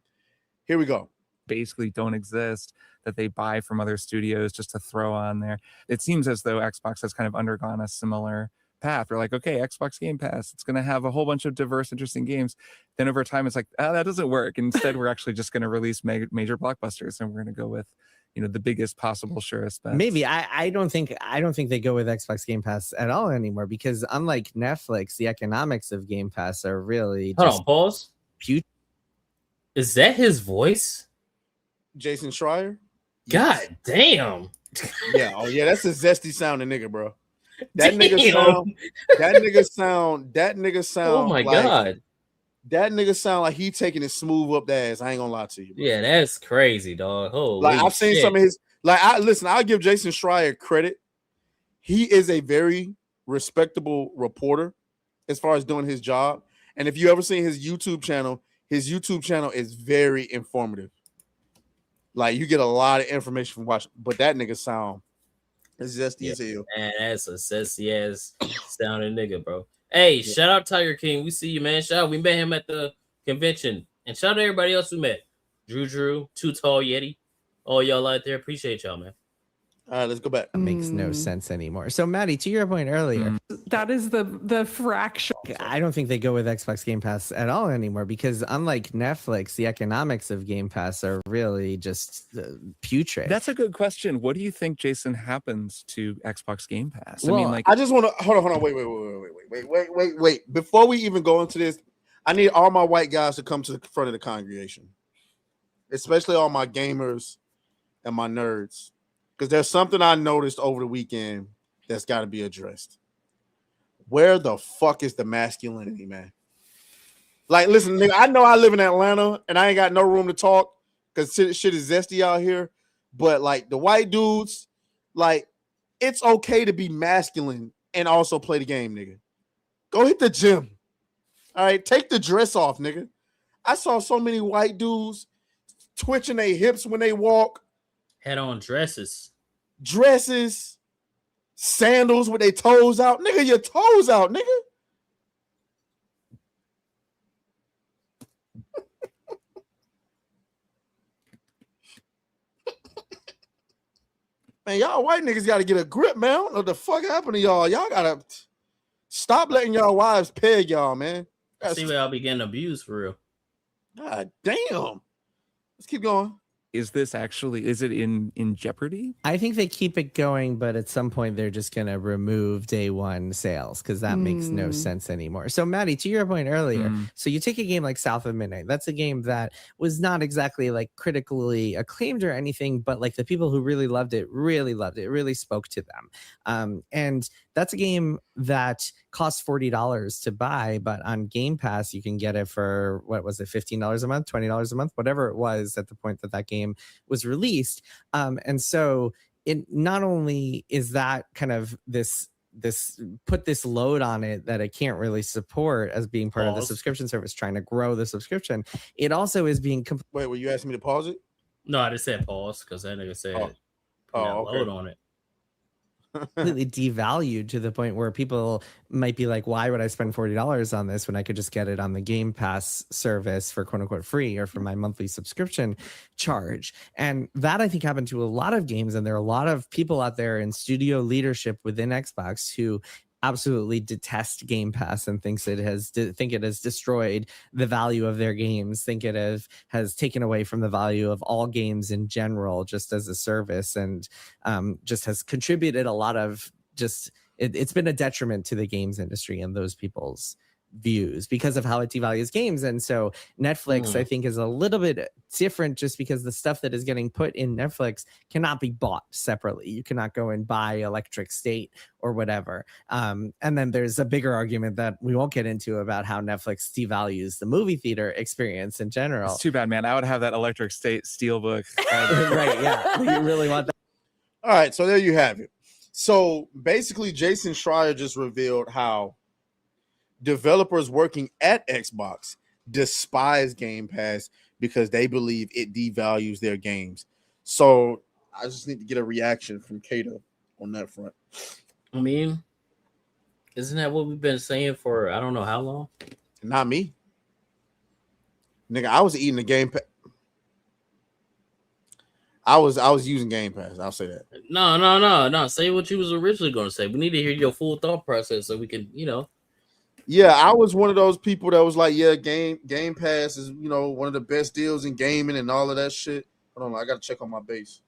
Here we go. Basically don't exist, that they buy from other studios just to throw on there. It seems as though Xbox has kind of undergone a similar path. We're like, okay, Xbox Game Pass, it's going to have a whole bunch of diverse, interesting games. Then over time, it's like, oh, that doesn't work. Instead, we're actually just going to release major blockbusters, and we're going to go with, the biggest possible surest bets. Maybe I don't think they go with Xbox Game Pass at all anymore, because unlike Netflix, the economics of Game Pass are really Hold on, pause. Is that his voice? Jason Schreier? God damn. Yeah, oh yeah, that's a zesty sounding nigga, bro. That nigga sound. Oh my god. That nigga sound like he taking it smooth up the ass. I ain't gonna lie to you, bro. Yeah, that's crazy, dog. Holy like I've seen shit. some of his. I'll give Jason Schreier credit. He is a very respectable reporter as far as doing his job. And if you ever seen his YouTube channel is very informative. Like, you get a lot of information from watching, but that nigga sound is zesty as hell. Man, that's a zesty ass sounding nigga, bro. Hey, shout out Tiger King. We see you, man. Shout out. We met him at the convention. And shout out to everybody else we met. Drew, Too Tall Yeti. All y'all out there. Appreciate y'all, man. All right, let's go back. That makes no sense anymore. So, Maddie, to your point earlier, that is the fraction. I don't think they go with Xbox Game Pass at all anymore because, unlike Netflix, the economics of Game Pass are really just putrid. That's a good question. What do you think, Jason, happens to Xbox Game Pass? Well, I mean, like, I just want to hold on. Wait. Before we even go into this, I need all my white guys to come to the front of the congregation, especially all my gamers and my nerds, because there's something I noticed over the weekend that's got to be addressed. Where the fuck is the masculinity, man? Like, listen, nigga, I know I live in Atlanta and I ain't got no room to talk because shit is zesty out here. But like the white dudes, like, it's okay to be masculine and also play the game, nigga. Go hit the gym. All right, take the dress off, nigga. I saw so many white dudes twitching their hips when they walk. Had on dresses, sandals with their toes out. Nigga, your toes out, nigga. Man, y'all white niggas got to get a grip, man. I don't know what the fuck happened to y'all. Y'all got to stop letting y'all wives peg y'all, man. see where I'll be getting abused for real. God damn. Let's keep going. Is it in jeopardy? I think they keep it going, but at some point they're just going to remove day one sales because that makes no sense anymore. So, Maddie, to your point earlier, so you take a game like South of Midnight. That's a game that was not exactly like critically acclaimed or anything, but like the people who really loved it, really spoke to them. And that's a game that costs $40 to buy, but on Game Pass, you can get it for, what was it, $15 a month, $20 a month, whatever it was at the point that game was released. And so it not only is that kind of this put this load on it that it can't really support as being part of the subscription service, trying to grow the subscription, it also is being Wait, were you asking me to pause it? No, I just said pause because that nigga said load on it. completely devalued to the point where people might be like, why would I spend $40 on this when I could just get it on the Game Pass service for quote unquote free or for my monthly subscription charge? And that I think happened to a lot of games. And there are a lot of people out there in studio leadership within Xbox who absolutely detest Game Pass and think it has destroyed the value of their games, think it has taken away from the value of all games in general, just as a service, and just has contributed a lot of it's been a detriment to the games industry and those people's views because of how it devalues games. And so Netflix, I think, is a little bit different just because the stuff that is getting put in Netflix cannot be bought separately. You cannot go and buy Electric State or whatever. And then there's a bigger argument that we won't get into about how Netflix devalues the movie theater experience in general. It's too bad, man. I would have that Electric State Steelbook. Right, yeah. You really want that. All right, so there you have it. So basically, Jason Schreier just revealed how developers working at Xbox despise Game Pass because they believe it devalues their games. So I just need to get a reaction from Kato on that front. I mean, isn't that what we've been saying for I don't know how long? Not me. Nigga, I was eating the Game Pass. I was using Game Pass. I'll say that. No. Say what you was originally going to say. We need to hear your full thought process so we can, Yeah, I was one of those people that was like, yeah, Game Pass is, one of the best deals in gaming and all of that shit. Hold on, I got to check on my base.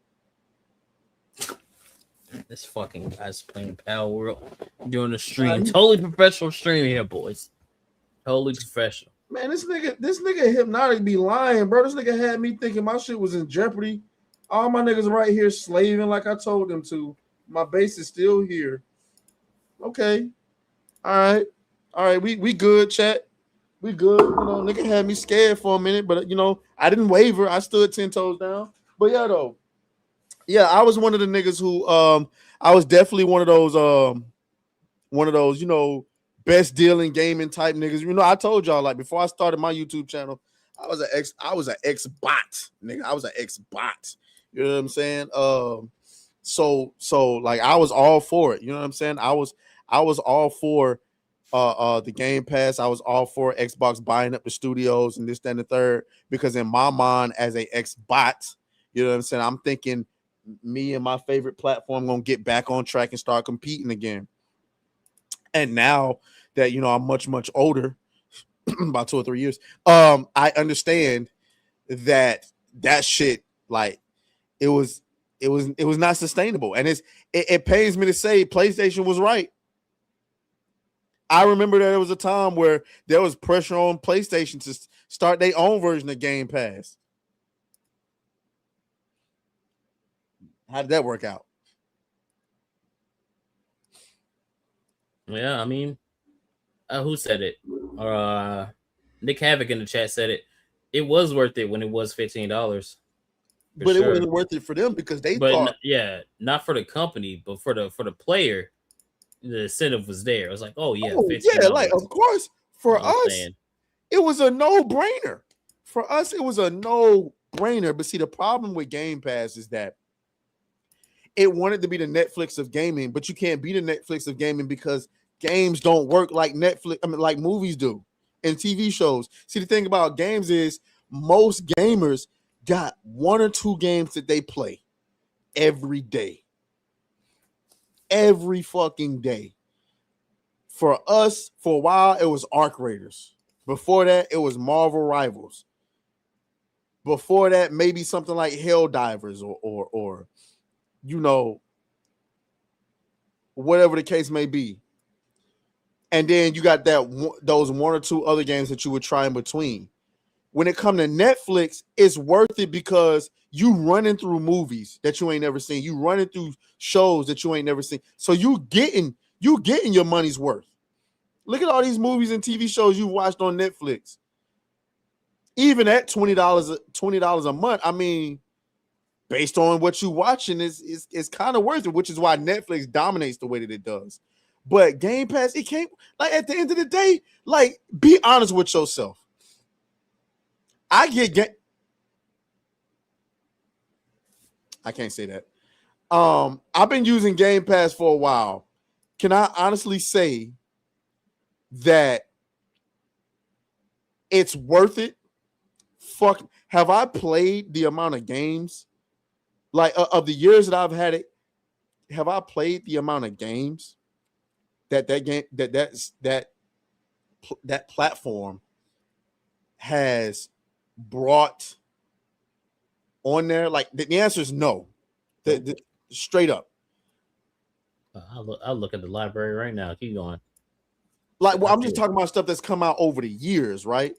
This fucking guy's playing Power World doing a stream. Totally professional stream here, boys. Totally professional. Man, this nigga Hypnotic be lying, bro. This nigga had me thinking my shit was in jeopardy. All my niggas right here slaving like I told them to. My base is still here. Okay. All right. We good, chat. We good. Nigga had me scared for a minute, but I didn't waver. I stood 10 toes down. But yeah, though. Yeah, I was one of the niggas who I was definitely one of those, best deal in gaming type niggas. I told y'all, like, before I started my YouTube channel, I was an ex-bot, nigga. I was an ex-bot. You know what I'm saying? So like I was all for it. You know what I'm saying? I was all for the Game Pass. I was all for Xbox buying up the studios and this, that, and the third. Because in my mind, as a ex-bot, you know what I'm saying? I'm thinking me and my favorite platform gonna get back on track and start competing again. And now that I'm much older, about 2 or 3 years, I understand that shit, like, it was not sustainable, and it pains me to say PlayStation was right. I remember there was a time where there was pressure on PlayStation to start their own version of Game Pass. How did that work out? Yeah, I mean, who said it? Nick Havoc in the chat said it. It was worth it when it was $15. But it wasn't worth it for them because they thought, not for the company, but for the player, the incentive was there. It was like, oh yeah, $15. Like, of course, for us, it was a no-brainer. For us, it was a no-brainer. But see, the problem with Game Pass is that it wanted to be the Netflix of gaming, but you can't be the Netflix of gaming because games don't work like Netflix. I mean, like movies do and TV shows. See, the thing about games is most gamers got 1 or 2 games that they play every day. Every fucking day. For us, for a while, it was Arc Raiders. Before that, it was Marvel Rivals. Before that, maybe something like Helldivers or whatever the case may be. And then you got those 1 or 2 other games that you would try in between. When it comes to Netflix, it's worth it because you running through movies that you ain't never seen. You running through shows that you ain't never seen. So you getting your money's worth. Look at all these movies and TV shows you watched on Netflix. Even at $20 a month, I mean, based on what you're watching, is kind of worth it, which is why Netflix dominates the way that it does. But Game Pass, it can't, like, at the end of the day, like, be honest with yourself. I can't say that. I've been using Game Pass for a while. Can I honestly say that it's worth it? Fuck, have I played the amount of games, like, of the years that I've had it? Have I played the amount of games that platform has brought on there? Like, the answer is no. Straight up. I'll look at the library right now. Keep going. Like, well, I'm just talking about stuff that's come out over the years, right?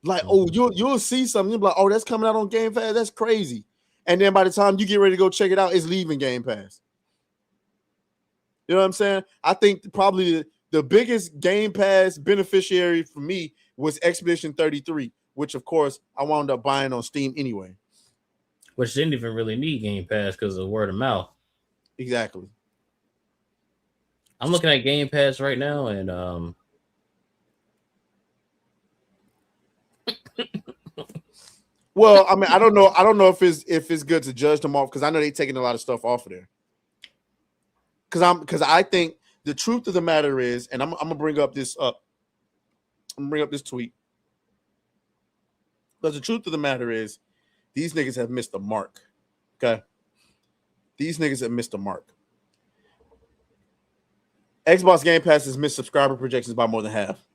Like, you'll see something, you'll be like, oh, that's coming out on Game Pass. That's crazy. And then by the time you get ready to go check it out, it's leaving Game Pass. You know what I'm saying? I think probably the biggest Game Pass beneficiary for me was Expedition 33, which, of course, I wound up buying on Steam anyway. Which didn't even really need Game Pass because of word of mouth. Exactly. I'm looking at Game Pass right now, and well, I mean, I don't know if it's good to judge them off because I know they're taking a lot of stuff off of there. Because I think the truth of the matter is, and I'm gonna bring up this tweet. Because the truth of the matter is, these niggas have missed the mark. Okay, these niggas have missed the mark. Xbox Game Pass has missed subscriber projections by more than half.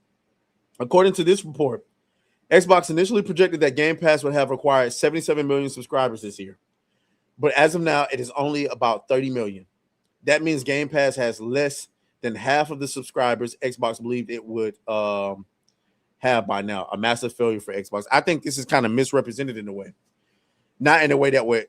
According to this report, Xbox initially projected that Game Pass would have required 77 million subscribers this year. But as of now, it is only about 30 million. That means Game Pass has less than half of the subscribers Xbox believed it would have by now. A massive failure for Xbox. I think this is kind of misrepresented in a way. Not in a way that would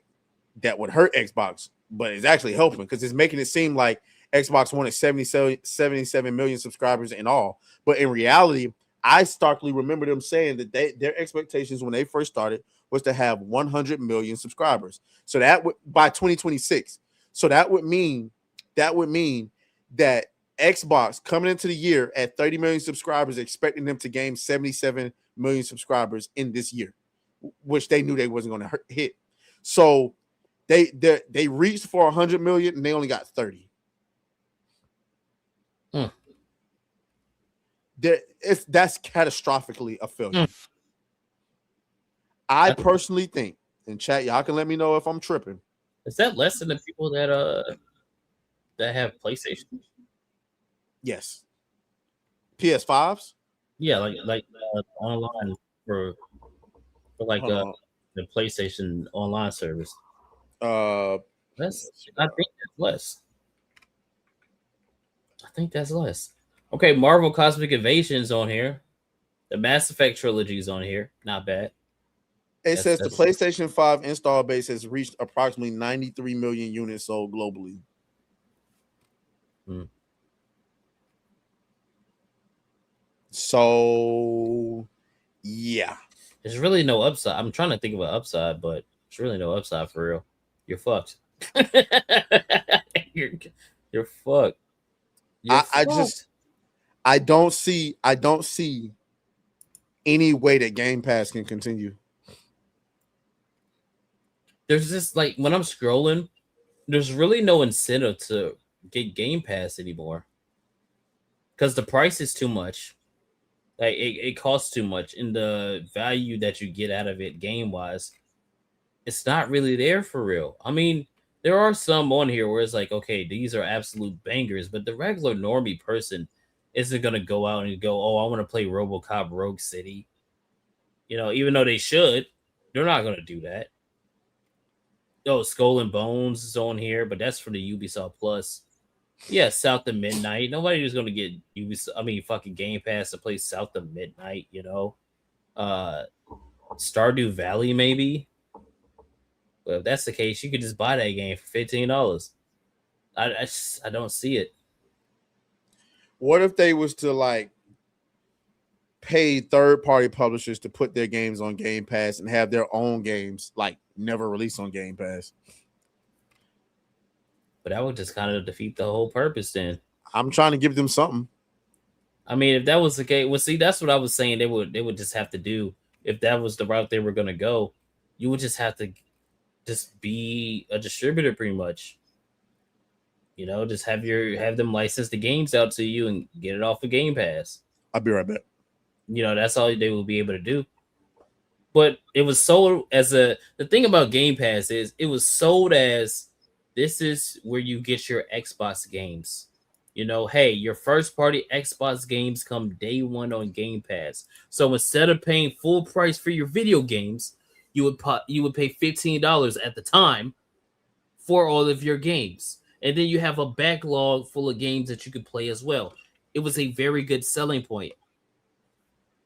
hurt Xbox, but it's actually helping because it's making it seem like Xbox wanted 77 million subscribers in all. But in reality, I starkly remember them saying that their expectations when they first started was to have 100 million subscribers. So that would by 2026. So that would mean that Xbox coming into the year at 30 million subscribers, expecting them to gain 77 million subscribers in this year, which they knew they wasn't going to hit. So they reached for 100 million and they only got 30. That's catastrophically a failure. I personally think, and chat, y'all can let me know if I'm tripping. Is that less than the people that have PlayStation? Yes. PS5s? Yeah, like online for like Hold the PlayStation online service. on. I think that's less. I think that's less. Okay, Marvel Cosmic Invasion's on here. The Mass Effect trilogy is on here. Not bad. It says the PlayStation 5 install base has reached approximately 93 million units sold globally. So, yeah. There's really no upside. I'm trying to think of an upside, but there's really no upside for real. You're fucked. You're fucked. I don't see any way that Game Pass can continue. There's just like when I'm scrolling, there's really no incentive to get Game Pass anymore because the price is too much. Like it costs too much, and the value that you get out of it game wise, it's not really there for real. I mean, there are some on here where it's like, okay, these are absolute bangers, but the regular normie person isn't gonna go out and go, oh, I want to play RoboCop Rogue City. You know, even though they should, they're not gonna do that. Oh, Skull and Bones is on here, but that's for the Ubisoft Plus. Yeah, South of Midnight. Nobody's going to get fucking Game Pass to play South of Midnight, you know? Stardew Valley, maybe? Well, if that's the case, you could just buy that game for $15. I don't see it. What if they was to like pay third-party publishers to put their games on Game Pass and have their own games like never released on Game Pass? But that would just kind of defeat the whole purpose then. I'm trying to give them something. I mean, if that was the case, well, see, that's what I was saying. They would just have to do. If that was the route they were going to go, you would just have to just be a distributor pretty much. You know, just have them license the games out to you and get it off of Game Pass. I'll be right back. You know, that's all they will be able to do. But it was sold as the thing about Game Pass is it was sold as this is where you get your Xbox games. You know, hey, your first party Xbox games come day one on Game Pass. So instead of paying full price for your video games, you would pay $15 at the time for all of your games. And then you have a backlog full of games that you could play as well. It was a very good selling point.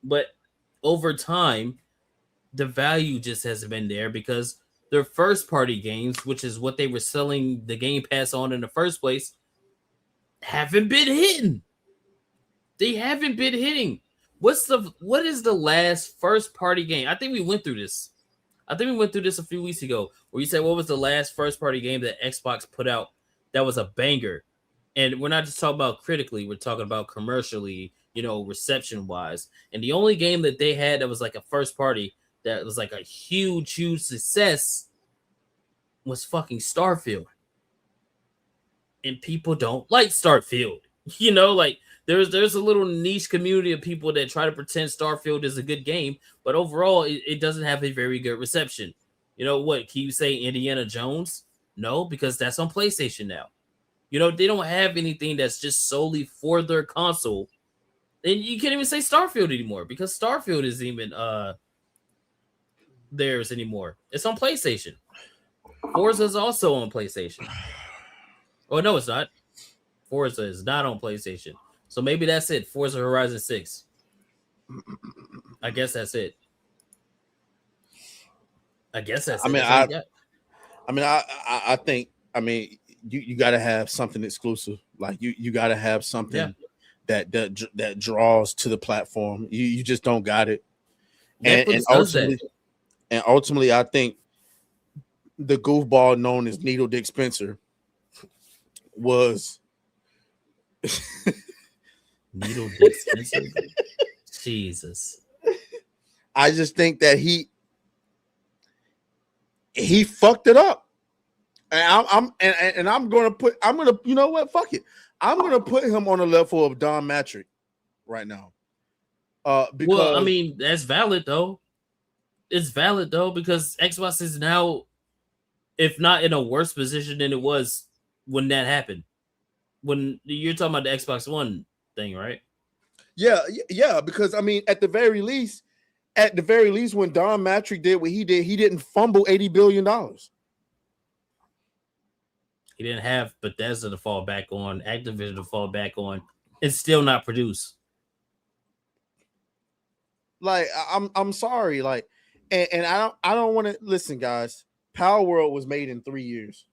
But over time, the value just hasn't been there because their first party games, which is what they were selling the Game Pass on in the first place, haven't been hitting. They haven't been hitting. What is the last first party game? I think we went through this. I think we went through this a few weeks ago where you said, what was the last first party game that Xbox put out that was a banger? And we're not just talking about critically, we're talking about commercially, you know, reception wise. And the only game that they had that was like a first party that was like a huge success was fucking Starfield. And people don't like Starfield. You know, like there's a little niche community of people that try to pretend Starfield is a good game, but overall it doesn't have a very good reception. You know what? Can you say Indiana Jones? No, because that's on PlayStation now. You know, they don't have anything that's just solely for their console. And you can't even say Starfield anymore because Starfield isn't even theirs anymore. It's on PlayStation. Forza is also on PlayStation. Oh, no, it's not. Forza is not on PlayStation. So maybe that's it. Forza Horizon 6. I guess that's it. I think you got to have something exclusive. Like you got to have something that draws to the platform. You just don't got it. And ultimately, I think the goofball known as Needle Dick Spencer was Needle Dick Spencer. Jesus. I just think that he fucked it up. And I'm gonna you know what? Fuck it. I'm gonna put him on the level of Don Matrick right now. Because I mean, that's valid though. It's valid though, because Xbox is now if not in a worse position than it was when that happened. When you're talking about the Xbox One thing, right? Yeah, because I mean, at the very least, when Don Matrick did what he did, he didn't fumble $80 billion. He didn't have Bethesda to fall back on, Activision to fall back on, and still not produce. Like, I'm sorry, like, and I don't want to listen, guys. Power World was made in 3 years.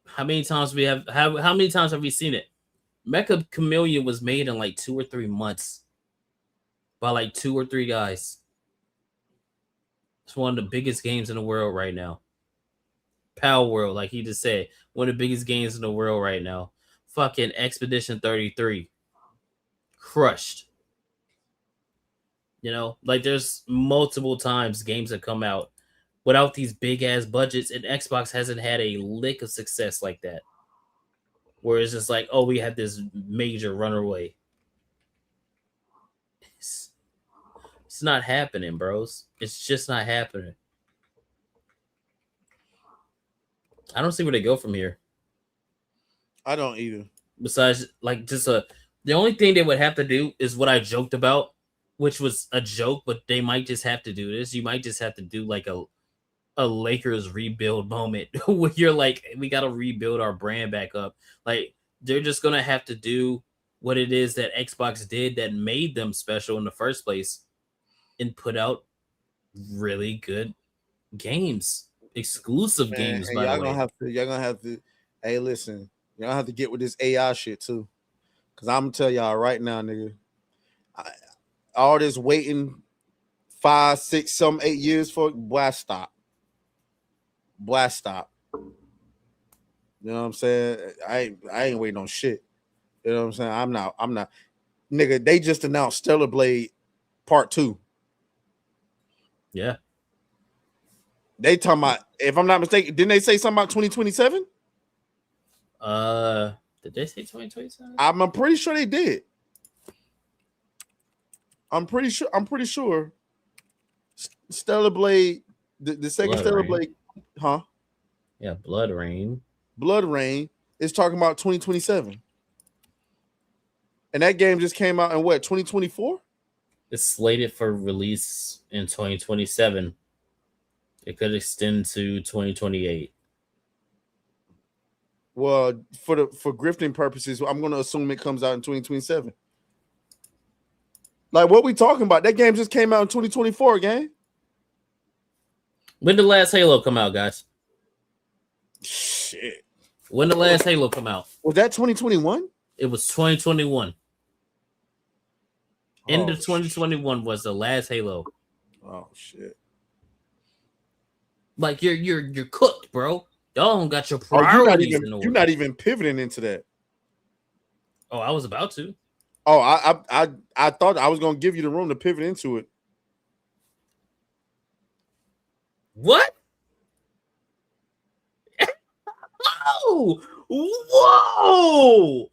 How many times how many times have we seen it? Mecha Chameleon was made in like 2 or 3 months by like 2 or 3 guys. It's one of the biggest games in the world right now. Power World, like he just said, one of the biggest games in the world right now. Fucking Expedition 33. Crushed. You know, like there's multiple times games that come out without these big ass budgets, and Xbox hasn't had a lick of success like that. Where it's just like, oh, we had this major runaway. It's not happening, bros. It's just not happening. I don't see where they go from here. I don't either. Besides, like, the only thing they would have to do is what I joked about, which was a joke, but they might just have to do this. You might just have to do like a Lakers rebuild moment where you're like, we got to rebuild our brand back up. Like, they're just going to have to do what it is that Xbox did that made them special in the first place and put out really good games, exclusive games, by the way. Y'all gonna have to, hey, listen, y'all have to get with this AI shit too. Because I'm going to tell y'all right now, nigga, all this waiting 5, 6, some 8 years for, boy, stop. You know what I'm saying? I ain't waiting on shit. You know what I'm saying? I'm not. Nigga, they just announced Stellar Blade Part 2. Yeah. They talking about, if I'm not mistaken, didn't they say something about 2027? Did they say 2027? I'm pretty sure they did. I'm pretty sure. Stellar Blade, the second Blood Stellar Rain. Blade, huh? Yeah, Blood Rain is talking about 2027. And that game just came out in what, 2024? It's slated for release in 2027. It could extend to 2028. Well, for grifting purposes, I'm going to assume it comes out in 2027. Like, what we talking about? That game just came out in 2024, gang. When did the last Halo come out, guys? Shit. When did the last Halo come out? Was that 2021? It was 2021. End of 2021 was the last Halo. Oh shit! Like you're cooked, bro. Y'all don't got your priorities in order. You're not even pivoting into that. Oh, I was about to. Oh, I thought I was gonna give you the room to pivot into it. What? Oh, whoa!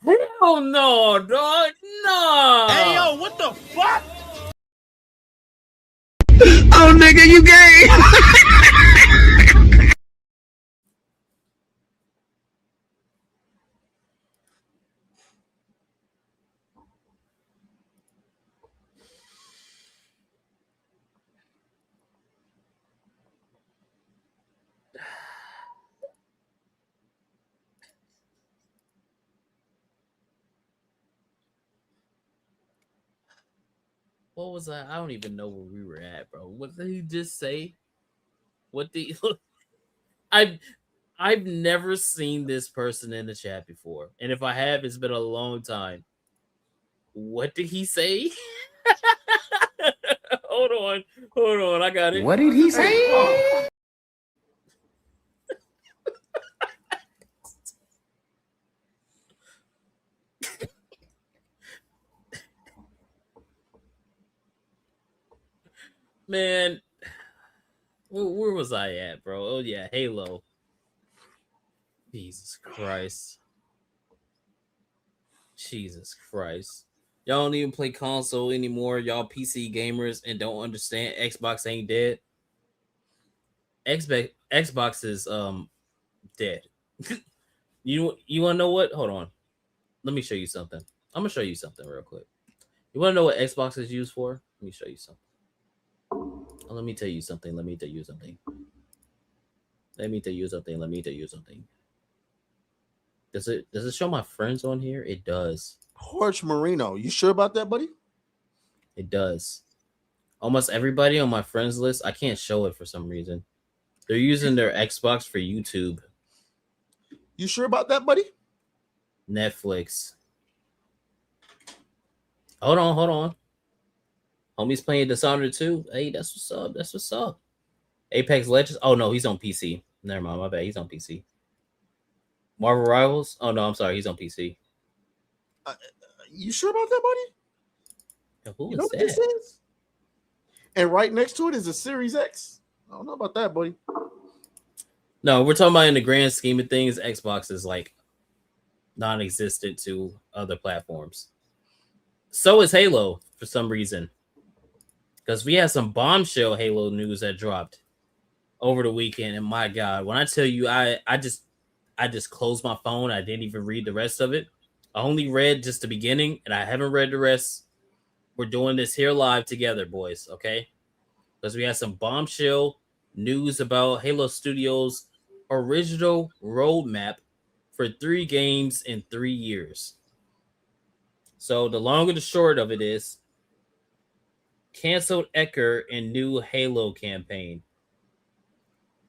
Hell no, dog. No. Hey, yo, what the fuck? Oh, nigga, you gay. What was I? I don't even know where we were at, bro. What did he just say? What the? I've never seen this person in the chat before, and if I have, it's been a long time. What did he say? Hold on, I got it. What did he say? Man, where was I at, bro? Oh yeah, Halo. Jesus Christ. Y'all don't even play console anymore. Y'all PC gamers and don't understand Xbox ain't dead. Xbox is dead. You want to know what? Hold on. Let me show you something. I'm gonna show you something real quick. You want to know what Xbox is used for? Let me show you something. Let me tell you something. Let me tell you something. Let me tell you something. Let me tell you something. Does it show my friends on here? It does. Porch Marino. You sure about that, buddy? It does. Almost everybody on my friends list, I can't show it for some reason. They're using their Xbox for YouTube. You sure about that, buddy? Netflix. Hold on. Homie's playing Dishonored 2. Hey, that's what's up. That's what's up. Apex Legends. Oh, no, he's on PC. Never mind. My bad. He's on PC. Marvel Rivals. Oh, no, I'm sorry. He's on PC. You sure about that, buddy? Who You know is what that? this is? And right next to it is a Series X. I don't know about that, buddy. No, we're talking about in the grand scheme of things, Xbox is like non-existent to other platforms. So is Halo for some reason. Because we had some bombshell Halo news that dropped over the weekend. And my God, when I tell you, I just closed my phone. I didn't even read the rest of it. I only read just the beginning, and I haven't read the rest. We're doing this here live together, boys, okay? Because we had some bombshell news about Halo Studios' original roadmap for 3 games in 3 years. So the long and the short of it is canceled Ecker and new Halo campaign.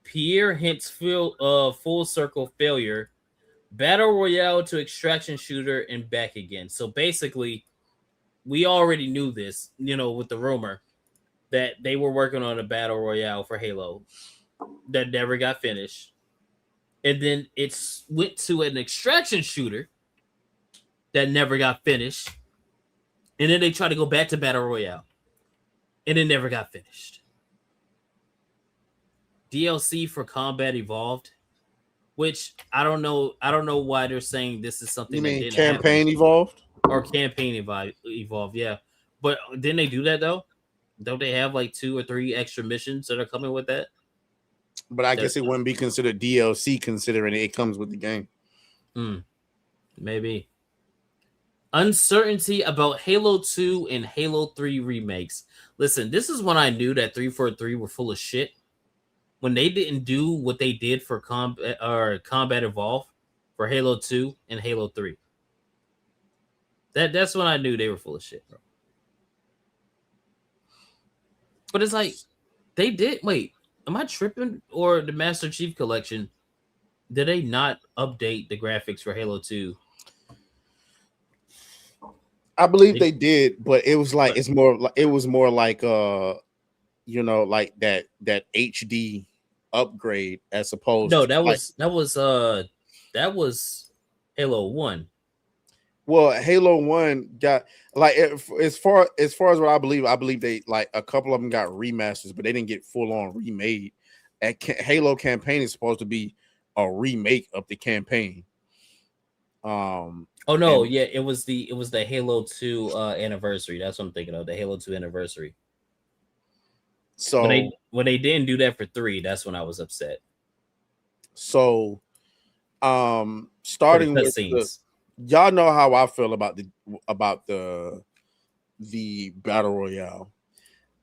Pierre hints full circle failure. Battle Royale to extraction shooter and back again. So basically, we already knew this, with the rumor that they were working on a Battle Royale for Halo that never got finished. And then it went to an extraction shooter that never got finished. And then they tried to go back to Battle Royale. And it never got finished. DLC for Combat Evolved, which I don't know why they're saying this is something. You that mean didn't Campaign happen. Evolved? Or Campaign Evolved, yeah. But didn't they do that though? Don't they have like 2 or 3 extra missions that are coming with that? But I guess it wouldn't be considered DLC considering it comes with the game. Maybe. Uncertainty about Halo 2 and Halo 3 remakes. Listen, this is when I knew that 343 were full of shit. When they didn't do what they did for Combat Evolved for Halo 2 and Halo 3. That's when I knew they were full of shit, bro. But it's like they did. Wait, am I tripping? Or the Master Chief Collection? Did they not update the graphics for Halo 2? I believe they did, but it was like it was more like like that HD upgrade as opposed to that was Halo 1. Well, Halo 1 got like as far as what I believe they like a couple of them got remasters, but they didn't get full on remade. Halo campaign is supposed to be a remake of the campaign. Oh no, yeah, it was the Halo 2 anniversary. That's what I'm thinking of, the Halo 2 anniversary. So when they didn't do that for 3, that's when I was upset. So starting with y'all know how I feel about the Battle Royale.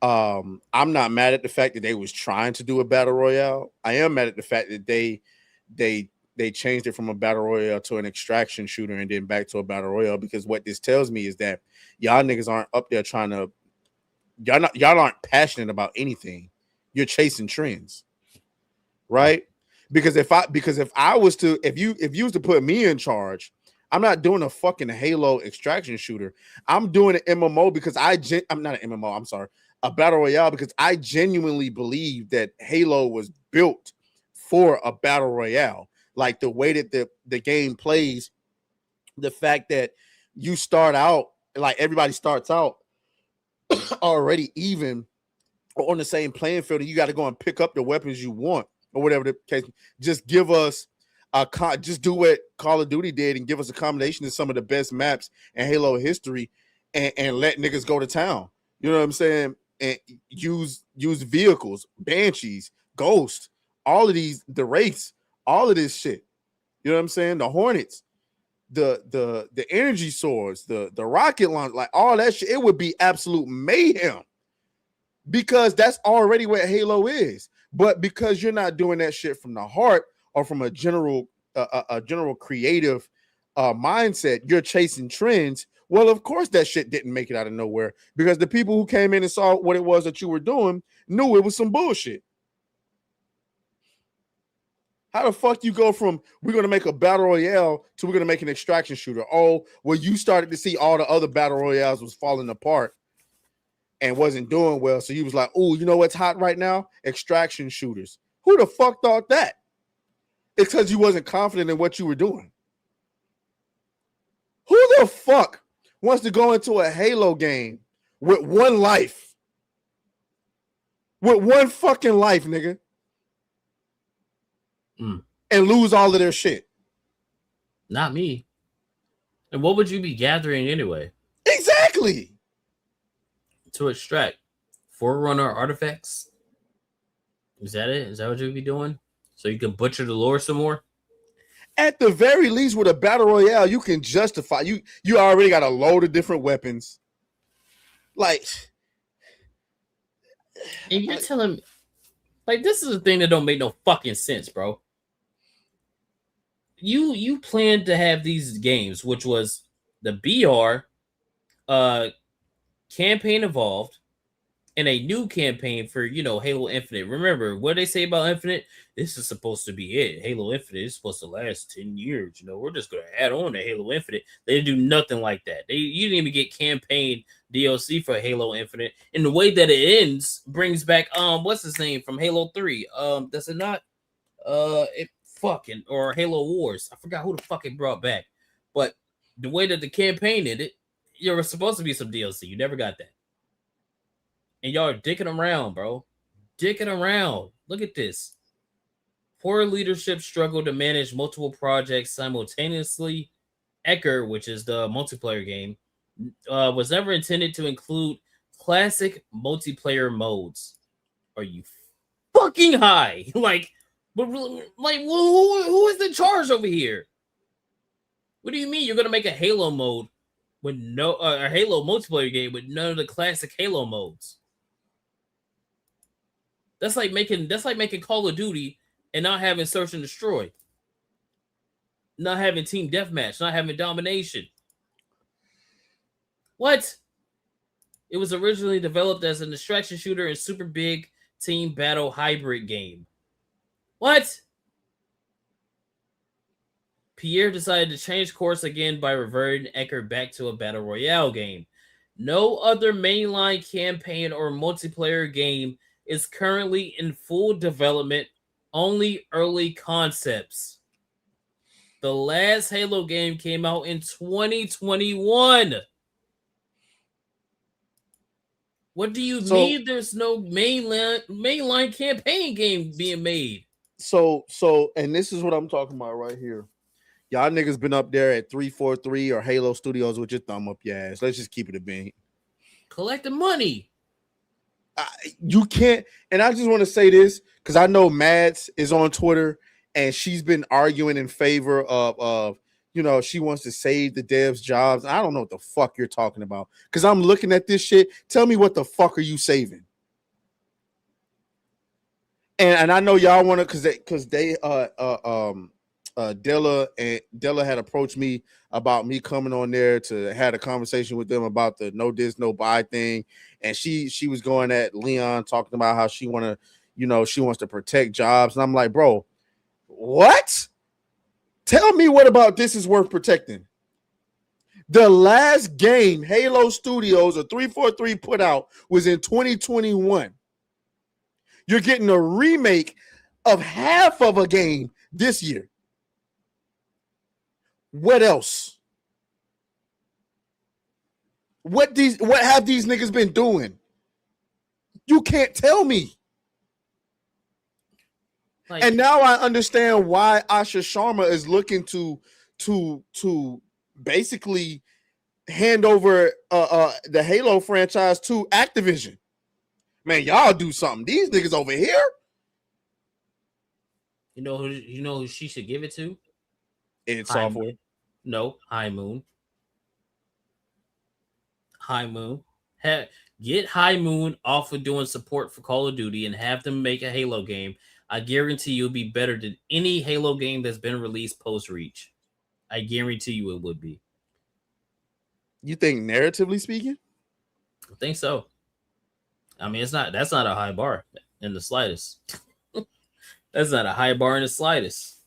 I'm not mad at the fact that they was trying to do a Battle Royale. I am mad at the fact that they changed it from a Battle Royale to an extraction shooter and then back to a Battle Royale, because what this tells me is that y'all niggas aren't up there trying to y'all aren't passionate about anything. You're chasing trends. Right? Because if you was to put me in charge, I'm not doing a fucking Halo extraction shooter. I'm doing an MMO because I'm not an MMO, I'm sorry, a Battle Royale, because I genuinely believe that Halo was built for a Battle Royale. Like the way that the game plays, the fact that you start out, like everybody starts out already even on the same playing field, and you got to go and pick up the weapons you want or whatever the case. Just give us just do what Call of Duty did and give us a combination of some of the best maps in Halo history and let niggas go to town. You know what I'm saying? And use vehicles, Banshees, Ghost, all of these, the Wraiths, all of this shit. You know what I'm saying? The Hornets, the energy swords, the rocket launch, like all that shit. It would be absolute mayhem because that's already what Halo is. But because you're not doing that shit from the heart or from a general creative mindset, you're chasing trends. Well, of course that shit didn't make it out of nowhere because the people who came in and saw what it was that you were doing knew it was some bullshit. How the fuck you go from we're going to make a battle royale to we're going to make an extraction shooter? Oh, well, you started to see all the other battle royales was falling apart and wasn't doing well. So you was like, oh, you know what's hot right now? Extraction shooters. Who the fuck thought that? It's because you wasn't confident in what you were doing. Who the fuck wants to go into a Halo game with one life? With one fucking life, nigga. And lose all of their shit. Not me. And what would you be gathering anyway? Exactly. To extract Forerunner artifacts? Is that it? Is that what you'd be doing? So you can butcher the lore some more? At the very least, with a battle royale, you can justify you already got a load of different weapons. Like, and you're telling me, like, this is a thing that don't make no fucking sense, bro. You planned to have these games, which was the BR campaign evolved and a new campaign for, Halo Infinite. Remember what they say about Infinite? This is supposed to be it. Halo Infinite is supposed to last 10 years. We're just going to add on to Halo Infinite. They didn't do nothing like that. You didn't even get campaign DLC for Halo Infinite. And the way that it ends brings back, what's his name from Halo 3? Does it not? Or Halo Wars. I forgot who the fuck it brought back. But the way that the campaign ended, there was supposed to be some DLC. You never got that. And y'all are dicking around, bro. Dicking around. Look at this. Poor leadership struggled to manage multiple projects simultaneously. Ecker, which is the multiplayer game, was never intended to include classic multiplayer modes. Are you fucking high? Who is in charge over here? What do you mean you're gonna make a Halo mode with no a Halo multiplayer game with none of the classic Halo modes? That's like making Call of Duty and not having Search and Destroy, not having Team Deathmatch, not having Domination. What? It was originally developed as an extraction shooter and super big team battle hybrid game. What? Pierre decided to change course again by reverting Ecker back to a battle royale game. No other mainline campaign or multiplayer game is currently in full development, only early concepts. The last Halo game came out in 2021. What do you mean there's no mainline campaign game being made? So, and this is what I'm talking about right here. Y'all niggas been up there at 343 or Halo Studios with your thumb up your ass. Let's just keep it a bean. Collecting money. You can't, and I just want to say this because I know Mads is on Twitter and she's been arguing in favor of she wants to save the devs' jobs. I don't know what the fuck you're talking about because I'm looking at this shit. Tell me what the fuck are you saving? And I know y'all want to because they Della had approached me about me coming on there to had a conversation with them about the no dis no buy thing, and she was going at Leon talking about how she she wants to protect jobs, and I'm like, bro, what? Tell me what about this is worth protecting? The last game Halo Studios or 343 put out was in 2021. You're getting a remake of half of a game this year. What else? What have these niggas been doing? You can't tell me. And now I understand why Asha Sharma is looking to basically hand over the Halo franchise to Activision. Man, y'all do something. These niggas over here. You know who she should give it to? id Software. No, High Moon. High Moon. Get High Moon off of doing support for Call of Duty and have them make a Halo game. I guarantee you'll be better than any Halo game that's been released post-Reach. I guarantee you it would be. You think narratively speaking? I think so. I mean, that's not a high bar in the slightest. That's not a high bar in the slightest.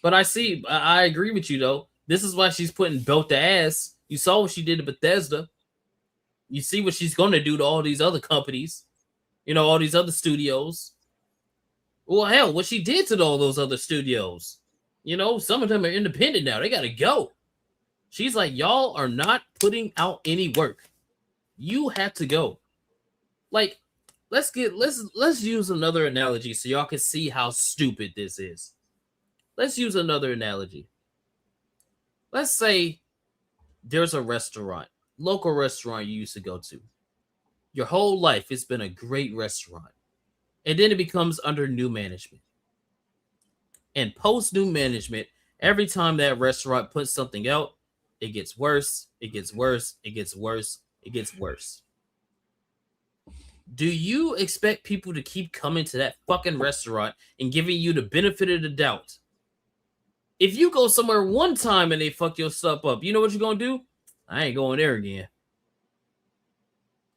But I agree with you though. This is why she's putting belt to ass. You saw what she did to Bethesda. You see what she's going to do to all these other companies. You know, all these other studios. Well, hell, what she did to all those other studios. You know, some of them are independent now. They got to go. She's like, y'all are not putting out any work. You have to go. Like, let's use another analogy so y'all can see how stupid this is. Let's use another analogy. Let's say there's a restaurant, local restaurant you used to go to. Your whole life, it's been a great restaurant. And then it becomes under new management. And post new management, every time that restaurant puts something out, it gets worse, it gets worse, it gets worse, it gets worse. Do you expect people to keep coming to that fucking restaurant and giving you the benefit of the doubt? If you go somewhere one time and they fuck your stuff up, you know what you're going to do? I ain't going there again.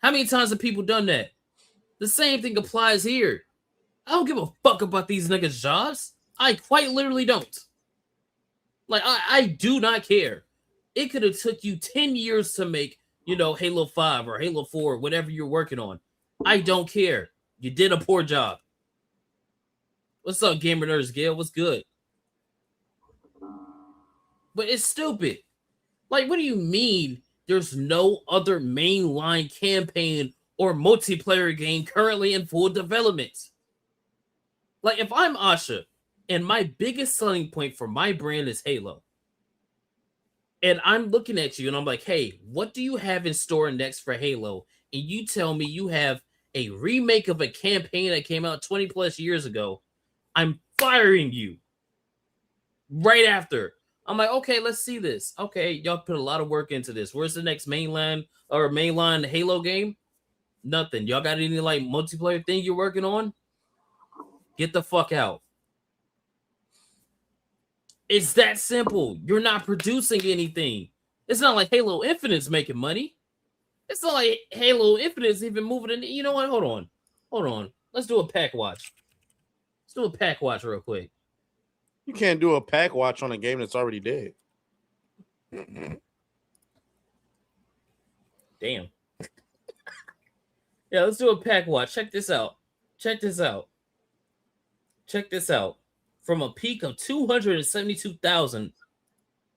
How many times have people done that? The same thing applies here. I don't give a fuck about these niggas' jobs. I quite literally don't. Like, I do not care. It could have took you 10 years to make, you know, Halo 5 or Halo 4, whatever you're working on. I don't care. You did a poor job. What's up, Gamer Nerds Gale? What's good? But it's stupid. Like, what do you mean there's no other mainline campaign or multiplayer game currently in full development? Like, if I'm Asha and my biggest selling point for my brand is Halo, and I'm looking at you and I'm like, hey, what do you have in store next for Halo? And you tell me you have a remake of a campaign that came out 20 plus years ago, I'm firing you right after. I'm like, okay, let's see this. Okay, y'all put a lot of work into this. Where's the next mainline Halo game? Nothing. Y'all got any like multiplayer thing you're working on? Get the fuck out. It's that simple. You're not producing anything. It's not like Halo Infinite's making money. It's not like Halo Infinite's even moving in. You know what? Hold on. Let's do a pack watch. Let's do a pack watch real quick. You can't do a pack watch on a game that's already dead. Damn. Yeah, let's do a pack watch. Check this out. From a peak of 272,000,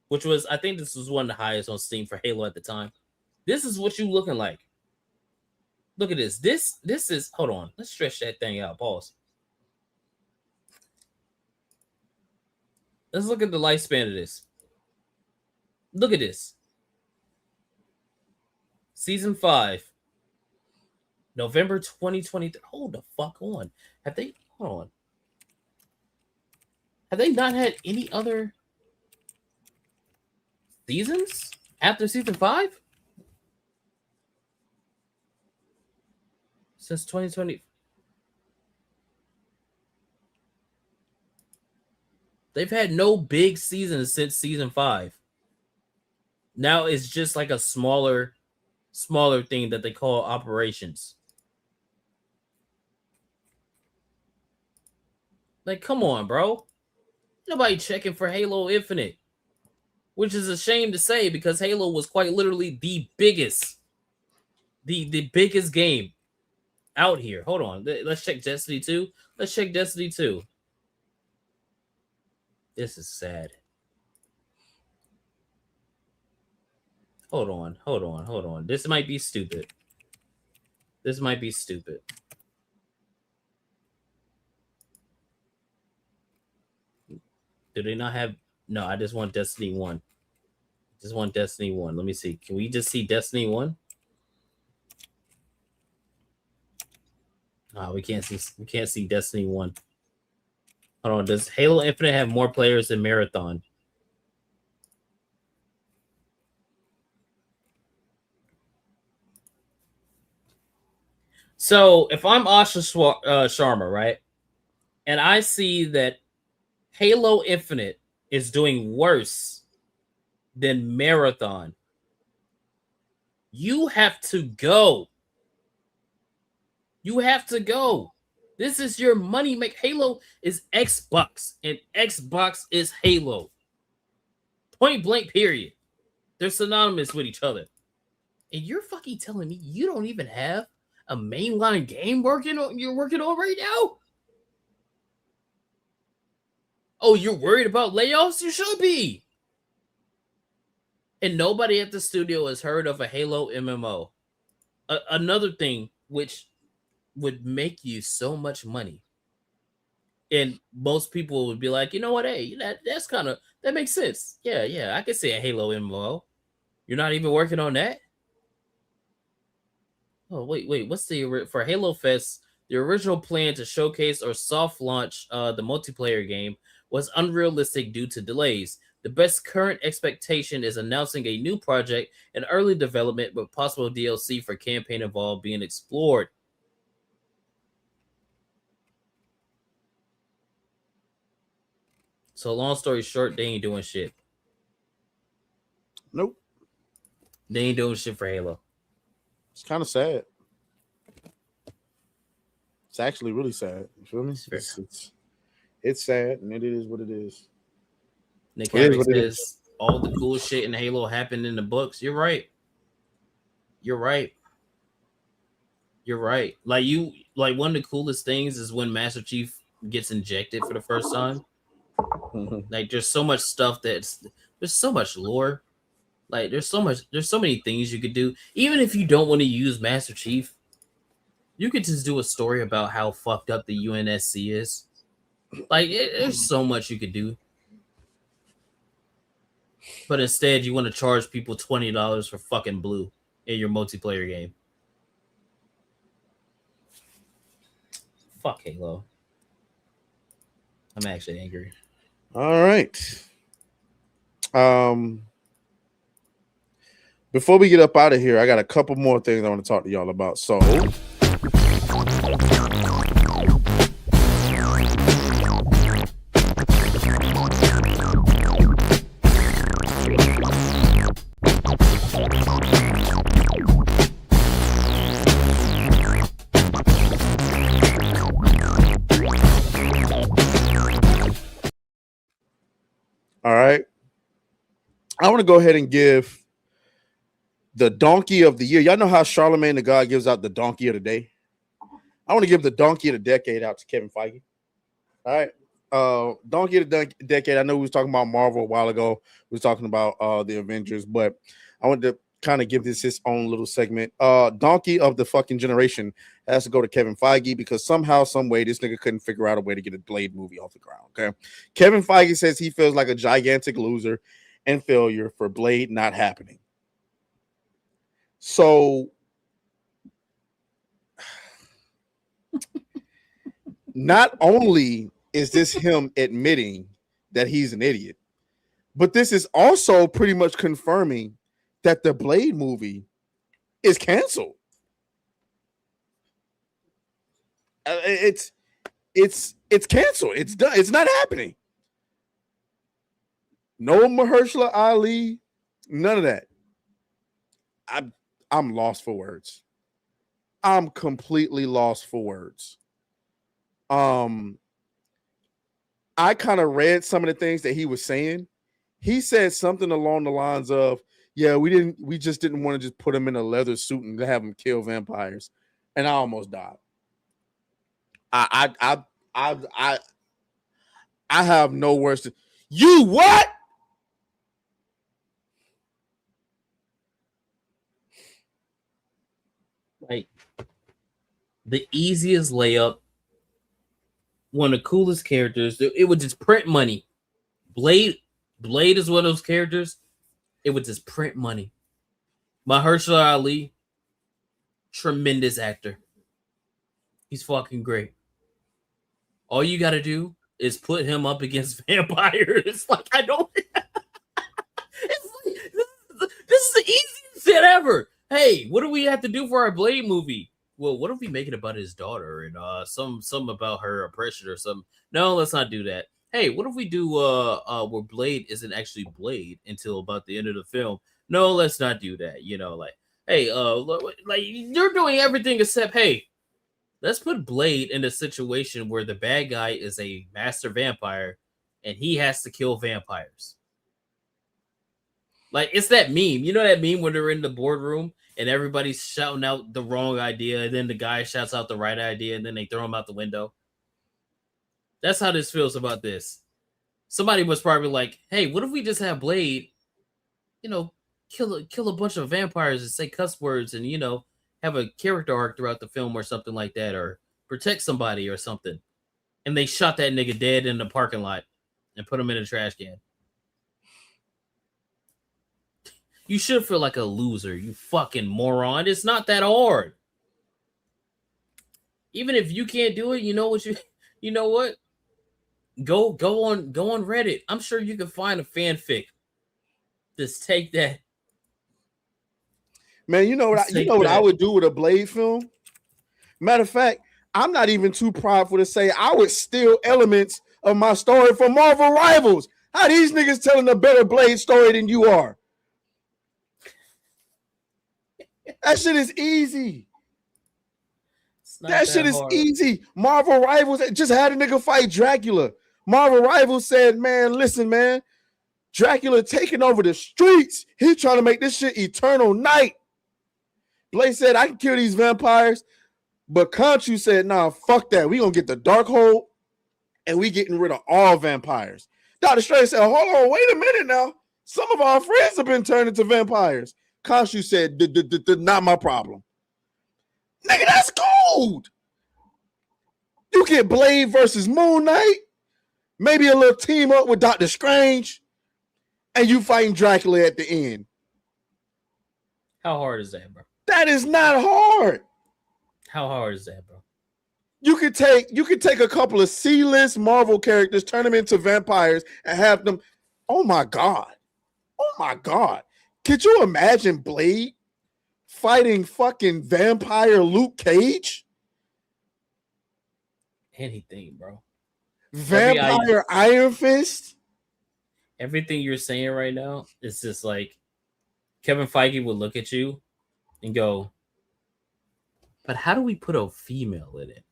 which was, I think this was one of the highest on Steam for Halo at the time. This is what you looking like. Look at this. This is, hold on. Let's stretch that thing out. Pause. Let's look at the lifespan of this. Look at this. Season 5. November 2023. Hold the fuck on. Hold on. Have they not had any other seasons after season 5? Since 2020. They've had no big seasons since season 5. Now it's just like a smaller thing that they call operations. Like, come on, bro. Nobody checking for Halo Infinite, which is a shame to say because Halo was quite literally the biggest game out here. Hold on. Let's check Destiny 2. Let's check Destiny 2. This is sad. Hold on. This might be stupid. Do they not have... No, I just want Destiny 1. Just want Destiny 1. Let me see. Can we just see Destiny 1? We can't see Destiny 1. Hold on. Does Halo Infinite have more players than Marathon? So if I'm Asha Sharma, right, and I see that Halo Infinite is doing worse than Marathon, you have to go. You have to go. This is your money make. Halo is Xbox, and Xbox is Halo. Point blank, period. They're synonymous with each other. And you're fucking telling me you don't even have a mainline game you're working on right now? Oh, you're worried about layoffs? You should be. And nobody at the studio has heard of a Halo MMO. Another thing which would make you so much money. And most people would be like, you know what? Hey, that makes sense. Yeah, I could see a Halo MMO. You're not even working on that? Oh, wait. What's for Halo Fest? The original plan to showcase or soft launch the multiplayer game was unrealistic due to delays. The best current expectation is announcing a new project in early development with possible DLC for campaign involved being explored. So long story short, they ain't doing shit. Nope. They ain't doing shit for Halo. It's kind of sad. It's actually really sad. You feel me? It's sad, and it is what it is. Nick Havoc says all the cool shit in Halo happened in the books. You're right. Like one of the coolest things is when Master Chief gets injected for the first time. Like there's so much stuff there's so much lore. Like there's so many things you could do. Even if you don't want to use Master Chief, you could just do a story about how fucked up the UNSC is. Like there's so much you could do. But instead you want to charge people $20 for fucking blue in your multiplayer game. Fuck Halo. I'm actually angry. All right. Before we get up out of here, I got a couple more things I want to talk to y'all about. So all right. I want to go ahead and give the donkey of the year. Y'all know how Charlemagne the God gives out the donkey of the day? I want to give the donkey of the decade out to Kevin Feige. All right. Donkey of the decade. I know we was talking about Marvel a while ago. We was talking about the Avengers, but I wanted to kind of give this his own little segment. Donkey of the fucking generation has to go to Kevin Feige because somehow, some way, this nigga couldn't figure out a way to get a Blade movie off the ground. Okay. Kevin Feige says he feels like a gigantic loser and failure for Blade not happening. So not only is this him admitting that he's an idiot, but this is also pretty much confirming that the Blade movie is canceled. It's canceled. It's done. It's not happening. No Mahershala Ali, none of that. I'm lost for words. I'm completely lost for words. I kind of read some of the things that he was saying. He said something along the lines of, "Yeah, we just didn't want to just put him in a leather suit and have him kill vampires," and I almost died. I have no words to. You what? Like the easiest layup, one of the coolest characters. It would just print money. Blade is one of those characters It was just print money. Mahershala Ali, tremendous actor. He's fucking great. All you gotta do is put him up against vampires. Like, I don't. It's like, this is the easiest shit ever. Hey, what do we have to do for our Blade movie? Well, what if we make it about his daughter and some about her oppression or something? No, let's not do that. Hey, what if we do where Blade isn't actually Blade until about the end of the film? No, let's not do that. You know, like, hey, like you're doing everything except, hey, let's put Blade in a situation where the bad guy is a master vampire and he has to kill vampires. Like, it's that meme. You know that meme when they're in the boardroom and everybody's shouting out the wrong idea, and then the guy shouts out the right idea, and then they throw him out the window? That's how this feels about this. Somebody was probably like, hey, what if we just have Blade, you know, kill a bunch of vampires and say cuss words and, you know, have a character arc throughout the film or something like that, or protect somebody or something. And they shot that nigga dead in the parking lot and put him in a trash can. You should feel like a loser, you fucking moron. It's not that hard. Even if you can't do it, you know what? Go on Reddit. I'm sure you can find a fanfic. Just take that. Man, you know what I would do with a Blade film? Matter of fact, I'm not even too prideful to say I would steal elements of my story from Marvel Rivals. How these niggas telling a better Blade story than you are? That shit is easy. That shit is easy. Marvel Rivals just had a nigga fight Dracula. Marvel Rivals said, man, listen, man, Dracula taking over the streets. He's trying to make this shit eternal night. Blade said, I can kill these vampires. But Khonshu said, nah, fuck that. We gonna get the Darkhold and we getting rid of all vampires. Dr. Strange said, hold on, wait a minute now. Some of our friends have been turned into vampires. Khonshu said, not my problem. Nigga, that's gold. You get Blade versus Moon Knight, maybe a little team up with Doctor Strange, and you fighting Dracula at the end. How hard is that, bro? That is not hard. How hard is that, bro? You could take a couple of C-list Marvel characters, turn them into vampires, and have them. Oh my God. Oh my God. Could you imagine Blade fighting fucking vampire Luke Cage? Anything, bro. Vampire Iron Fist? Everything you're saying right now is just like Kevin Feige would look at you and go, but how do we put a female in it?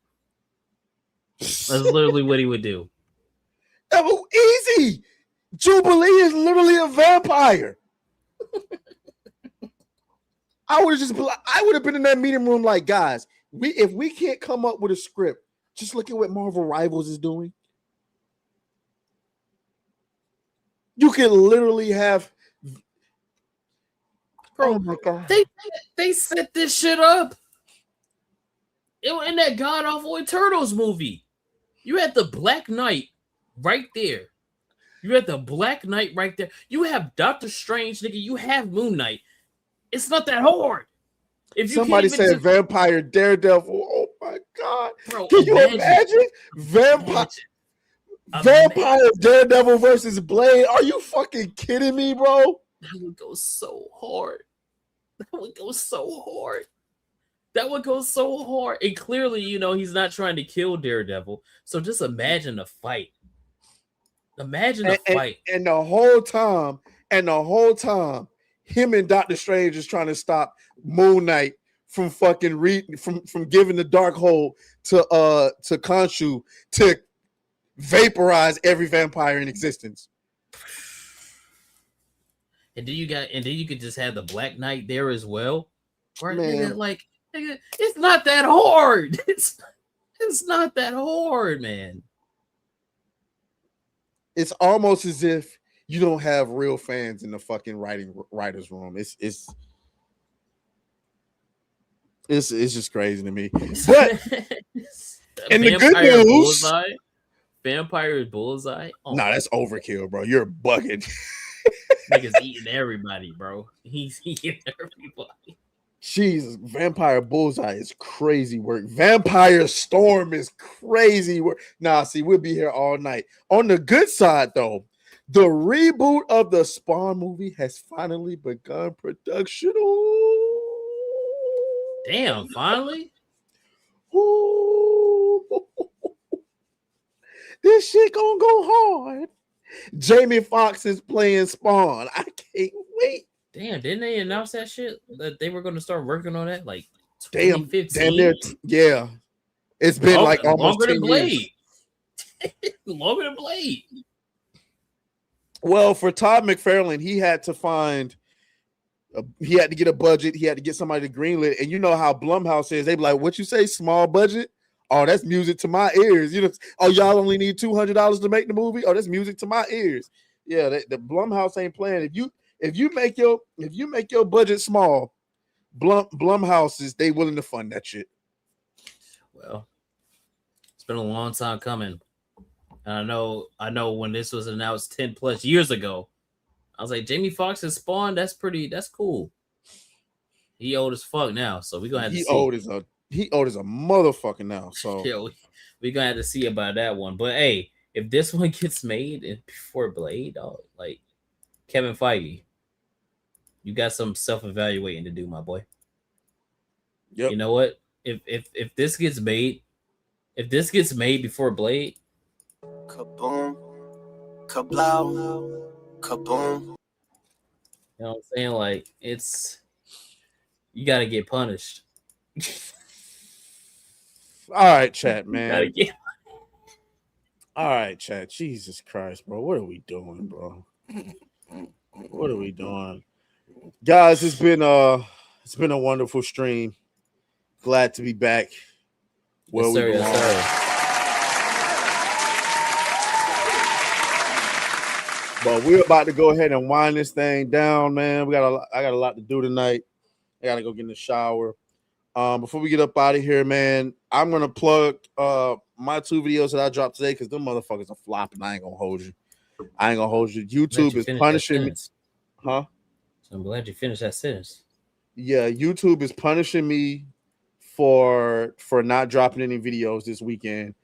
That's literally what he would do. That was easy. Jubilee is literally a vampire. I would have been in that meeting room like, guys, if we can't come up with a script, just look at what Marvel Rivals is doing. You can literally have, bro. Oh my God. They set this shit up. In that god awful Eternals movie, you had the Black Knight right there. You had the Black Knight right there. You have Doctor Strange, nigga. You have Moon Knight. It's not that hard. If you somebody said Vampire Daredevil, oh my God. Bro, can you imagine? Vampire Daredevil versus Blade. Are you fucking kidding me, bro? That would go so hard. That would go so hard. That would go so hard. And clearly, you know, he's not trying to kill Daredevil. So just imagine a fight. Imagine a fight. And the whole time, him and Doctor Strange is trying to stop Moon Knight from fucking from giving the Darkhold to Khonshu to vaporize every vampire in existence. And then you could just have the Black Knight there as well. Right? Man. Nigga, it's not that hard. It's not that hard, man. It's almost as if you don't have real fans in the fucking writer's room. It's just crazy to me. But and the good news, Vampire Bullseye. Oh. Nah, that's overkill, bro. You're bugging. Nigga's eating everybody, bro. He's eating everybody. Jesus, Vampire Bullseye is crazy work. Vampire Storm is crazy work. Nah, see, we'll be here all night. On the good side, though, the reboot of the Spawn movie has finally begun production. Ooh. Damn, finally? Ooh. This shit gonna go hard. Jamie Foxx is playing Spawn. I can't wait. Damn, didn't they announce that shit? That they were going to start working on that like 2015? Damn, yeah. It's been like almost longer 10 than Blade. years. Longer than Blade. Well, for Todd McFarlane, he had to get a budget. He had to get somebody to greenlit. And you know how Blumhouse is. They be like, what you say, small budget? Oh, that's music to my ears. You know, oh, y'all only need $200 to make the movie? Oh, that's music to my ears. Yeah, the Blumhouse ain't playing. If you make your budget small, Blumhouse is they willing to fund that shit. Well, it's been a long time coming. And I know when this was announced 10 plus years ago, I was like, Jamie Foxx is Spawn. That's cool. He old as fuck now, so we're gonna have to see. He old as a motherfucker now. So yeah, we're gonna have to see about that one. But hey, if this one gets made before Blade, like Kevin Feige, you got some self-evaluating to do, my boy. Yep. You know what? If this gets made before Blade, kaboom, kablow, kaboom. You know what I'm saying? Like you gotta get punished. All right, chat, man. All right, chat. Jesus Christ, bro. What are we doing, bro? What are we doing? Guys, it's been a wonderful stream. Glad to be back. Where yes, sir, we yes, sir. But we're about to go ahead and wind this thing down, man. I got a lot to do tonight. I gotta go get in the shower. Before we get up out of here, man, I'm gonna plug my 2 videos that I dropped today because them motherfuckers are flopping. I ain't gonna hold you. YouTube is punishing me. Huh? So I'm glad you finished that sentence. Yeah, YouTube is punishing me for not dropping any videos this weekend.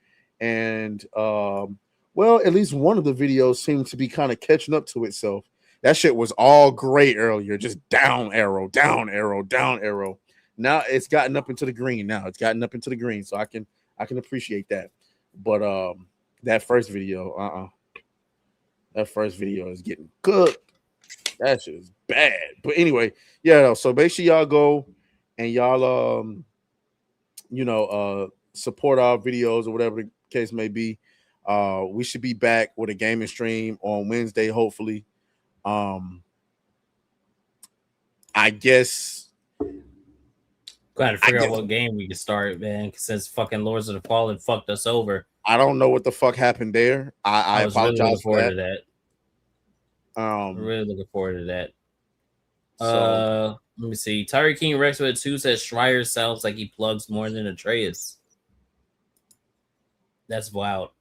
And well, at least one of the videos seemed to be kind of catching up to itself. That shit was all gray earlier, just down arrow, down arrow, down arrow. Now it's gotten up into the green. So I can appreciate that. But that first video, that first video is getting cooked. That shit is bad. But anyway, yeah. So make sure y'all go and y'all support our videos or whatever the case may be. We should be back with a gaming stream on Wednesday, hopefully. I guess. Got to figure out what game we can start, man. Since fucking Lords of the Fallen fucked us over. I don't know what the fuck happened there. I apologize really for that. I'm really looking forward to that. So, let me see. Tyree King Rex with 2 says Schreier sounds like he plugs more than Atreus. That's wild.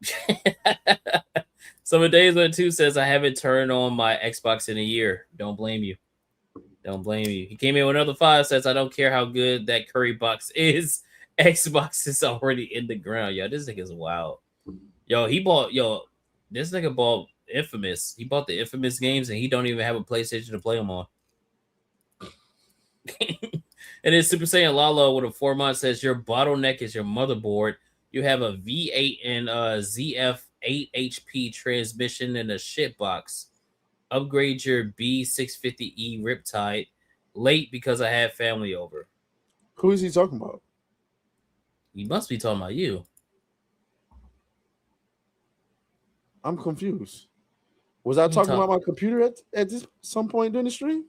Summer Days with 2 says I haven't turned on my Xbox in a year. Don't blame you. He came in with another 5 says I don't care how good that curry box is. Xbox is already in the ground. Yo, this nigga's wild. This nigga bought Infamous. He bought the Infamous games and he don't even have a PlayStation to play them on. And then Super Saiyan Lalo with a 4-month says your bottleneck is your motherboard. You have a V8 and ZF 8 HP transmission in a shit box. Upgrade your B650E Riptide. Late because I had family over. Who is he talking about? He must be talking about you. I'm confused. Was I talking about my computer at some point during the stream?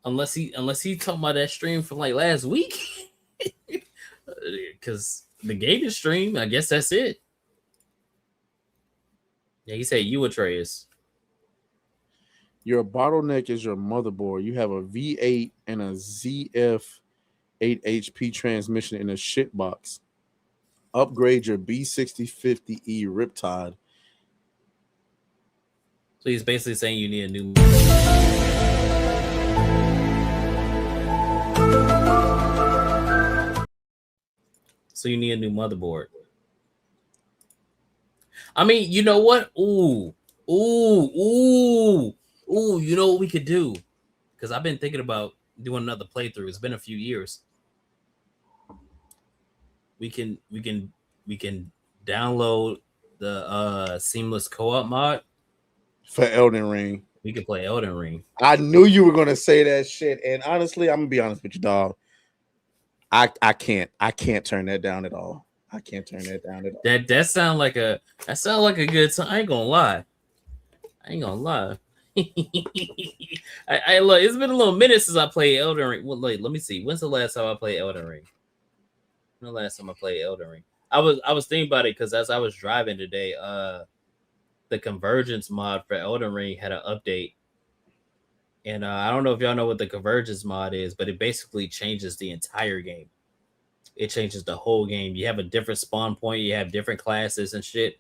Unless he talking about that stream from like last week. Because the gaming stream, I guess that's it. Yeah, he said you Atreus. Your bottleneck is your motherboard. You have a V8 and a ZF 8 HP transmission in a shit box. Upgrade your B6050E Riptide. So So he's basically saying you need a new. So you need a new motherboard. I mean, you know what? Ooh. You know what we could do? Because I've been thinking about doing another playthrough. It's been a few years. We can download the seamless co-op mod for Elden Ring. We could play Elden Ring. I knew you were gonna say that shit, and honestly, I'm gonna be honest with you, dog. I can't turn that down at all. I can't turn that down at all. That sound like a good time. I ain't gonna lie. I look. It's been a little minute since I played Elden Ring. Well, let me see. When's the last time I played Elden Ring? When the last time I played Elden Ring? I was thinking about it because as I was driving today, the Convergence mod for Elden Ring had an update. And I don't know if y'all know what the Convergence mod is, but it basically changes the entire game. It changes the whole game. You have a different spawn point. You have different classes and shit.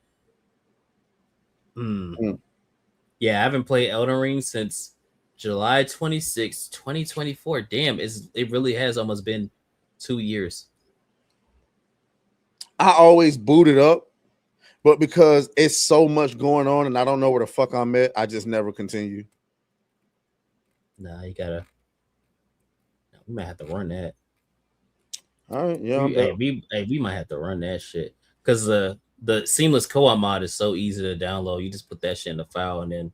Yeah, I haven't played Elden Ring since July 26, 2024. Damn, it really has almost been 2 years. I always boot it up, but because it's so much going on and I don't know where the fuck I'm at, I just never continue. Nah, you gotta. We might have to run that. All right, yeah. We might have to run that shit because the seamless co-op mod is so easy to download. You just put that shit in the file, and then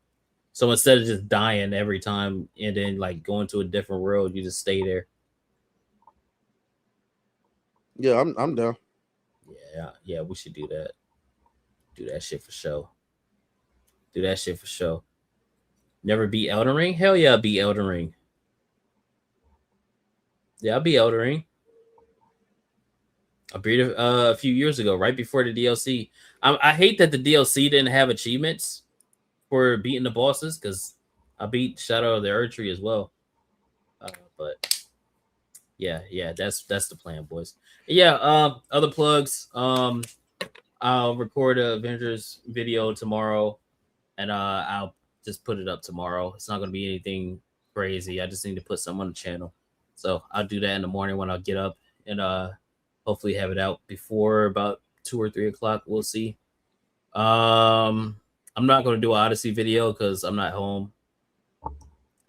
so instead of just dying every time and then like going to a different world, you just stay there. Yeah, I'm down. Yeah, we should do that. Do that shit for sure. Do that shit for sure. Never beat Elden Ring? Hell yeah, I'll beat Elden Ring. Yeah, I'll beat Elden Ring. I beat it a few years ago, right before the DLC. I hate that the DLC didn't have achievements for beating the bosses because I beat Shadow of the Earth Tree as well. But yeah, that's the plan, boys. Yeah, other plugs. I'll record a Avengers video tomorrow, and I'll just put it up tomorrow. It's not going to be anything crazy. I just need to put something on the channel. So I'll do that in the morning when I get up and hopefully have it out before about 2 or 3 o'clock. We'll see. I'm not going to do an Odyssey video because I'm not home.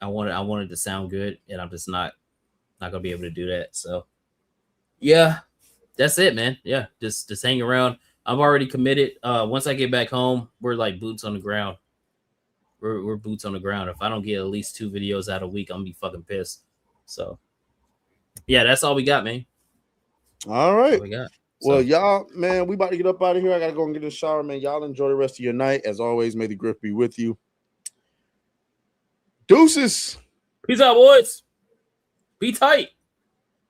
I wanted to sound good, and I'm just not going to be able to do that. So yeah, that's it, man. Yeah, just hang around. I'm already committed. Once I get back home, we're like boots on the ground. We're boots on the ground. If I don't get at least 2 videos out a week, I'm gonna be fucking pissed. So yeah, that's all we got, man. All right. We got. Well, y'all, man, we about to get up out of here. I gotta go and get in the shower, man. Y'all enjoy the rest of your night. As always, may the grip be with you. Deuces. Peace out, boys. Be tight.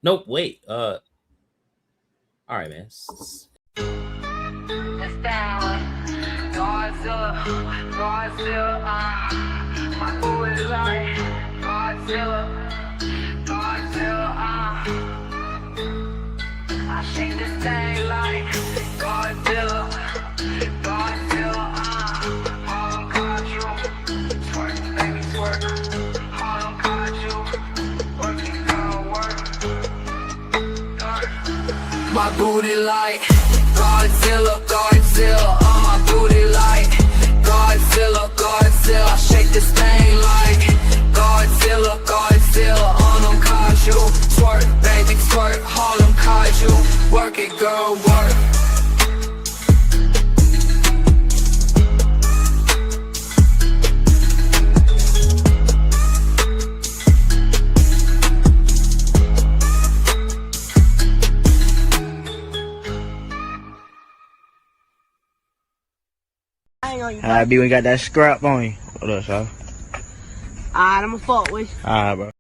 Nope, wait. All right, man. My boy is like Godzilla. I shake this thing like Godzilla. Harlem Control. Twerk, baby, twerk. Harlem Control. Work it, girl, work. My booty like Godzilla. My booty like Godzilla. I shake this thing like Godzilla. Harlem Control. Twerk, baby, twerk. Harlem Control. Work it, girl, work. Alright, B, we got that scrap on you. What up, y'all? Alright, I'ma fuck with you. Alright, bro.